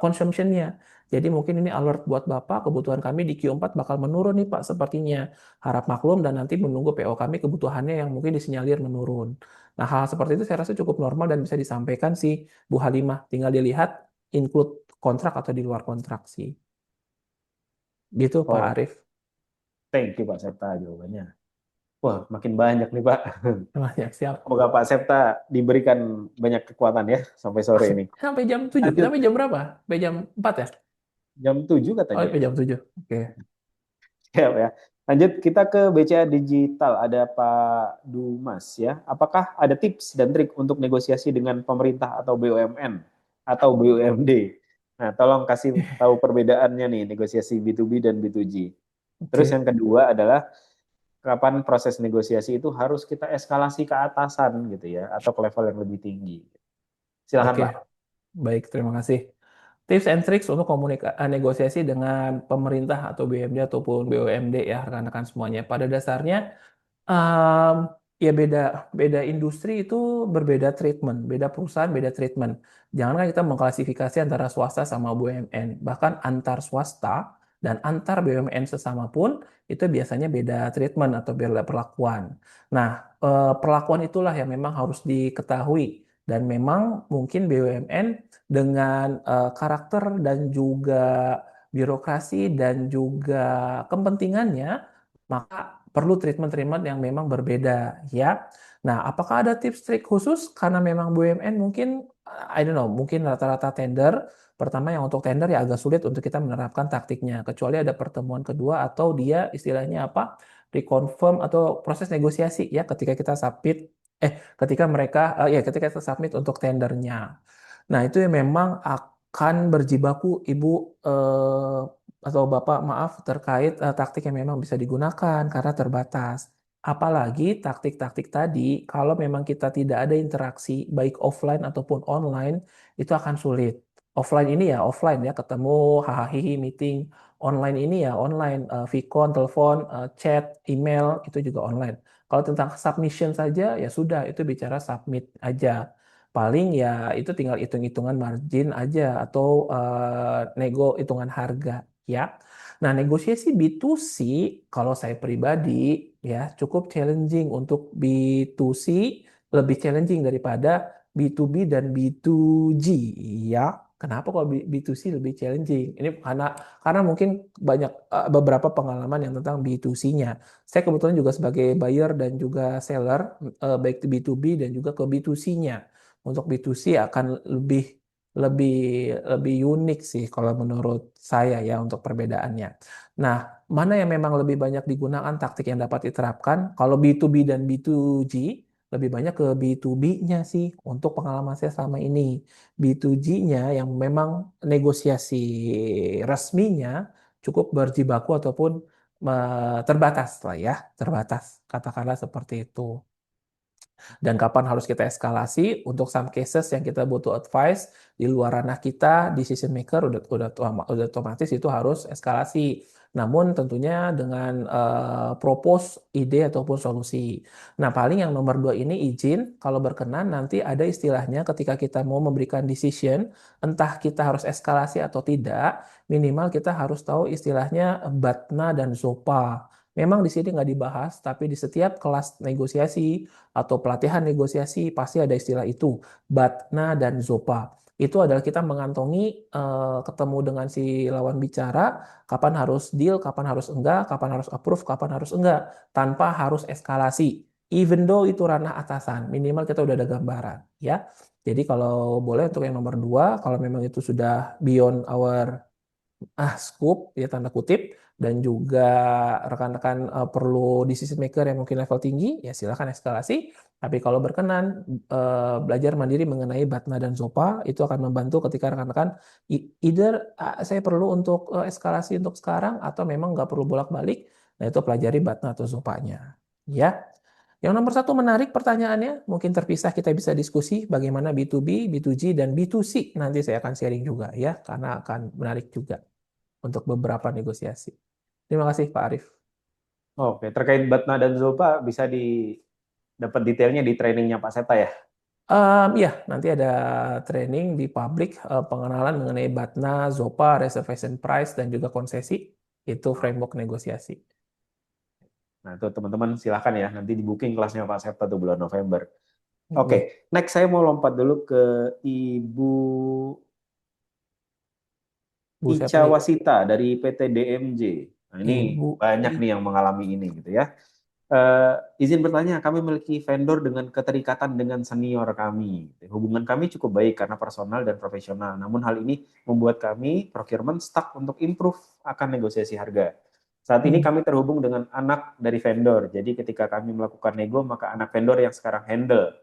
consumption-nya. Jadi mungkin ini alert buat Bapak, kebutuhan kami di Q4 bakal menurun nih Pak sepertinya. Harap maklum dan nanti menunggu PO kami kebutuhannya yang mungkin disinyalir menurun. Nah, hal seperti itu saya rasa cukup normal dan bisa disampaikan sih Bu Halimah. Tinggal dilihat include kontrak atau di luar kontrak sih. Gitu Pak oh, Arief. thank you Pak Septa jawabannya. Wah, makin banyak nih Pak. Banyak siap. Semoga Pak Septa diberikan banyak kekuatan ya sampai sore ini. Sampai jam 7. Lanjut, Sampai jam berapa? Sampai jam 4 ya? jam 7 Oh, katanya. sampai jam 7. Oke. Siap ya. Lanjut kita ke BCA Digital. Ada Pak Dumas ya. Apakah ada tips dan trik untuk negosiasi dengan pemerintah atau BUMN atau BUMD? Nah, tolong kasih tahu perbedaannya nih negosiasi B2B dan B2G. Terus Oke. yang kedua adalah kapan proses negosiasi itu harus kita eskalasi ke atasan gitu ya atau ke level yang lebih tinggi. Silakan Oke. Pak. Baik, terima kasih. Tips and tricks untuk negosiasi dengan pemerintah atau BUMD ataupun BUMD ya rekan-rekan semuanya. Pada dasarnya ya beda beda industri itu berbeda treatment, beda perusahaan beda treatment. Jangan kita mengklasifikasi antara swasta sama BUMN, bahkan antar swasta dan antar BUMN sesama pun itu biasanya beda treatment atau beda perlakuan. Nah, perlakuan itulah yang memang harus diketahui dan memang mungkin BUMN dengan karakter dan juga birokrasi dan juga kepentingannya maka perlu treatment-treatment yang memang berbeda ya. Nah, apakah ada tips trik khusus karena memang BUMN mungkin I don't know, mungkin rata-rata tender pertama yang untuk tender ya agak sulit untuk kita menerapkan taktiknya kecuali ada pertemuan kedua atau dia istilahnya apa? Reconfirm atau proses negosiasi ya ketika kita submit ketika mereka ya ketika kita submit untuk tendernya. Nah, itu yang memang akan berjibaku Ibu eh, atau Bapak maaf terkait taktik yang memang bisa digunakan karena terbatas. Apalagi taktik-taktik tadi, kalau memang kita tidak ada interaksi baik offline ataupun online, itu akan sulit. Offline ini ya offline ya, ketemu hahaha meeting. Online ini ya online, Vicon, telepon, chat, email, itu juga online. Kalau tentang submission saja, ya sudah, itu bicara submit aja. Paling ya itu tinggal hitung-hitungan margin aja atau nego hitungan harga ya. Nah, negosiasi B2C kalau saya pribadi ya cukup challenging untuk B2C lebih challenging daripada B2B dan B2G ya. Kenapa kok B2C lebih challenging? Ini karena mungkin banyak beberapa pengalaman yang tentang B2C-nya. Saya kebetulan juga sebagai buyer dan juga seller baik di B2B dan juga ke B2C-nya. Untuk B2C akan lebih lebih lebih unik sih kalau menurut saya ya untuk perbedaannya. Nah, mana yang memang lebih banyak digunakan taktik yang dapat diterapkan? Kalau B2B dan B2G lebih banyak ke B2B-nya sih untuk pengalaman saya selama ini. B2G-nya yang memang negosiasi resminya cukup berjibaku ataupun terbatas lah ya, terbatas. Katakanlah seperti itu dan kapan harus kita eskalasi untuk some cases yang kita butuh advice di luar ranah kita decision maker udah otomatis itu harus eskalasi namun tentunya dengan propose ide ataupun solusi. Nah, paling yang nomor dua ini izin kalau berkenan nanti ada istilahnya ketika kita mau memberikan decision entah kita harus eskalasi atau tidak minimal kita harus tahu istilahnya BATNA dan ZOPA. Memang di sini nggak dibahas, tapi di setiap kelas negosiasi atau pelatihan negosiasi pasti ada istilah itu, BATNA dan ZOPA. Itu adalah kita mengantongi ketemu dengan si lawan bicara, kapan harus deal, kapan harus enggak, kapan harus approve, kapan harus enggak, tanpa harus eskalasi. Even though itu ranah atasan, minimal kita udah ada gambaran, ya. Jadi kalau boleh untuk yang nomor dua, kalau memang itu sudah beyond our scoop ya tanda kutip dan juga rekan-rekan perlu decision maker yang mungkin level tinggi ya silakan eskalasi tapi kalau berkenan belajar mandiri mengenai BATNA dan ZOPA itu akan membantu ketika rekan-rekan either saya perlu untuk eskalasi untuk sekarang atau memang nggak perlu bolak-balik nah itu pelajari BATNA atau ZOPA-nya ya. Yang nomor satu menarik pertanyaannya, mungkin terpisah kita bisa diskusi bagaimana B2B, B2G, dan B2C. Nanti saya akan sharing juga ya, karena akan menarik juga untuk beberapa negosiasi. Terima kasih Pak Arief. Oke, terkait Batna dan Zulfa bisa dapat detailnya di trainingnya Pak Seta ya. Ya, nanti ada training di publik pengenalan mengenai BATNA, ZOPA, reservation price, dan juga konsesi. Itu framework negosiasi. Nah, itu teman-teman silahkan ya, nanti di booking kelasnya Pak Seta tuh bulan November. Oke, Mm-mm. next saya mau lompat dulu ke Ibu Bu, siapa Ica nih? Wasita dari PT DMJ. Nah, ini Ibu. banyak nih yang mengalami ini gitu ya. Izin bertanya, kami memiliki vendor dengan keterikatan dengan senior kami. Hubungan kami cukup baik karena personal dan profesional. Namun hal ini membuat kami procurement stuck untuk improve akan negosiasi harga. Saat ini Hmm. kami terhubung dengan anak dari vendor. Jadi ketika kami melakukan nego, maka anak vendor yang sekarang handle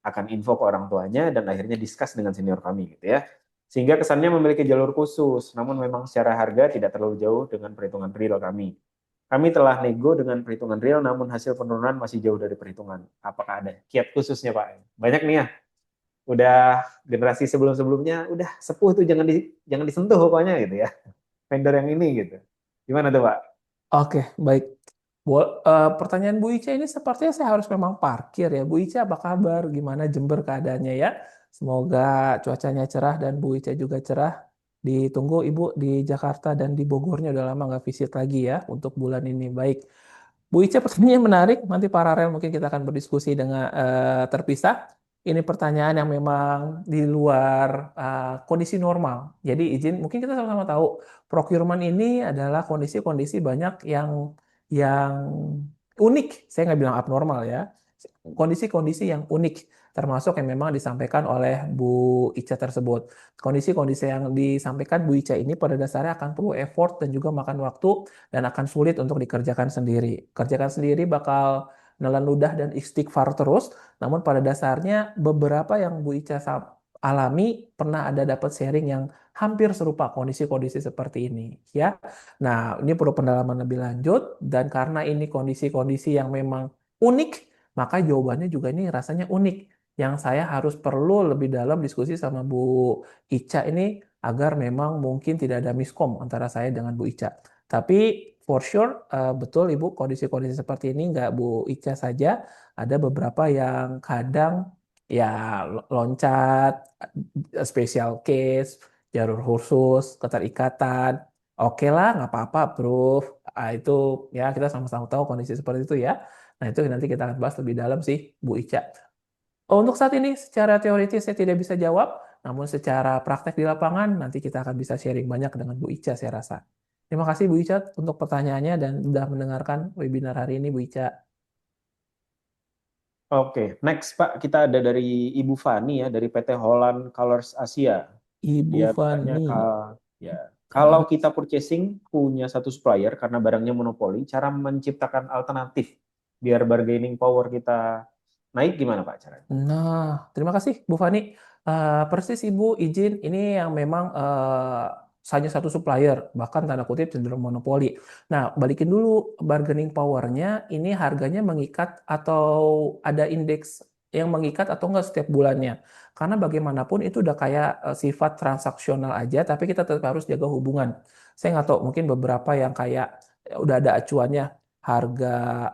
akan info ke orang tuanya dan akhirnya discuss dengan senior kami gitu ya. Sehingga kesannya memiliki jalur khusus, namun memang secara harga tidak terlalu jauh dengan perhitungan real kami. Kami telah nego dengan perhitungan real, namun hasil penurunan masih jauh dari perhitungan. Apakah ada kiat khususnya, Pak? Banyak nih ya. udah generasi sebelum-sebelumnya udah sepuh tuh jangan disentuh pokoknya gitu ya. Vendor yang ini gitu. Gimana tuh, Pak? Oke, baik. Pertanyaan Bu Ica ini sepertinya saya harus memang parkir ya. Bu Ica apa kabar? Gimana Jember keadaannya ya? Semoga cuacanya cerah dan Bu Ica juga cerah. Ditunggu Ibu di Jakarta dan di Bogornya udah lama nggak visit lagi ya untuk bulan ini. Baik. Bu Ica pertanyaannya menarik. Nanti paralel mungkin kita akan berdiskusi dengan terpisah. Ini pertanyaan yang memang di luar kondisi normal. Jadi izin, mungkin kita sama-sama tahu procurement ini adalah kondisi-kondisi banyak yang unik. Saya nggak bilang abnormal ya. Kondisi-kondisi yang unik, termasuk yang memang disampaikan oleh Bu Ica tersebut. Kondisi-kondisi yang disampaikan Bu Ica ini pada dasarnya akan perlu effort dan juga makan waktu dan akan sulit untuk dikerjakan sendiri. Kerjakan sendiri bakal nelan ludah dan istighfar terus, namun pada dasarnya beberapa yang Bu Ica alami pernah ada dapat sharing yang hampir serupa kondisi-kondisi seperti ini ya. Nah, ini perlu pendalaman lebih lanjut dan karena ini kondisi-kondisi yang memang unik, maka jawabannya juga ini rasanya unik. Yang saya harus perlu lebih dalam diskusi sama Bu Ica ini agar memang mungkin tidak ada miskom antara saya dengan Bu Ica. Tapi for sure betul Ibu kondisi-kondisi seperti ini nggak Bu Ica saja, ada beberapa yang kadang ya loncat, special case, jalur khusus, keterikatan. Oke lah, nggak apa-apa, bro. Itu ya kita sama-sama tahu kondisi seperti itu ya. Nah itu nanti kita akan bahas lebih dalam sih, Bu Ica. Oh, untuk saat ini secara teoritis saya tidak bisa jawab, namun secara praktek di lapangan nanti kita akan bisa sharing banyak dengan Bu Ica saya rasa. Terima kasih Bu Ica untuk pertanyaannya dan sudah mendengarkan webinar hari ini Bu Ica. Oke, next Pak, kita ada dari Ibu Fani ya, dari PT Holland Colors Asia. Ibu Dia bertanya, Fani. ya, kalau Ya. kita purchasing punya satu supplier karena barangnya monopoli, cara menciptakan alternatif biar bargaining power kita naik gimana Pak caranya? Nah, terima kasih Bu Fani. Persis Ibu izin ini yang memang hanya satu supplier, bahkan tanda kutip cenderung monopoli. Nah, balikin dulu bargaining powernya, ini harganya mengikat atau ada indeks yang mengikat atau enggak setiap bulannya. Karena bagaimanapun itu udah kayak sifat transaksional aja, tapi kita tetap harus jaga hubungan. Saya nggak tahu, mungkin beberapa yang kayak udah ada acuannya harga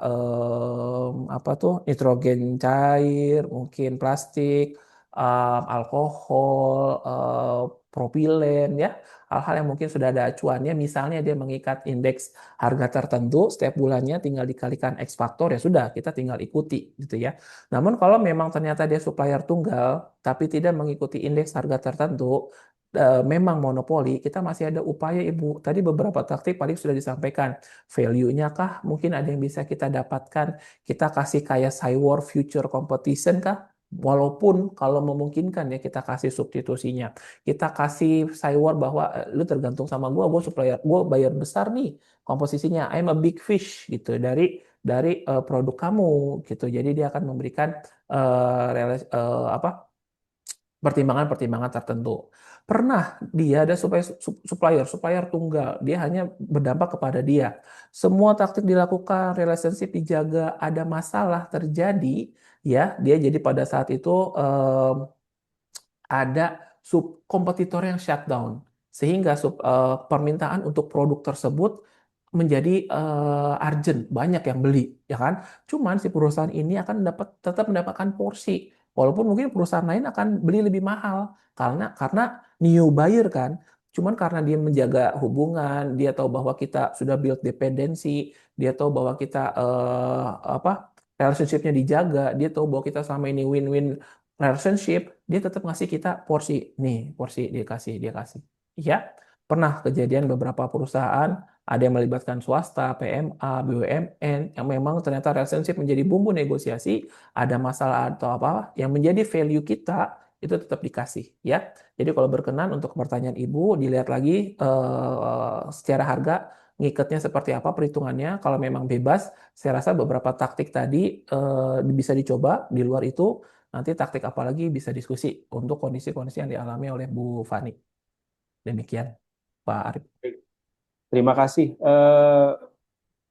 apa tuh nitrogen cair, mungkin plastik, alkohol, propilen ya, hal-hal yang mungkin sudah ada acuannya. Misalnya dia mengikat indeks harga tertentu setiap bulannya, tinggal dikalikan X faktor ya sudah kita tinggal ikuti gitu ya. Namun kalau memang ternyata dia supplier tunggal tapi tidak mengikuti indeks harga tertentu, memang monopoli, kita masih ada upaya Ibu. Tadi beberapa taktik paling sudah disampaikan. Value-nya kah? Mungkin ada yang bisa kita dapatkan. Kita kasih kayak Cywar Future Competition kah? Walaupun kalau memungkinkan ya kita kasih substitusinya. Kita kasih Cywar bahwa lu tergantung sama gue supplier, gue bayar besar nih komposisinya. I'm a big fish gitu dari produk kamu gitu. Jadi dia akan memberikan apa pertimbangan-pertimbangan tertentu. Pernah dia ada supplier tunggal, dia hanya berdampak kepada dia. Semua taktik dilakukan, relationship dijaga, ada masalah terjadi, ya dia jadi pada saat itu ada sub kompetitor yang shutdown sehingga permintaan untuk produk tersebut menjadi urgent, banyak yang beli, ya kan? Cuman si perusahaan ini akan tetap mendapatkan porsi, walaupun mungkin perusahaan lain akan beli lebih mahal karena new buyer kan. Cuman karena dia menjaga hubungan, dia tahu bahwa kita sudah build dependensi, dia tahu bahwa kita apa relationship-nya dijaga, dia tahu bahwa kita selama ini win-win relationship, dia tetap ngasih kita porsi. Nih, porsi dia kasih. Ya, pernah kejadian beberapa perusahaan ada yang melibatkan swasta, PMA, BUMN yang memang ternyata relationship menjadi bumbu negosiasi, ada masalah atau apa yang menjadi value kita itu tetap dikasih ya. Jadi kalau berkenan untuk pertanyaan Ibu dilihat lagi secara harga ngikatnya seperti apa perhitungannya. Kalau memang bebas, saya rasa beberapa taktik tadi bisa dicoba. Di luar itu nanti taktik apa lagi bisa diskusi untuk kondisi-kondisi yang dialami oleh Bu Fani. Demikian, Pak Arif. Terima kasih.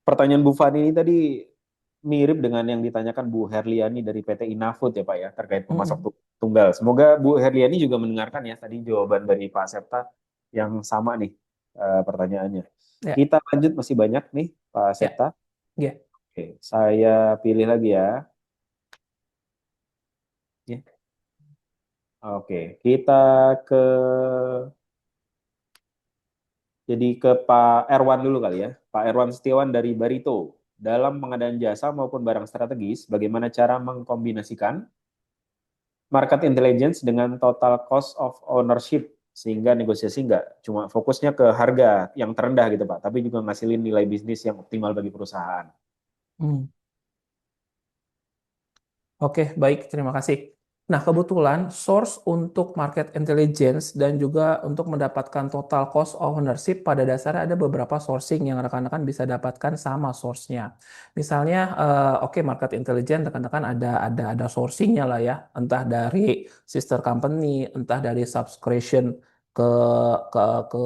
Pertanyaan Bu Fani ini tadi mirip dengan yang ditanyakan Bu Herliani dari PT Inafood ya Pak ya, terkait pemasok Mm, tuh. tunggal. Semoga Bu Herliani juga mendengarkan ya tadi jawaban dari Pak Septa yang sama nih pertanyaannya. Ya, Kita lanjut masih banyak nih Pak ya, Septa. ya. Oke, saya pilih lagi ya. Ya. Oke, kita ke jadi ke Pak Erwan dulu kali ya. Pak Erwan Setiawan dari Barito. Dalam pengadaan jasa maupun barang strategis, bagaimana cara mengkombinasikan market intelligence dengan total cost of ownership sehingga negosiasi nggak cuma fokusnya ke harga yang terendah gitu Pak, tapi juga ngasilin nilai bisnis yang optimal bagi perusahaan. Hmm. Oke, baik, terima kasih. Nah, kebetulan source untuk market intelligence dan juga untuk mendapatkan total cost of ownership pada dasarnya ada beberapa sourcing yang rekan-rekan bisa dapatkan sama source-nya. Misalnya, oke, market intelligence rekan-rekan ada sourcing-nya lah ya, entah dari sister company, entah dari subscription ke ke ke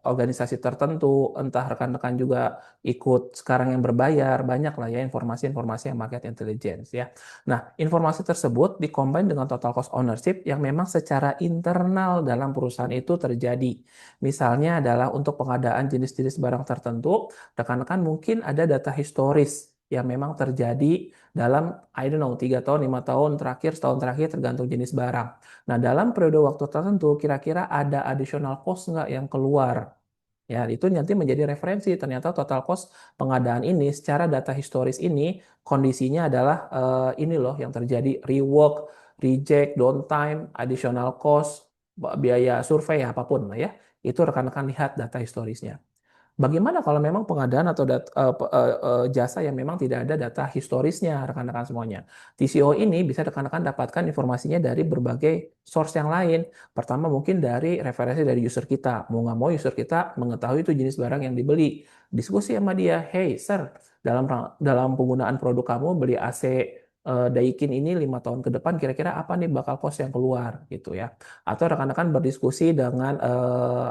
organisasi tertentu, entah rekan-rekan juga ikut sekarang yang berbayar, banyak lah ya informasi-informasi yang market intelligence ya. Nah, informasi tersebut dikombin dengan total cost ownership yang memang secara internal dalam perusahaan itu terjadi. Misalnya adalah untuk pengadaan jenis-jenis barang tertentu, rekan-rekan mungkin ada data historis yang memang terjadi dalam, I don't know, 3 tahun, 5 tahun terakhir, setahun terakhir tergantung jenis barang. Nah, dalam periode waktu tertentu, kira-kira ada additional cost nggak yang keluar? Ya, itu nanti menjadi referensi. Ternyata total cost pengadaan ini secara data historis ini kondisinya adalah ini loh yang terjadi rework, reject, downtime, additional cost, biaya survei apapun lah ya. Itu rekan-rekan lihat data historisnya. Bagaimana kalau memang pengadaan atau jasa yang memang tidak ada data historisnya, rekan-rekan semuanya? TCO ini bisa rekan-rekan dapatkan informasinya dari berbagai source yang lain. Pertama mungkin dari referensi dari user kita. Mau nggak mau user kita mengetahui itu jenis barang yang dibeli. Diskusi sama dia, hey sir, dalam dalam penggunaan produk kamu beli AC Daikin ini 5 tahun ke depan kira-kira apa nih bakal cost yang keluar gitu ya. Atau rekan-rekan berdiskusi dengan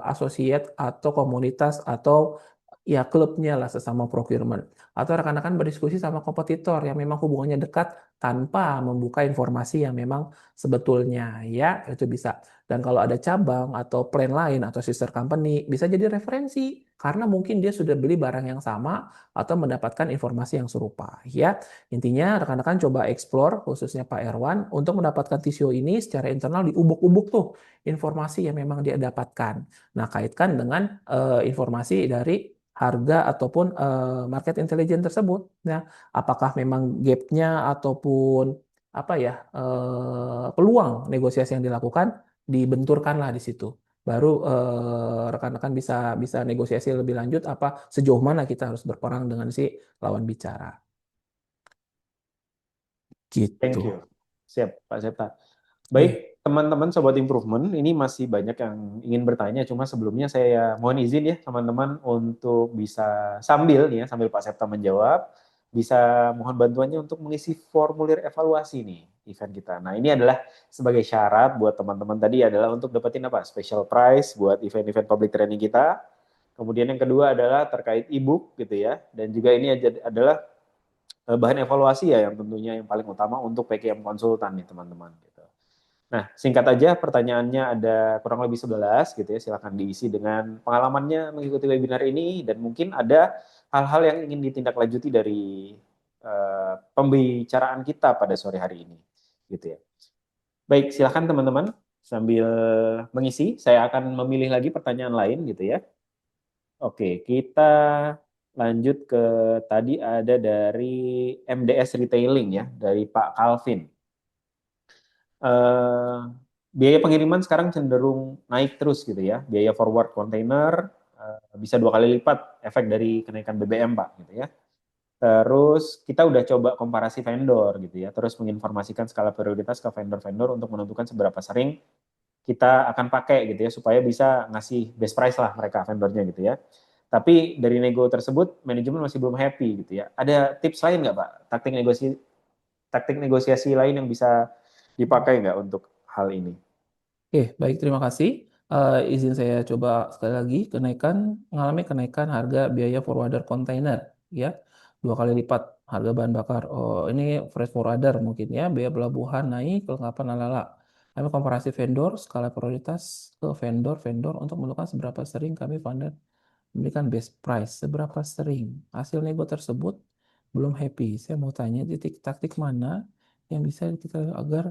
associate atau komunitas atau ya klubnya lah sesama procurement. Atau rekan-rekan berdiskusi sama kompetitor yang memang hubungannya dekat tanpa membuka informasi yang memang sebetulnya ya itu bisa. Dan kalau ada cabang atau plan lain atau sister company bisa jadi referensi karena mungkin dia sudah beli barang yang sama atau mendapatkan informasi yang serupa ya. Intinya rekan-rekan coba explore khususnya Pak Erwan untuk mendapatkan TCO ini secara internal diubuk-ubuk tuh informasi yang memang dia dapatkan. Nah, kaitkan dengan informasi dari harga ataupun market intelligence tersebut. Nah, apakah memang gapnya ataupun apa ya peluang negosiasi yang dilakukan dibenturkanlah di situ. Baru rekan-rekan bisa bisa negosiasi lebih lanjut apa sejauh mana kita harus berperang dengan si lawan bicara. Gitu. Thank you. Siap, Pak Septa. Iya. Baik, teman-teman Sobat Improvement, ini masih banyak yang ingin bertanya, cuma sebelumnya saya mohon izin ya teman-teman untuk bisa sambil nih ya, sambil Pak Septa menjawab, bisa mohon bantuannya untuk mengisi formulir evaluasi nih event kita. Nah, ini adalah sebagai syarat buat teman-teman tadi adalah untuk dapetin apa? Special prize buat event-event public training kita. Kemudian yang kedua adalah terkait e-book gitu ya. Dan juga ini adalah bahan evaluasi ya yang tentunya yang paling utama untuk PKM konsultan nih teman-teman gitu. Nah, singkat aja pertanyaannya ada kurang lebih 11 gitu ya. Silakan diisi dengan pengalamannya mengikuti webinar ini dan mungkin ada hal-hal yang ingin ditindaklanjuti dari pembicaraan kita pada sore hari ini gitu ya. Baik, silakan teman-teman sambil mengisi. Saya akan memilih lagi pertanyaan lain gitu ya. Oke, kita lanjut ke tadi ada dari MDS Retailing ya, dari Pak Calvin. eh, Biaya pengiriman sekarang cenderung naik terus gitu ya. Biaya forward container bisa 2 kali lipat efek dari kenaikan BBM Pak gitu ya. Terus kita udah coba komparasi vendor gitu ya. Terus menginformasikan skala prioritas ke vendor-vendor untuk menentukan seberapa sering kita akan pakai gitu ya supaya bisa ngasih best price lah mereka vendornya gitu ya. Tapi dari nego tersebut manajemen masih belum happy gitu ya. Ada tips lain nggak Pak? Taktik negosiasi lain yang bisa dipakai nggak untuk hal ini? Oke, baik, terima kasih. Izin saya coba sekali lagi, mengalami kenaikan harga biaya forwarder kontainer, ya, 2 kali lipat harga bahan bakar. Oh, ini freight forwarder mungkin ya, biaya pelabuhan naik, kelengkapan lalala. Kami komparasi vendor, skala prioritas ke vendor-vendor untuk menentukan seberapa sering kami funded memberikan best price, seberapa sering. Hasil nego tersebut belum happy. Saya mau tanya titik taktik mana yang bisa kita agar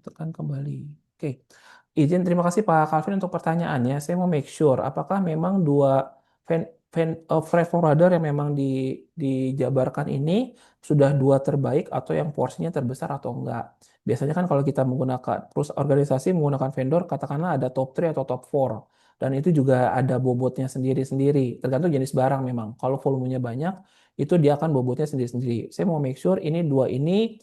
tekan kembali. Oke, izin terima kasih Pak Calvin untuk pertanyaannya. Saya mau make sure apakah memang dua freight forwarder yang memang dijabarkan ini sudah dua terbaik atau yang porsinya terbesar atau enggak. Biasanya kan kalau kita menggunakan terus organisasi menggunakan vendor katakanlah ada top 3 atau top 4 dan itu juga ada bobotnya sendiri-sendiri tergantung jenis barang memang. Kalau volumenya banyak itu dia akan bobotnya sendiri-sendiri. Saya mau make sure ini dua ini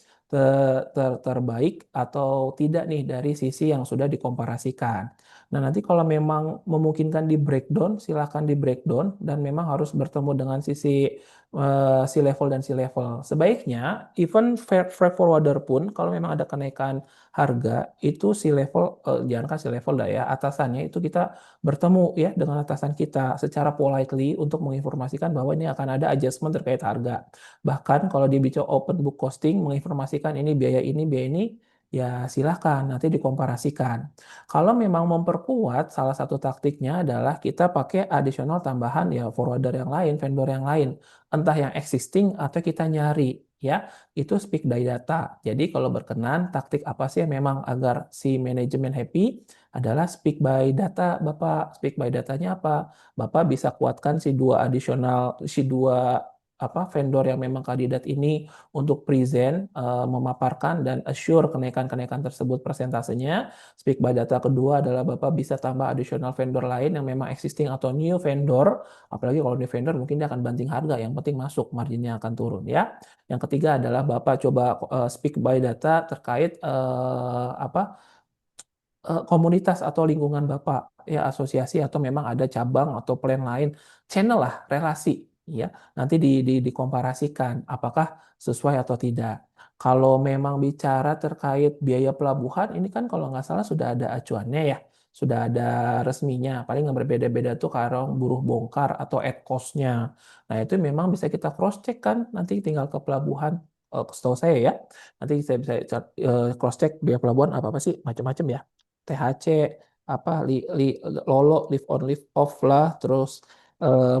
terbaik atau tidak nih dari sisi yang sudah dikomparasikan. Nah, nanti kalau memang memungkinkan di breakdown, silakan di breakdown dan memang harus bertemu dengan sisi si level dan si level. Sebaiknya, even freight forwarder pun kalau memang ada kenaikan harga, itu si level, jangan kan si level dah ya, atasannya itu kita bertemu ya dengan atasan kita secara politely untuk menginformasikan bahwa ini akan ada adjustment terkait harga. Bahkan kalau dia bicara open book costing, menginformasikan ini, biaya ini, ya silahkan nanti dikomparasikan. Kalau memang memperkuat, salah satu taktiknya adalah kita pakai additional tambahan ya forwarder yang lain, vendor yang lain, entah yang existing atau kita nyari ya, itu speak by data. Jadi kalau berkenan, taktik apa sih yang memang agar si manajemen happy adalah speak by data, Bapak. Speak by datanya apa? Bapak bisa kuatkan si dua vendor yang memang kandidat ini untuk present, memaparkan dan assure kenaikan-kenaikan tersebut persentasenya. Speak by data kedua adalah Bapak bisa tambah additional vendor lain yang memang existing atau new vendor. Apalagi kalau new vendor mungkin dia akan banting harga, yang penting masuk, marginnya akan turun ya. Yang ketiga adalah Bapak coba speak by data terkait komunitas atau lingkungan Bapak, ya asosiasi atau memang ada cabang atau plan lain, channel lah, relasi, ya. Nanti dikomparasikan apakah sesuai atau tidak. Kalau memang bicara terkait biaya pelabuhan, ini kan kalau nggak salah sudah ada acuannya ya, sudah ada resminya. Paling yang berbeda-beda tuh kalau buruh bongkar atau at cost-nya. Nah itu memang bisa kita cross check kan, nanti tinggal ke pelabuhan. Setahu saya ya, nanti saya bisa cross check biaya pelabuhan apa apa sih macam-macam ya. THC, apa lolo, live on live off lah, terus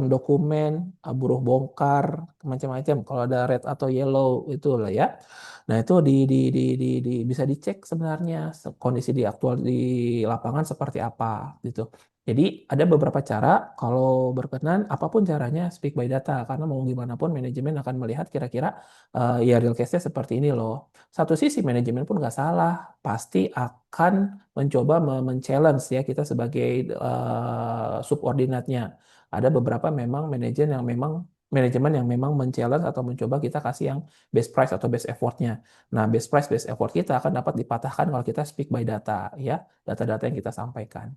dokumen, buruh bongkar, macam-macam. Kalau ada red atau yellow itu lah ya. Nah itu bisa dicek sebenarnya kondisi di aktual di lapangan seperti apa gitu. Jadi ada beberapa cara kalau berkenan apapun caranya speak by data karena mau gimana pun manajemen akan melihat kira-kira ya real case-nya seperti ini loh. Satu sisi manajemen pun nggak salah, pasti akan mencoba men-challenge ya kita sebagai subordinatnya. Ada beberapa memang manajemen yang memang men-challenge atau mencoba kita kasih yang best price atau best effort-nya. Nah, best price, best effort kita akan dapat dipatahkan kalau kita speak by data, ya, data-data yang kita sampaikan.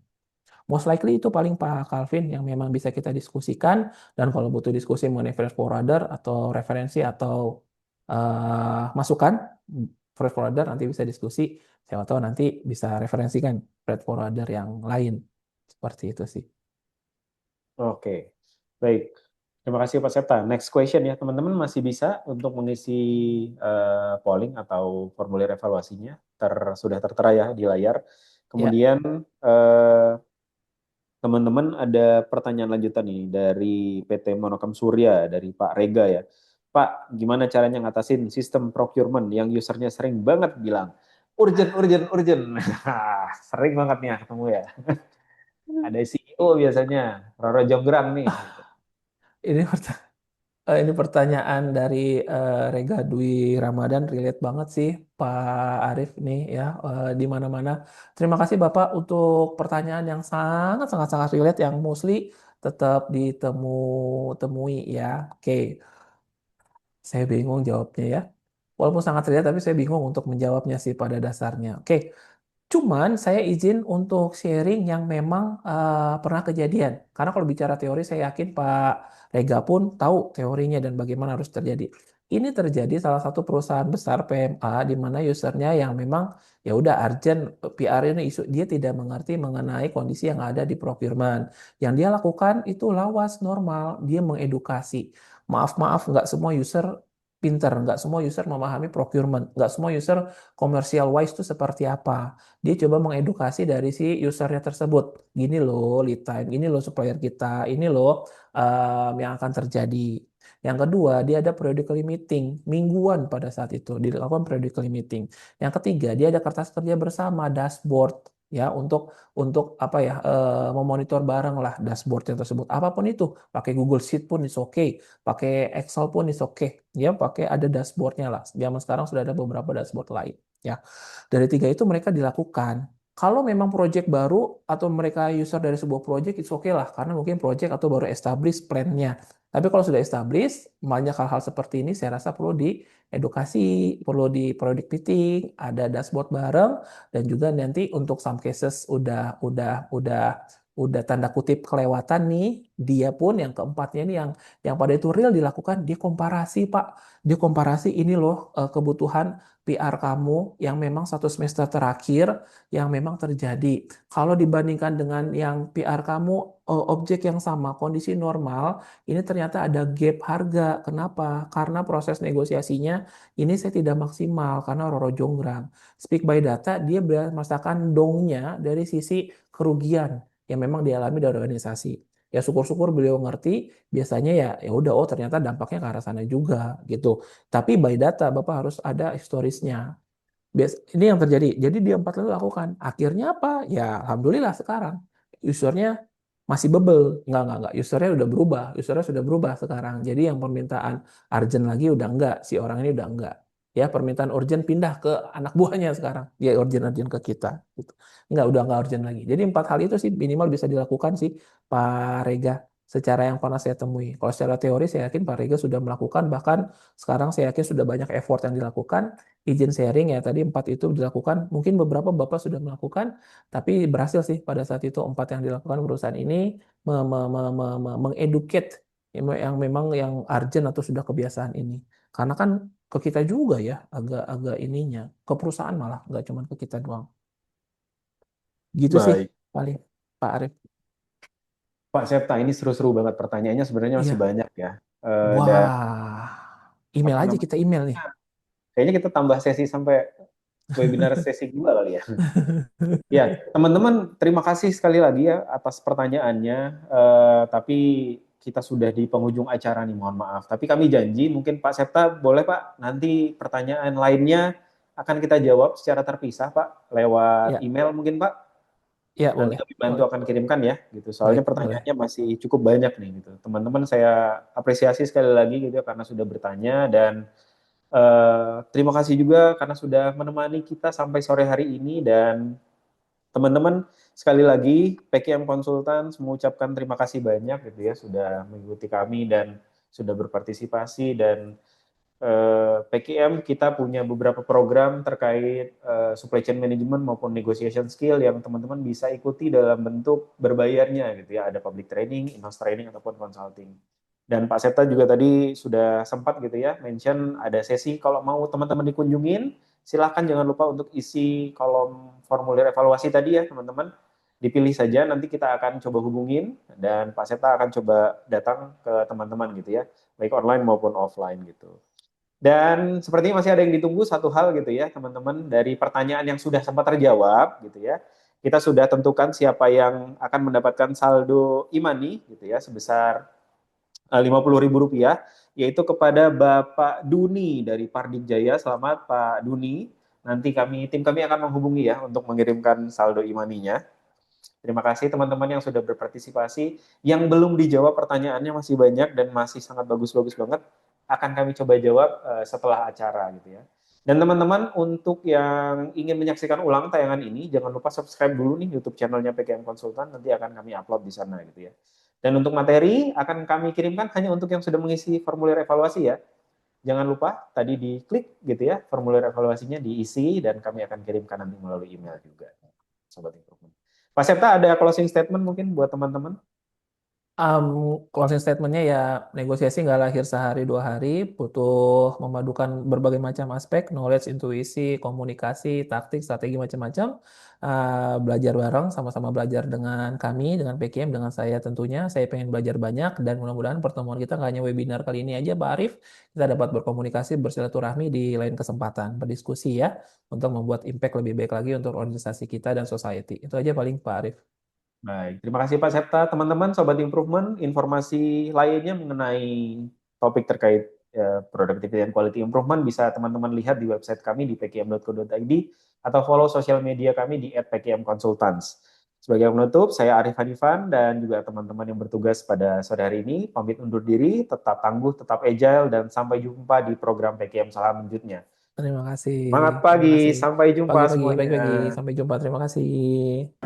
Most likely itu paling Pak Calvin yang memang bisa kita diskusikan, dan kalau butuh diskusi mengenai freight forwarder atau referensi atau masukan, freight forwarder nanti bisa diskusi, siapa tahu nanti bisa referensikan freight forwarder yang lain. Seperti itu sih. Oke, baik. Terima kasih Pak Septa. Next question ya, teman-teman masih bisa untuk mengisi polling atau formulir evaluasinya. Sudah tertera ya di layar. Ya, Kemudian eh, teman-teman ada pertanyaan lanjutan nih dari PT Monokam Surya, dari Pak Rega ya. Pak, gimana caranya ngatasin sistem procurement yang usernya sering banget bilang, urgent, urgent, urgent. Sering banget nih ya ketemu ya. Ada CEO biasanya, Roro Jonggrang nih. Gitu. ini ini pertanyaan dari Rega Dwi Ramadan, relate banget sih Pak Arif nih ya, di mana-mana. Terima kasih Bapak untuk pertanyaan yang sangat sangat sangat relate yang mostly tetap temui ya. Oke, saya bingung jawabnya ya. Walaupun sangat relate tapi saya bingung untuk menjawabnya sih pada dasarnya. Oke, cuman saya izin untuk sharing yang memang pernah kejadian. Karena kalau bicara teori, saya yakin Pak Rega pun tahu teorinya dan bagaimana harus terjadi. Ini terjadi salah satu perusahaan besar PMA di mana usernya yang memang ya udah urgent PR ini isu dia tidak mengerti mengenai kondisi yang ada di procurement. Yang dia lakukan itu lawas normal, dia mengedukasi. Maaf maaf nggak semua user pinter, nggak semua user memahami procurement, nggak semua user commercial wise itu seperti apa. Dia coba mengedukasi dari si usernya tersebut. Gini loh lead time, gini loh supplier kita, ini loh yang akan terjadi. Yang kedua, dia ada periodically meeting, mingguan pada saat itu, dilakukan periodically meeting. Yang ketiga, dia ada kertas kerja bersama, dashboard, ya untuk apa ya memonitor bareng lah dashboard yang tersebut. Apapun itu, pakai Google Sheet pun is okay, pakai Excel pun is okay, ya pakai ada dashboardnya lah. Zaman sekarang sudah ada beberapa dashboard lain, ya. Dari tiga itu mereka dilakukan. Kalau memang project baru atau mereka user dari sebuah project, itu oke lah, karena mungkin project atau baru establish plan-nya. Tapi kalau sudah establish, banyak hal-hal seperti ini saya rasa perlu diedukasi, perlu di product meeting, ada dashboard bareng, dan juga nanti untuk some cases udah tanda kutip kelewatan nih, dia pun yang keempatnya ini yang pada itu real dilakukan, dia komparasi Pak, dia komparasi ini loh kebutuhan PR kamu yang memang satu semester terakhir yang memang terjadi. Kalau dibandingkan dengan yang PR kamu objek yang sama, kondisi normal, ini ternyata ada gap harga. Kenapa? Karena proses negosiasinya ini saya tidak maksimal karena Roro Jonggrang. Speak by data, dia merasakan dongnya dari sisi kerugian yang memang dialami dari organisasi. Ya syukur-syukur beliau ngerti, biasanya ya udah oh ternyata dampaknya ke arah sana juga gitu. Tapi by data Bapak harus ada historisnya. Ini yang terjadi. Jadi dia empat lalu lakukan. Akhirnya apa? Ya alhamdulillah sekarang usernya masih bebel. Enggak. Usernya udah berubah. Usernya sudah berubah sekarang. Jadi yang permintaan urgent lagi udah enggak. Si orang ini udah enggak. Ya permintaan urgent pindah ke anak buahnya sekarang. Ya urgent-urgent ke kita. Gitu. Udah enggak urgent lagi. Jadi empat hal itu sih minimal bisa dilakukan sih Pak Rega. Secara yang pernah saya temui. Kalau secara teori saya yakin Pak Rega sudah melakukan. Bahkan sekarang saya yakin sudah banyak effort yang dilakukan izin sharing ya tadi empat itu dilakukan mungkin beberapa Bapak sudah melakukan tapi berhasil sih pada saat itu empat yang dilakukan perusahaan ini mengeducate yang memang yang urgent atau sudah kebiasaan ini karena kan ke kita juga ya agak-agak ininya ke perusahaan malah nggak cuma ke kita doang gitu sih Baik. paling Pak Arif. Pak Septa, ini seru-seru banget pertanyaannya sebenarnya masih Iya, banyak ya. Dan wah, email apa aja namanya? kita email nih. Kayaknya kita tambah sesi sampai webinar sesi 2 kali ya. Ya, teman-teman, terima kasih sekali lagi ya atas pertanyaannya. Tapi kita sudah di penghujung acara nih, mohon maaf. Tapi kami janji, mungkin Pak Septa boleh Pak, nanti pertanyaan lainnya akan kita jawab secara terpisah Pak, lewat Ya, email mungkin Pak. ya Nanti boleh, kami bantu boleh, akan kirimkan ya, gitu. Soalnya baik boleh. pertanyaannya masih cukup banyak nih, gitu. Teman-teman saya apresiasi sekali lagi gitu ya, karena sudah bertanya dan terima kasih juga karena sudah menemani kita sampai sore hari ini dan teman-teman sekali lagi PKM Konsultan mengucapkan terima kasih banyak gitu ya sudah mengikuti kami dan sudah berpartisipasi dan PKM kita punya beberapa program terkait supply chain management maupun negotiation skill yang teman-teman bisa ikuti dalam bentuk berbayarnya gitu ya. Ada public training, in-house training ataupun consulting. Dan Pak Septa juga tadi sudah sempat gitu ya mention ada sesi kalau mau teman-teman dikunjungin, silahkan jangan lupa untuk isi kolom formulir evaluasi tadi ya teman-teman. Dipilih saja, nanti kita akan coba hubungin dan Pak Septa akan coba datang ke teman-teman gitu ya, baik online maupun offline gitu. Dan sepertinya masih ada yang ditunggu satu hal gitu ya teman-teman dari pertanyaan yang sudah sempat terjawab gitu ya. Kita sudah tentukan siapa yang akan mendapatkan saldo e-money gitu ya sebesar Rp50.000 yaitu kepada Bapak Duni dari Pardik Jaya. Selamat Pak Duni. Nanti tim kami akan menghubungi ya untuk mengirimkan saldo e-money-nya. Terima kasih teman-teman yang sudah berpartisipasi. Yang belum dijawab pertanyaannya masih banyak dan masih sangat bagus-bagus banget. Akan kami coba jawab setelah acara gitu ya. Dan teman-teman untuk yang ingin menyaksikan ulang tayangan ini, jangan lupa subscribe dulu nih YouTube channelnya PKM Konsultan, nanti akan kami upload di sana gitu ya. Dan untuk materi akan kami kirimkan hanya untuk yang sudah mengisi formulir evaluasi ya. Jangan lupa tadi diklik gitu ya, formulir evaluasinya diisi dan kami akan kirimkan nanti melalui email juga. Sobat Improvement. Pak Septa ada closing statement mungkin buat teman-teman? Closing statementnya ya negosiasi nggak lahir sehari dua hari, butuh memadukan berbagai macam aspek, knowledge, intuisi, komunikasi, taktik, strategi macam-macam. Belajar bareng, sama-sama belajar dengan kami, dengan PKM, dengan saya tentunya. Saya pengen belajar banyak dan mudah-mudahan pertemuan kita nggak hanya webinar kali ini aja, Pak Arif. Kita dapat berkomunikasi, bersilaturahmi di lain kesempatan, berdiskusi ya, untuk membuat impact lebih baik lagi untuk organisasi kita dan society. Itu aja paling Pak Arif. Baik, terima kasih Pak Septa. Teman-teman, Sobat Improvement, informasi lainnya mengenai topik terkait productivity and quality improvement bisa teman-teman lihat di website kami di pkm.co.id atau follow sosial media kami di @pkmconsultants. Sebagai penutup, saya Arif Hanifan dan juga teman-teman yang bertugas pada sore hari ini pamit undur diri, tetap tangguh, tetap agile, dan sampai jumpa di program PKM selanjutnya. Terima kasih. Semangat Terima pagi, kasih. sampai jumpa Pagi-pagi, semuanya. pagi-pagi. Sampai jumpa. Terima kasih.